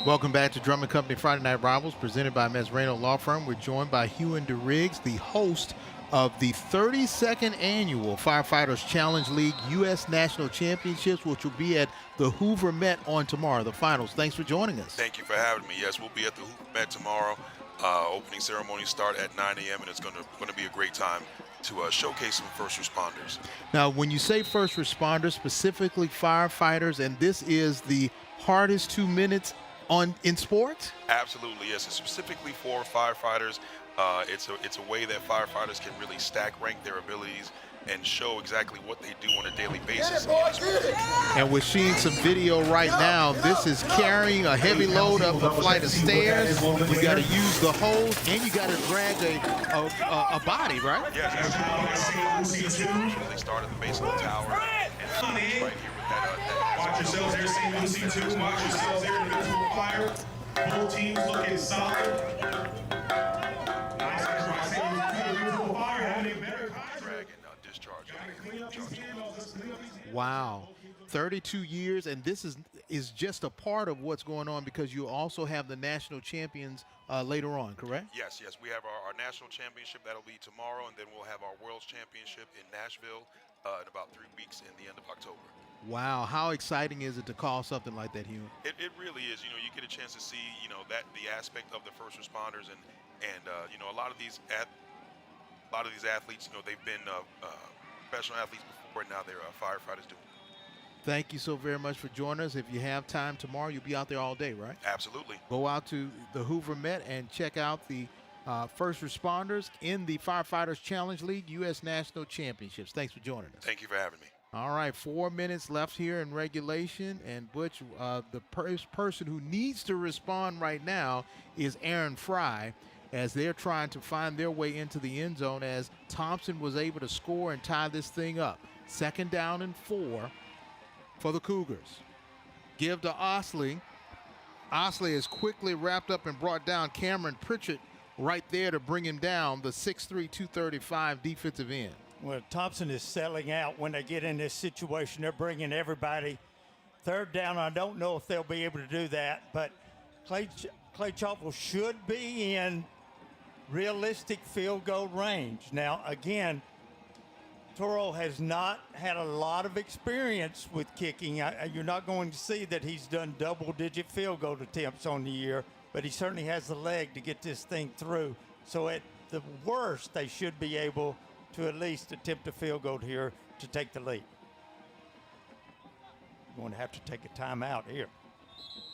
Welcome back to Drum & Company Friday Night Rivals, presented by Mesrano Law Firm. We're joined by Hugh and DeRiggs, the host of the 32nd Annual Firefighters Challenge League U.S. National Championships, which will be at the Hoover Met on tomorrow, the finals. Thanks for joining us. Thank you for having me. Yes, we'll be at the Hoover Met tomorrow. Opening ceremonies start at 9 a.m., and it's going to be a great time to showcase some first responders. Now, when you say first responders, specifically firefighters, and this is the hardest 2 minutes in sports? Absolutely, yes. It's specifically for firefighters. It's a way that firefighters can really stack rank their abilities and show exactly what they do on a daily basis. And we're seeing some video right now. This is carrying a heavy load up a flight of stairs. You got to use the hose, and you got to drag a body, right? Yes. They start at the base of the tower and finish right here with that. Watch yourselves here, C1, C2. Watch yourselves here, individual fire. Both teams looking solid. Nice try. See individual fire having a better drag and discharge. Wow. 32 years, and this is just a part of what's going on, because you also have the national champions later on, correct? Yes. We have our national championship. That'll be tomorrow, and then we'll have our world's championship in Nashville in about 3 weeks in the end of October. Wow, how exciting is it to call something like that, Hugh? It really is. You get a chance to see, that the aspect of the first responders, and a lot of these athletes, they've been professional athletes before, and now they're firefighters doing it. Thank you so very much for joining us. If you have time tomorrow, you'll be out there all day, right? Absolutely. Go out to the Hoover Met and check out the first responders in the Firefighters Challenge League U.S. National Championships. Thanks for joining us. Thank you for having me. All right, 4 minutes left here in regulation, and Butch, the person who needs to respond right now is Aaron Fry, as they're trying to find their way into the end zone, as Thompson was able to score and tie this thing up. 2nd down and 4 for the Cougars. Give to Osley. Osley is quickly wrapped up and brought down. Cameron Pritchett right there to bring him down, the 6'3", 235 defensive end. Well, Thompson is selling out when they get in this situation. They're bringing everybody. 3rd down, I don't know if they'll be able to do that, but Clay-Chalkville should be in realistic field goal range. Now, again, Toro has not had a lot of experience with kicking. You're not going to see that he's done double-digit field goal attempts on the year, but he certainly has the leg to get this thing through. So at the worst, they should be able to at least attempt a field goal here to take the lead. You're going to have to take a timeout here.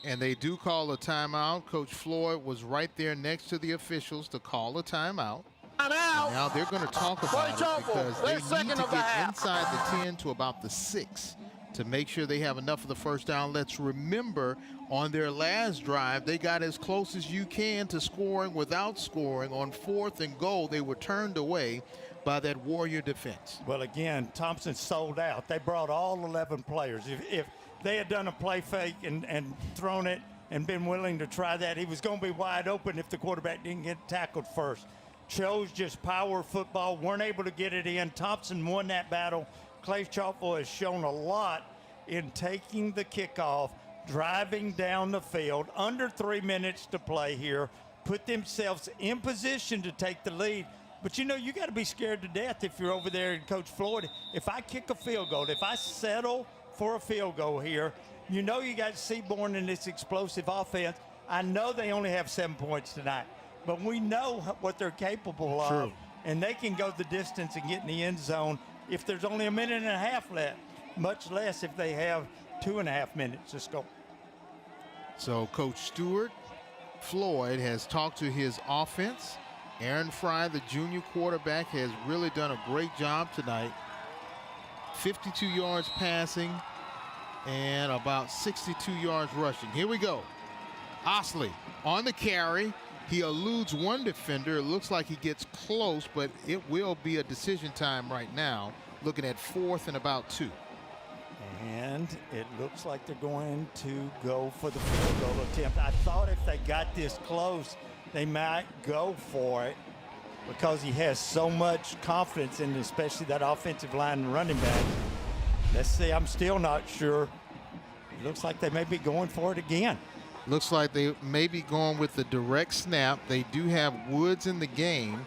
And they do call a timeout. Coach Floyd was right there next to the officials to call a timeout. Now they're going to talk about it, because they need to get inside the 10 to about the 6 to make sure they have enough of the first down. Let's remember, on their last drive, they got as close as you can to scoring without scoring. On 4th and goal, they were turned away by that Warrior defense. Well, again, Thompson sold out. They brought all 11 players. If they had done a play fake and thrown it and been willing to try that, he was going to be wide open if the quarterback didn't get tackled first. Chose just power football, weren't able to get it in. Thompson won that battle. Clay-Chalkville has shown a lot in taking the kickoff, driving down the field, under 3 minutes to play here, put themselves in position to take the lead. But, you got to be scared to death if you're over there and Coach Floyd. If I kick a field goal, if I settle for a field goal here, you got Seaborn in this explosive offense. I know they only have 7 points tonight, but we know what they're capable of. And they can go the distance and get in the end zone if there's only a minute and a half left, much less if they have 2.5 minutes to score. So Coach Stewart Floyd has talked to his offense. Aaron Fry, the junior quarterback, has really done a great job tonight. 52 yards passing and about 62 yards rushing. Here we go. Osley on the carry. He eludes one defender. It looks like he gets close, but it will be a decision time right now, looking at 4th and about 2. And it looks like they're going to go for the field goal attempt. I thought if they got this close, they might go for it, because he has so much confidence in, especially that offensive line and running back. Let's see, I'm still not sure. It looks like they may be going for it again. Looks like they may be going with the direct snap. They do have Woods in the game,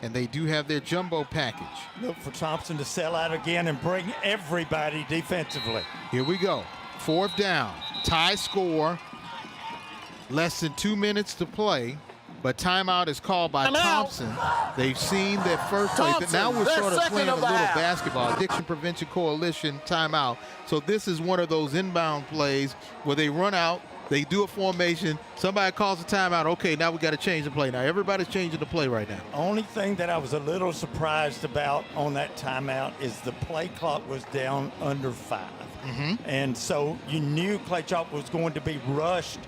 and they do have their jumbo package. Look for Thompson to sell out again and bring everybody defensively. Here we go. 4th down. Tie score. Less than 2 minutes to play. But timeout is called by Thompson. They've seen their first play. Now we're sort of playing a little basketball. Addiction Prevention Coalition timeout. So this is one of those inbound plays where they run out, they do a formation, somebody calls a timeout. Okay, now we got to change the play. Now everybody's changing the play right now. Only thing that I was a little surprised about on that timeout is the play clock was down under 5. And so you knew Clay-Chalkville was going to be rushed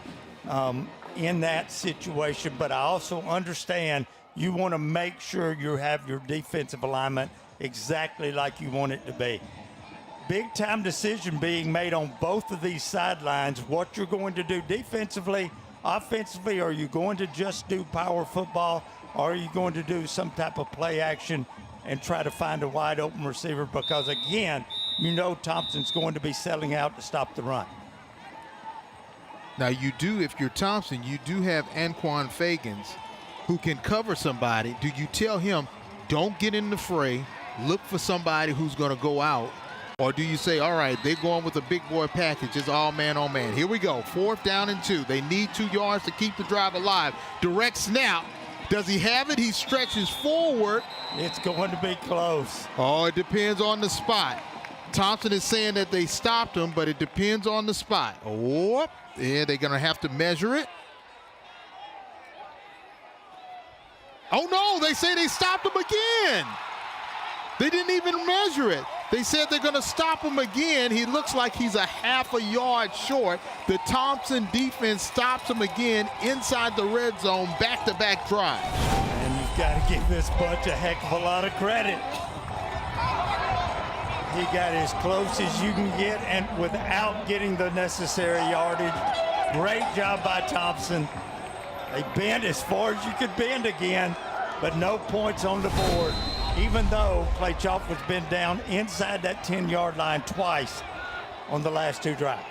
in that situation, but I also understand you want to make sure you have your defensive alignment exactly like you want it to be. Big time decision being made on both of these sidelines, what you're going to do defensively, offensively. Are you going to just do power football, or are you going to do some type of play action and try to find a wide open receiver? Because again, you know Thompson's going to be selling out to stop the run. Now you do, if you're Thompson, you do have Anquan Fagans who can cover somebody. Do you tell him, don't get in the fray, look for somebody who's going to go out? Or do you say, all right, they're going with a big boy package. It's all man on man. Here we go. 4th down and 2. They need 2 yards to keep the drive alive. Direct snap. Does he have it? He stretches forward. It's going to be close. Oh, it depends on the spot. Thompson is saying that they stopped him, but it depends on the spot. Oh, yeah, they're going to have to measure it. Oh, no, they say they stopped him again. They didn't even measure it. They said they're going to stop him again. He looks like he's a half a yard short. The Thompson defense stops him again inside the red zone, back-to-back drive. And you've got to give this bunch a heck of a lot of credit. He got as close as you can get and without getting the necessary yardage. Great job by Thompson. They bent as far as you could bend again, but no points on the board, even though Clay-Chalkville's been down inside that 10-yard line twice on the last 2 drives.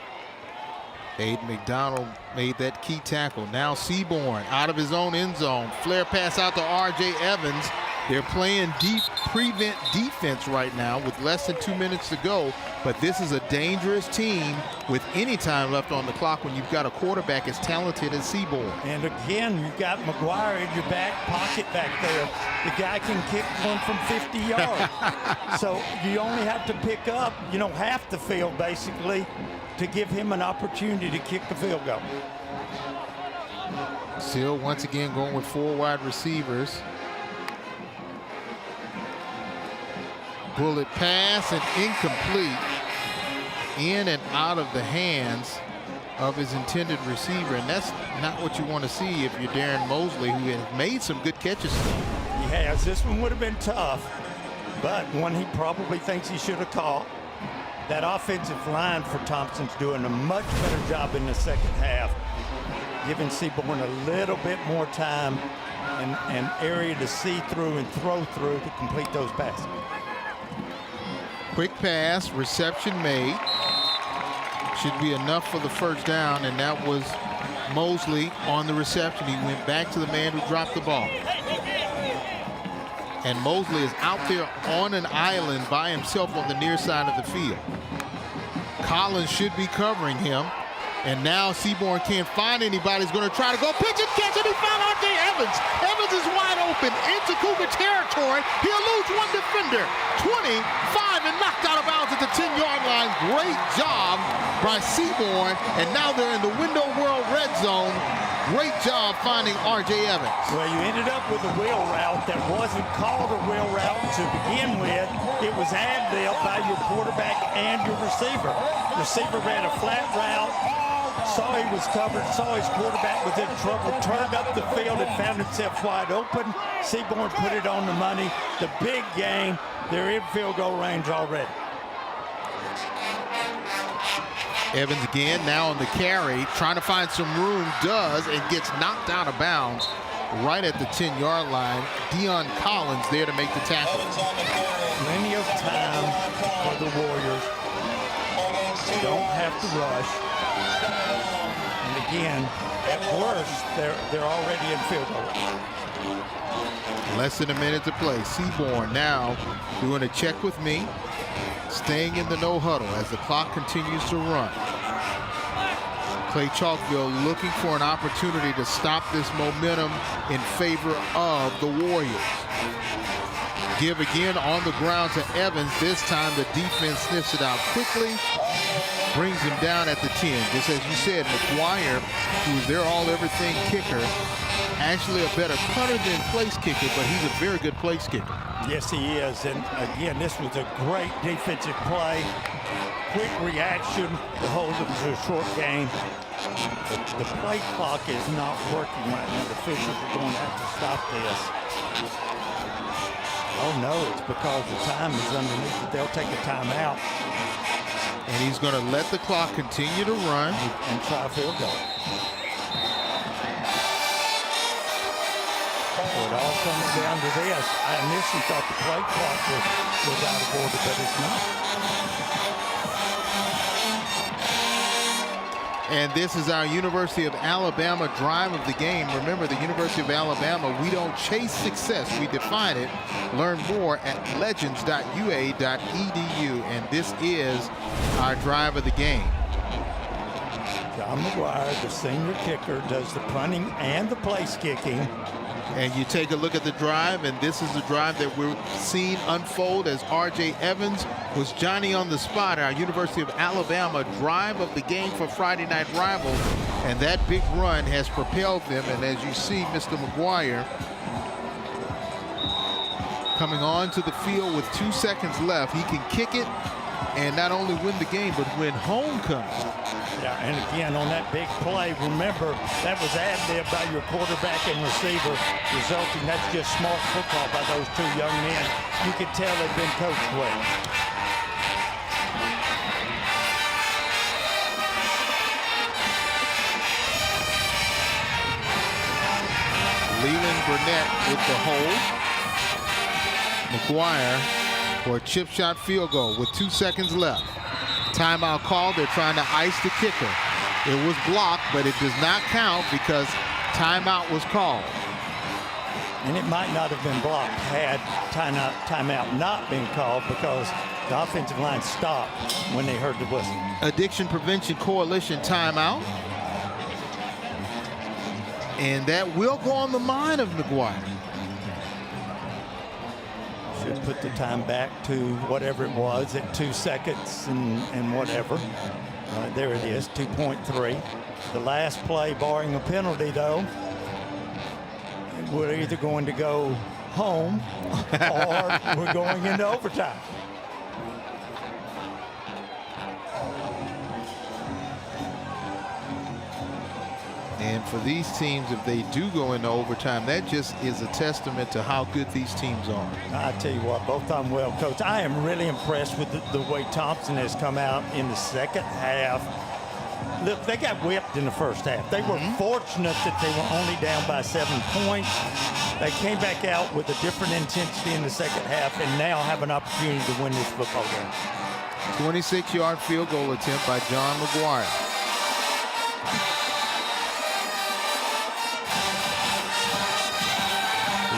Aiden McDonald made that key tackle. Now Seaborn out of his own end zone. Flare pass out to R.J. Evans. They're playing deep prevent defense right now with less than 2 minutes to go, but this is a dangerous team with any time left on the clock when you've got a quarterback as talented as Seaborn. And again, you've got McGuire in your back pocket back there. The guy can kick one from 50 yards. So you only have to pick up, half the field basically to give him an opportunity to kick the field goal. Still, once again, going with 4 wide receivers. Bullet pass and incomplete. In and out of the hands of his intended receiver, and that's not what you want to see if you're Darren Mosley, who has made some good catches. He has. This one would have been tough, but one he probably thinks he should have caught. That offensive line for Thompson's doing a much better job in the second half, giving Seaborn a little bit more time and area to see through and throw through to complete those passes. Quick pass, reception made. Should be enough for the first down, and that was Mosley on the reception. He went back to the man who dropped the ball. And Mosley is out there on an island by himself on the near side of the field. Collins should be covering him. And now Seaborn can't find anybody. He's going to try to go pitch and catch it. He found R.J. Evans. Evans is wide open into Cougar territory. He'll lose one defender. 25 and knocked out of bounds at the 10-yard line. Great job by Seaborn. And now they're in the Window World red zone. Great job finding R.J. Evans. Well, you ended up with a wheel route that wasn't called a wheel route to begin with. It was ad-libbed by your quarterback and your receiver. Receiver ran a flat route, saw he was covered, saw his quarterback was in trouble, turned up the field and found himself wide open. Seaborn put it on the money. The big game, they're in field goal range already. Evans again, now on the carry, trying to find some room, does, and gets knocked out of bounds right at the 10-yard line. Deion Collins there to make the tackle. Plenty of time for the Warriors. They don't have to rush. And again, at worst, they're already in field goal. Less than a minute to play. Seaborn now doing a check with me, staying in the no huddle as the clock continues to run. Clay-Chalkville looking for an opportunity to stop this momentum in favor of the Warriors. Give again on the ground to Evans. This time the defense sniffs it out quickly, brings him down at the 10. Just as you said, McGuire, who's their all-everything kicker, actually a better punter than place kicker, but he's a very good place kicker. Yes, he is. And again, this was a great defensive play. Quick reaction to hold them to a short game. The play clock is not working right now. The officials are going to have to stop this. Oh no, it's because the time is underneath it. They'll take a timeout. And he's going to let the clock continue to run. And try a field goal. So it all comes down to this. I initially thought the play clock was out of order, but it's not. And this is our University of Alabama drive of the game. Remember, the University of Alabama, we don't chase success, we define it. Learn more at legends.ua.edu. And this is our drive of the game. John McGuire, the senior kicker, does the punting and the place kicking. And you take a look at the drive, and this is the drive that we're seeing unfold as R.J. Evans was Johnny on the spot. Our University of Alabama drive of the game for Friday Night Rivals, and that big run has propelled them. And as you see, Mr. McGuire coming onto the field with 2 seconds left. He can kick it and not only win the game, but win homecoming. Yeah, and again, on that big play, remember, that was ad-lib by your quarterback and receiver, resulting, that's just smart football by those two young men. You can tell they've been coached well. Leland Burnett with the hold. McGuire for a chip shot field goal with 2 seconds left. Timeout called. They're trying to ice the kicker. It was blocked, but it does not count because timeout was called. And it might not have been blocked had timeout not been called, because the offensive line stopped when they heard the whistle. Addiction Prevention Coalition timeout. And that will go on the mind of McGuire. Should put the time back to whatever it was at 2 seconds and whatever. There it is, 2.3. The last play, barring a penalty, though, we're either going to go home or we're going into overtime. And for these teams, if they do go into overtime, that just is a testament to how good these teams are. I tell you what, both of them well coached. I am really impressed with the way Thompson has come out in the second half. Look, they got whipped in the first half. They were fortunate that they were only down by 7 points. They came back out with a different intensity in the second half and now have an opportunity to win this football game. 26-yard field goal attempt by John McGuire.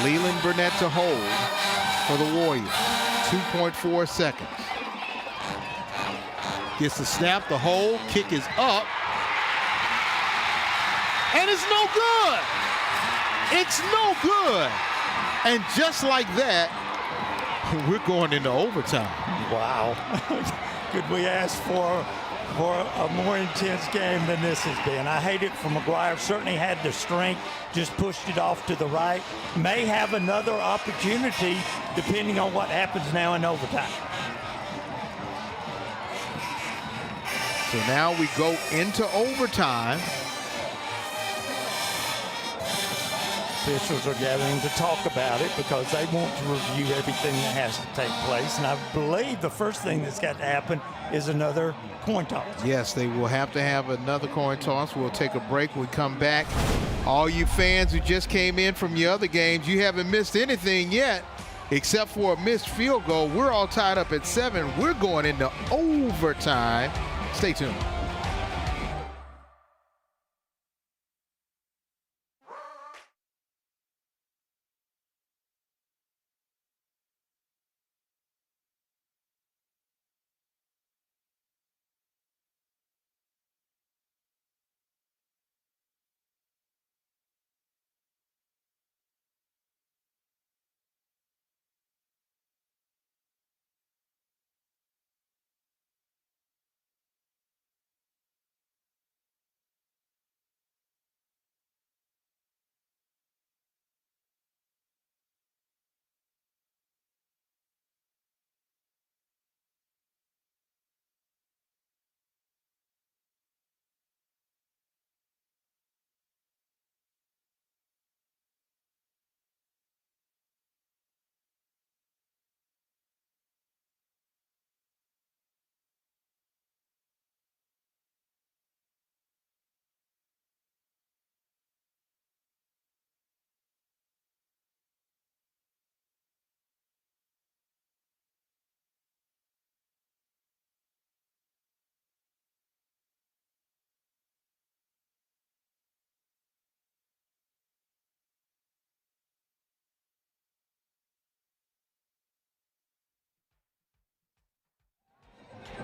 Leland Burnett to hold for the Warriors. 2.4 seconds. Gets the snap, the hold, kick is up. And it's no good. It's no good. And just like that, we're going into overtime. Wow. Could we ask for a more intense game than this has been? I hate it for McGuire. Certainly had the strength, just pushed it off to the right. May have another opportunity depending on what happens now in overtime. So now we go into overtime. Officials are gathering to talk about it because they want to review everything that has to take place. And I believe the first thing that's got to happen is another coin toss. Yes, they will have to have another coin toss. We'll take a break. When we come back, all you fans who just came in from your other games, you haven't missed anything yet except for a missed field goal. We're all tied up at 7. We're going into overtime. Stay tuned.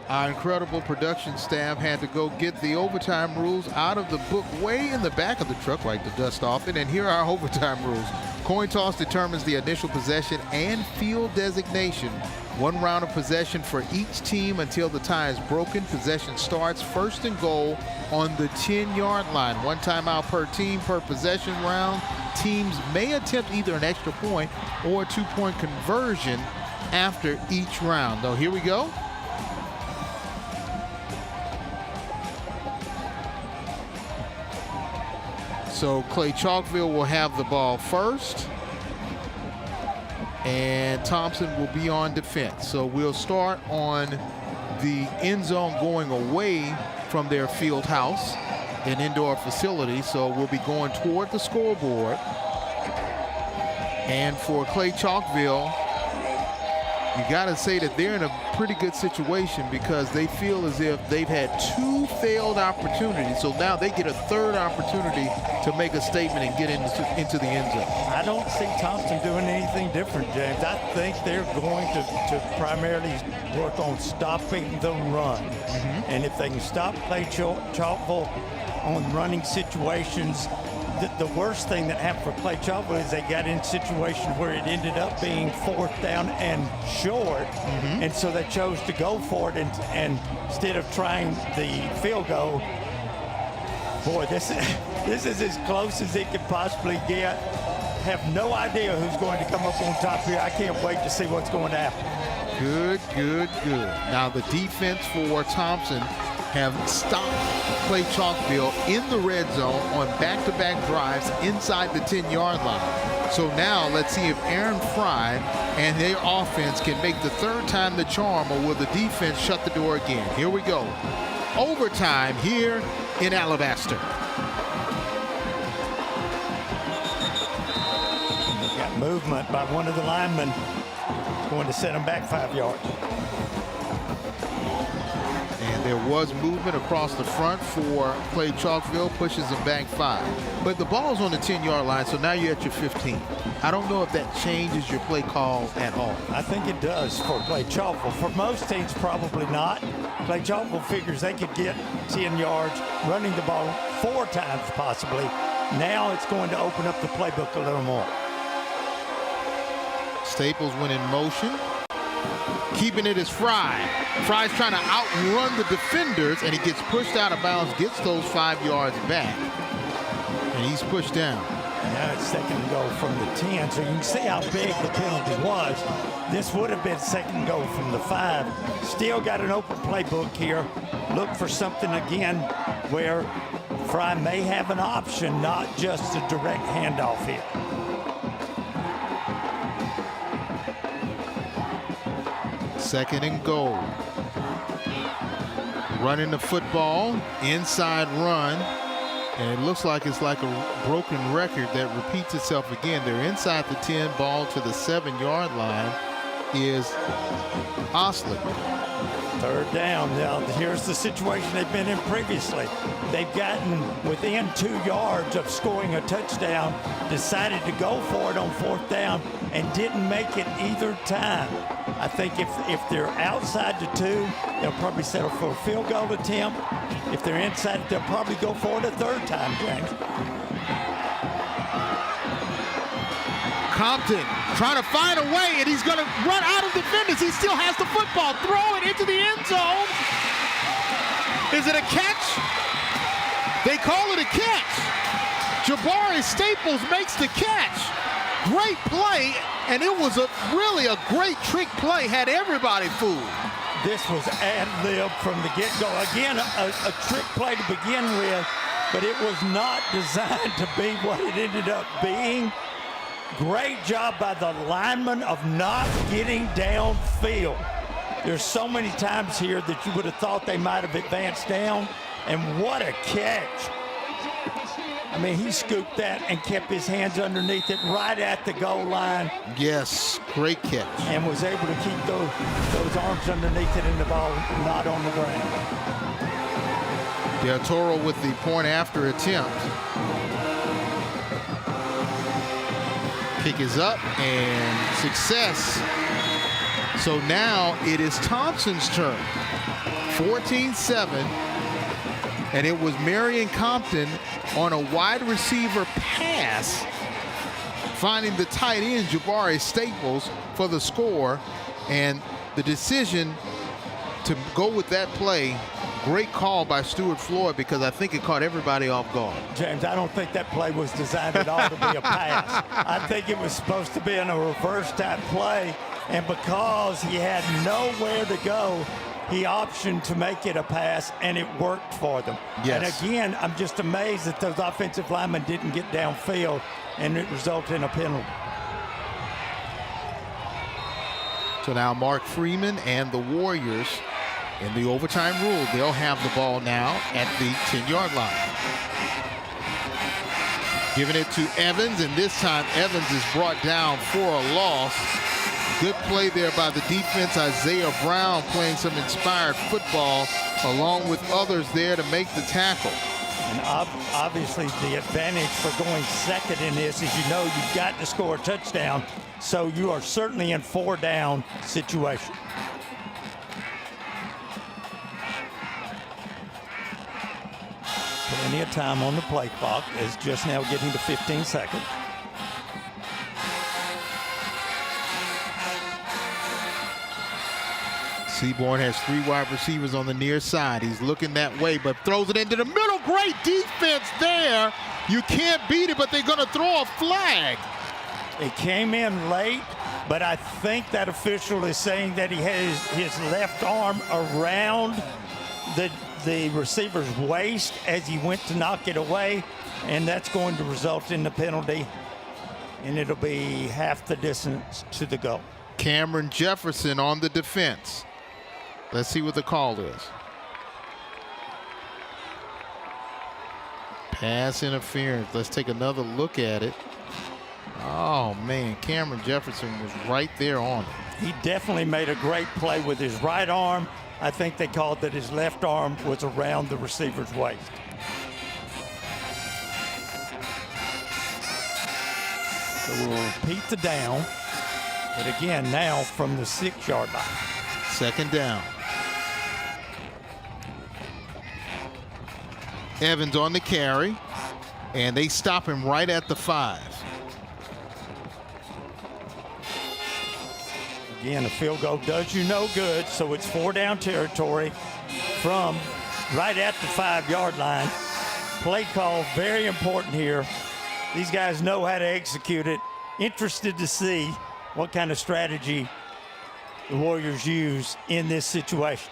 Our incredible production staff had to go get the overtime rules out of the book way in the back of the truck, wipe the dust off it, and here are our overtime rules. Coin toss determines the initial possession and field designation. 1 round of possession for each team until the tie is broken. Possession starts first and goal on the 10-yard line. 1 timeout per team per possession round. Teams may attempt either an extra point or a 2-point conversion after each round. Though here we go. So Clay-Chalkville will have the ball first, and Thompson will be on defense. So we'll start on the end zone going away from their field house, an indoor facility. So we'll be going toward the scoreboard. And for Clay-Chalkville, you got to say that they're in a pretty good situation because they feel as if they've had 2 failed opportunities. So now they get a 3rd opportunity to make a statement and get into the end zone. I don't see Thompson doing anything different, James. I think they're going to primarily work on stopping the run. And if they can stop Clay-Chalkville on running situations, the worst thing that happened for Clay-Chalkville is they got in situations where it ended up being 4th down and short, and so they chose to go for it, and instead of trying the field goal. Boy, this is as close as it could possibly get. Have no idea who's going to come up on top here. I can't wait to see what's going to happen. Good, good, good. Now the defense for Thompson have stopped Clay-Chalkville in the red zone on back-to-back drives inside the 10-yard line. So now let's see if Aaron Fry and their offense can make the 3rd time the charm, or will the defense shut the door again? Here we go. Overtime here in Alabaster. Got movement by one of the linemen, going to set him back 5 yards. And there was movement across the front for Clay-Chalkville, pushes them back 5. But the ball's on the 10-yard line, so now you're at your 15. I don't know if that changes your play call at all. I think it does for Clay-Chalkville. For most teams, probably not. Clay-Chalkville figures they could get 10 yards running the ball 4 times possibly. Now it's going to open up the playbook a little more. Staples went in motion. Keeping it is Fry. Fry's trying to outrun the defenders, and he gets pushed out of bounds, gets those 5 yards back, and he's pushed down. Now it's 2nd and goal from the 10, so you can see how big the penalty was. This would have been 2nd goal from the 5. Still got an open playbook here. Look for something again where Fry may have an option, not just a direct handoff here. Second and goal. Running the football, inside run, and it looks like it's like a broken record that repeats itself again. They're inside the 10, ball to the 7-yard line is Oslick. 3rd down. Now, here's the situation they've been in previously. They've gotten within 2 yards of scoring a touchdown, decided to go for it on 4th down, and didn't make it either time. I think if they're outside the 2, they'll probably settle for a field goal attempt. If they're inside, they'll probably go for it a 3rd time, James. Compton trying to find a way, and he's going to run out of defenders. He still has the football. Throw it into the end zone. Is it a catch? They call it a catch. Jabari Staples makes the catch. Great play, and it was really a great trick play, had everybody fooled. This was ad-lib from the get-go. Again, a trick play to begin with, but it was not designed to be what it ended up being. Great job by the lineman of not getting downfield. There's so many times here that you would have thought they might have advanced down, and what a catch. I mean, he scooped that and kept his hands underneath it right at the goal line. Yes, great catch. And was able to keep those arms underneath it and the ball not on the ground. Del Toro with the point after attempt. Kick is up and success. So now it is Thompson's turn. 14-7. And it was Marion Compton on a wide receiver pass, finding the tight end, Jabari Staples, for the score. And the decision to go with that play, great call by Stuart Floyd, because I think it caught everybody off guard. James, I don't think that play was designed at all to be a pass. I think it was supposed to be in a reverse type play, and because he had nowhere to go, he optioned to make it a pass, and it worked for them. Yes. And again, I'm just amazed that those offensive linemen didn't get downfield, and it resulted in a penalty. So now Mark Freeman and the Warriors in the overtime rule. They'll have the ball now at the 10-yard line. Giving it to Evans, and this time Evans is brought down for a loss. Good play there by the defense. Isaiah Brown playing some inspired football along with others there to make the tackle. And obviously the advantage for going second in this is, you know, you've got to score a touchdown. So you are certainly in 4-down situation. Plenty of time on the play clock, is just now getting to 15 seconds. Seaborn has 3 wide receivers on the near side. He's looking that way, but throws it into the middle. Great defense there. You can't beat it, but they're going to throw a flag. It came in late, but I think that official is saying that he has his left arm around the receiver's waist as he went to knock it away, and that's going to result in the penalty, and it'll be half the distance to the goal. Cameron Jefferson on the defense. Let's see what the call is. Pass interference. Let's take another look at it. Oh, man, Cameron Jefferson was right there on it. He definitely made a great play with his right arm. I think they called that his left arm was around the receiver's waist. So we'll repeat the down, but again, now from the 6-yard line. 2nd down. Evans on the carry, and they stop him right at the 5. Again, a field goal does you no good, so it's 4-down territory from right at the 5-yard line. Play call, very important here. These guys know how to execute it. Interested to see what kind of strategy the Warriors use in this situation.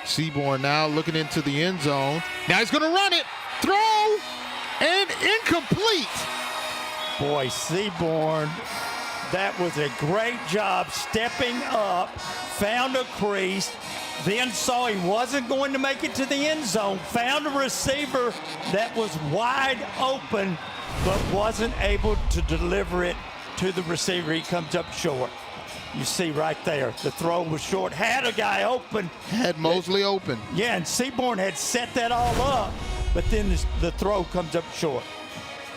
Seaborn now looking into the end zone. Now he's going to run it. Throw, and incomplete. Boy, Seaborn, that was a great job stepping up, found a crease, then saw he wasn't going to make it to the end zone, found a receiver that was wide open, but wasn't able to deliver it to the receiver. He comes up short. You see right there, the throw was short, had a guy open. Had Mosley open. Yeah, and Seaborn had set that all up, but then the throw comes up short.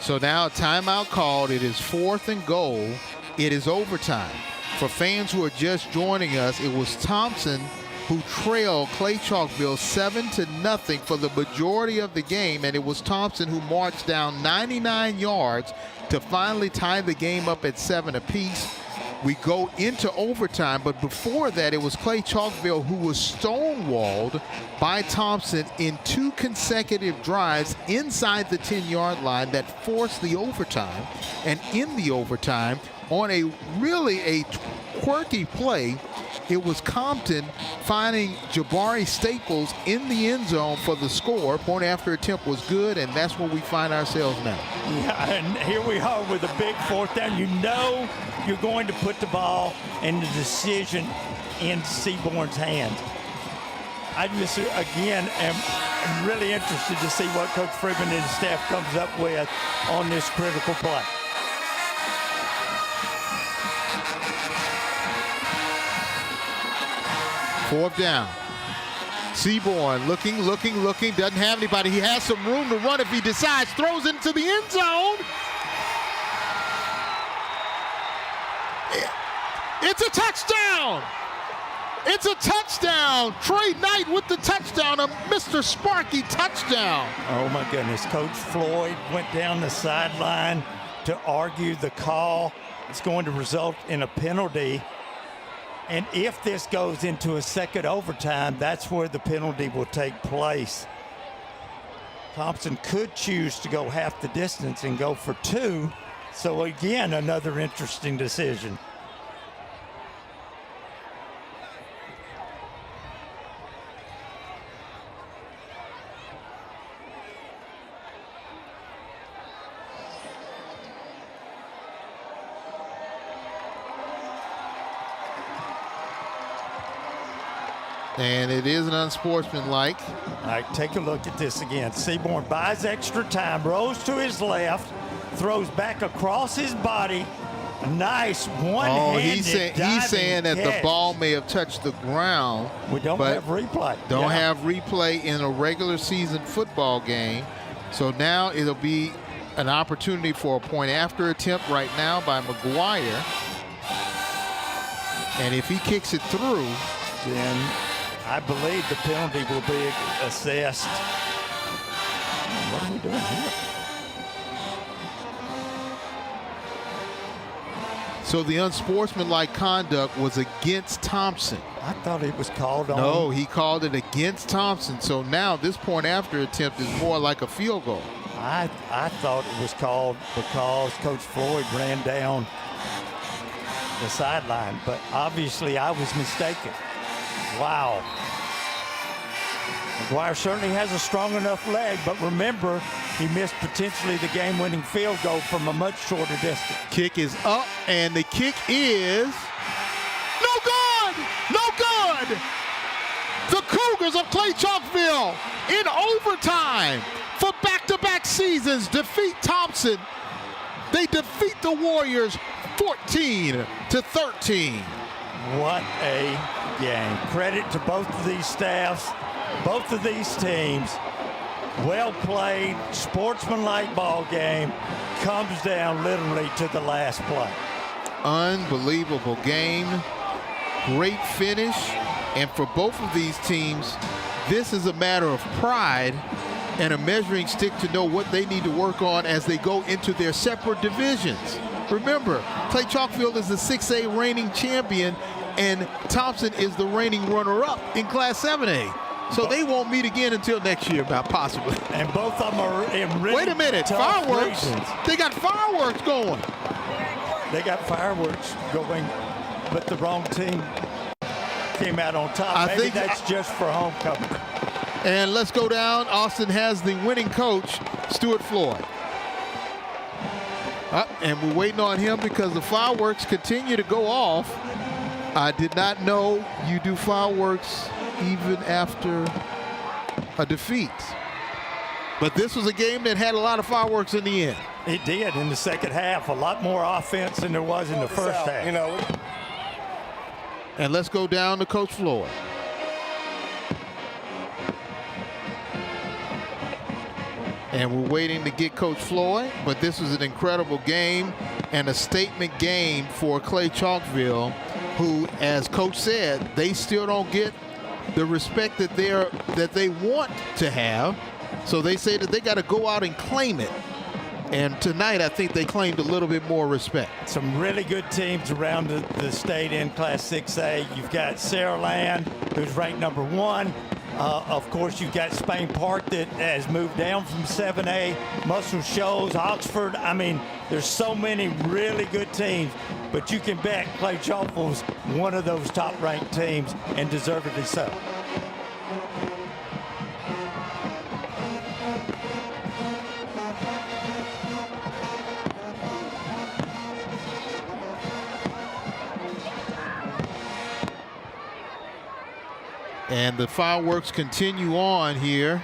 So now a timeout called. It is 4th and goal. It is overtime. For fans who are just joining us, it was Thompson who trailed Clay-Chalkville 7-0 for the majority of the game, and it was Thompson who marched down 99 yards to finally tie the game up at 7 apiece. We go into overtime, but before that, it was Clay-Chalkville who was stonewalled by Thompson in 2 consecutive drives inside the 10-yard line that forced the overtime. And in the overtime, on a really quirky play, it was Compton finding Jabari Staples in the end zone for the score. Point after attempt was good, and that's where we find ourselves now. Yeah, and here we are with a big 4th down. You know you're going to put the ball and the decision in Seaborn's hands. I just, again, am really interested to see what Coach Freeman and his staff comes up with on this critical play. Fourth down. Seaborn looking, doesn't have anybody. He has some room to run if he decides, throws into the end zone. It's a touchdown. It's a touchdown. Trey Knight with the touchdown, a Mr. Sparky touchdown. Oh my goodness, Coach Floyd went down the sideline to argue the call. It's going to result in a penalty. And if this goes into a second overtime, that's where the penalty will take place. Thompson could choose to go half the distance and go for 2. So again, another interesting decision. And it is an unsportsmanlike. All right, take a look at this again. Seaborn buys extra time, rolls to his left, throws back across his body. Nice one-handed he's saying that the ball may have touched the ground. We don't have replay. Don't have replay in a regular season football game. So now it'll be an opportunity for a point after attempt right now by McGuire. And if he kicks it through, then I believe the penalty will be assessed. What are we doing here? So the unsportsmanlike conduct was against Thompson. I thought it was called on. No, he called it against Thompson. So now this point after attempt is more like a field goal. I thought it was called because Coach Floyd ran down the sideline, but obviously I was mistaken. Wow. McGuire certainly has a strong enough leg, but remember, he missed potentially the game-winning field goal from a much shorter distance. Kick is up, and the kick is no good! No good! The Cougars of Clay-Chalkville in overtime for back-to-back seasons defeat Thompson. They defeat the Warriors 14-13. What a game. Credit to both of these staffs, both of these teams. Well played, sportsmanlike ball game. Comes down literally to the last play. Unbelievable game. Great finish. And for both of these teams, this is a matter of pride and a measuring stick to know what they need to work on as they go into their separate divisions. Remember, Clay-Chalkville is the 6A reigning champion, and Thompson is the reigning runner-up in Class 7A. So they won't meet again until next year, about possibly. And both of them are in really Wait a minute, tough fireworks. regions. They got fireworks going. They got fireworks going, but the wrong team came out on top. Maybe that's just for homecoming. And let's go down. Austin has the winning coach, Stuart Floyd. And we're waiting on him because the fireworks continue to go off. I did not know you do fireworks even after a defeat. But this was a game that had a lot of fireworks in the end. It did in the second half. A lot more offense than there was in the first half. You know. And let's go down to Coach Floyd. And we're waiting to get Coach Floyd, but this was an incredible game and a statement game for Clay-Chalkville, who, as Coach said, they still don't get the respect that they want to have. So they say that they got to go out and claim it. And tonight, I think they claimed a little bit more respect. Some really good teams around the state in Class 6A. You've got Saraland, who's ranked #1. Of course, you've got Spain Park that has moved down from 7A. Muscle Shoals, Oxford. I mean, there's so many really good teams. But you can bet Clay-Chalkville's one of those top-ranked teams, and deservedly so. And the fireworks continue on here.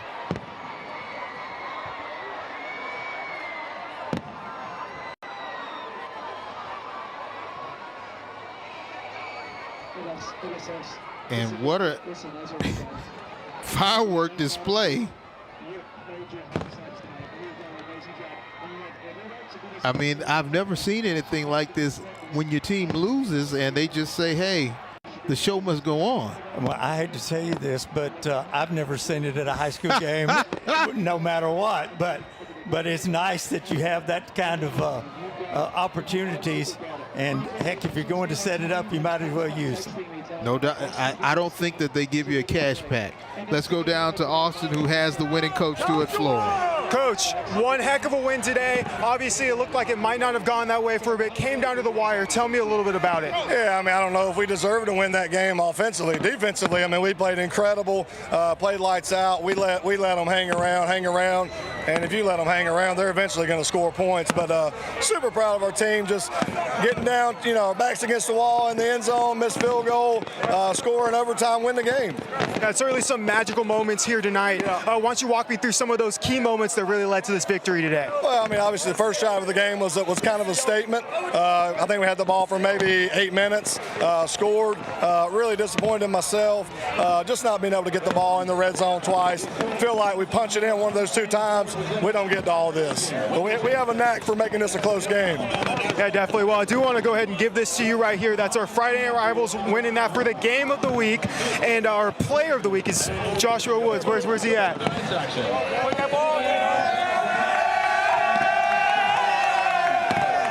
And what a firework display. I mean, I've never seen anything like this when your team loses and they just say, hey, the show must go on. Well, I hate to tell you this, but I've never seen it at a high school game, no matter what. But it's nice that you have that kind of opportunities. And heck, if you're going to set it up, you might as well use them. No doubt. I don't think that they give you a cash pack. Let's go down to Austin, who has the winning coach, Stuart Floyd. Coach, one heck of a win today. Obviously, it looked like it might not have gone that way for a bit. Came down to the wire. Tell me a little bit about it. Yeah, I mean, I don't know if we deserved to win that game offensively. Defensively, I mean, we played incredible, played lights out. We let them hang around. And if you let them hang around, they're eventually going to score points. But super proud of our team, just getting down, our backs against the wall in the end zone, missed field goal, score in overtime, win the game. Yeah, certainly some magical moments here tonight. Why don't you walk me through some of those key moments that really led to this victory today? Well, I mean, obviously the first drive of the game was kind of a statement. I think we had the ball for maybe 8 minutes, scored. Really disappointed in myself, just not being able to get the ball in the red zone twice. Feel like we punch it in one of those 2 times, we don't get to all this. But we have a knack for making this a close game. Yeah, definitely. Well, I do want to go ahead and give this to you right here. That's our Friday Night Rivals winning that for the game of the week. And our player of the week is Joshua Woods. Where's he at?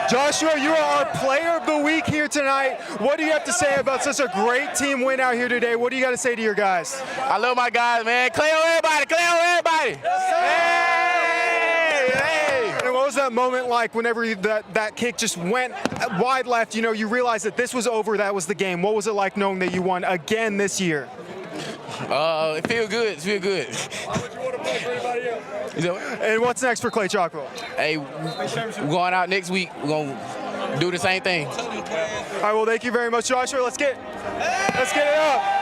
Joshua, you are our player of the week here tonight. What do you have to say about such a great team win out here today? What do you got to say to your guys? I love my guys, man. Clay on everybody. Clay on everybody. Hey! And what was that moment like whenever that kick just went wide left? You realized that this was over, that was the game. What was it like knowing that you won again this year? It feels good. It feels good. And what's next for Clay-Chalkville? Hey, we're going out next week. We're going to do the same thing. All right, well, thank you very much, Joshua. Let's get it up.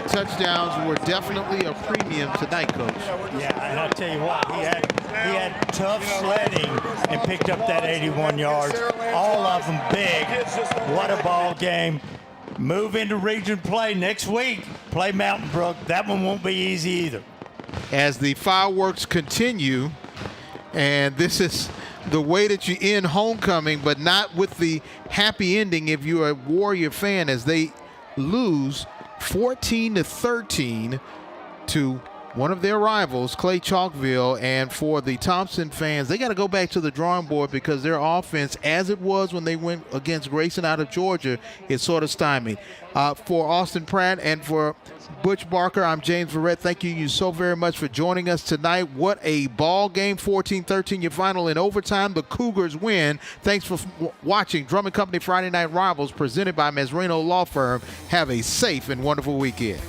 Touchdowns were definitely a premium tonight, Coach. Yeah, and I'll tell you what, he had tough sledding and picked up that 81 yards. All of them big. What a ball game. Move into region play next week. Play Mountain Brook. That one won't be easy either. As the fireworks continue, and this is the way that you end homecoming, but not with the happy ending if you're a Warrior fan, as they lose 14-13 to one of their rivals, Clay-Chalkville. And for the Thompson fans, they got to go back to the drawing board because their offense, as it was when they went against Grayson out of Georgia, is sort of stymied. For Austin Pratt and for Butch Barker, I'm James Verrett. Thank you so very much for joining us tonight. What a ball game, 14-13, your final in overtime. The Cougars win. Thanks for watching Drummond Company Friday Night Rivals, presented by Mesrino Law Firm. Have a safe and wonderful weekend.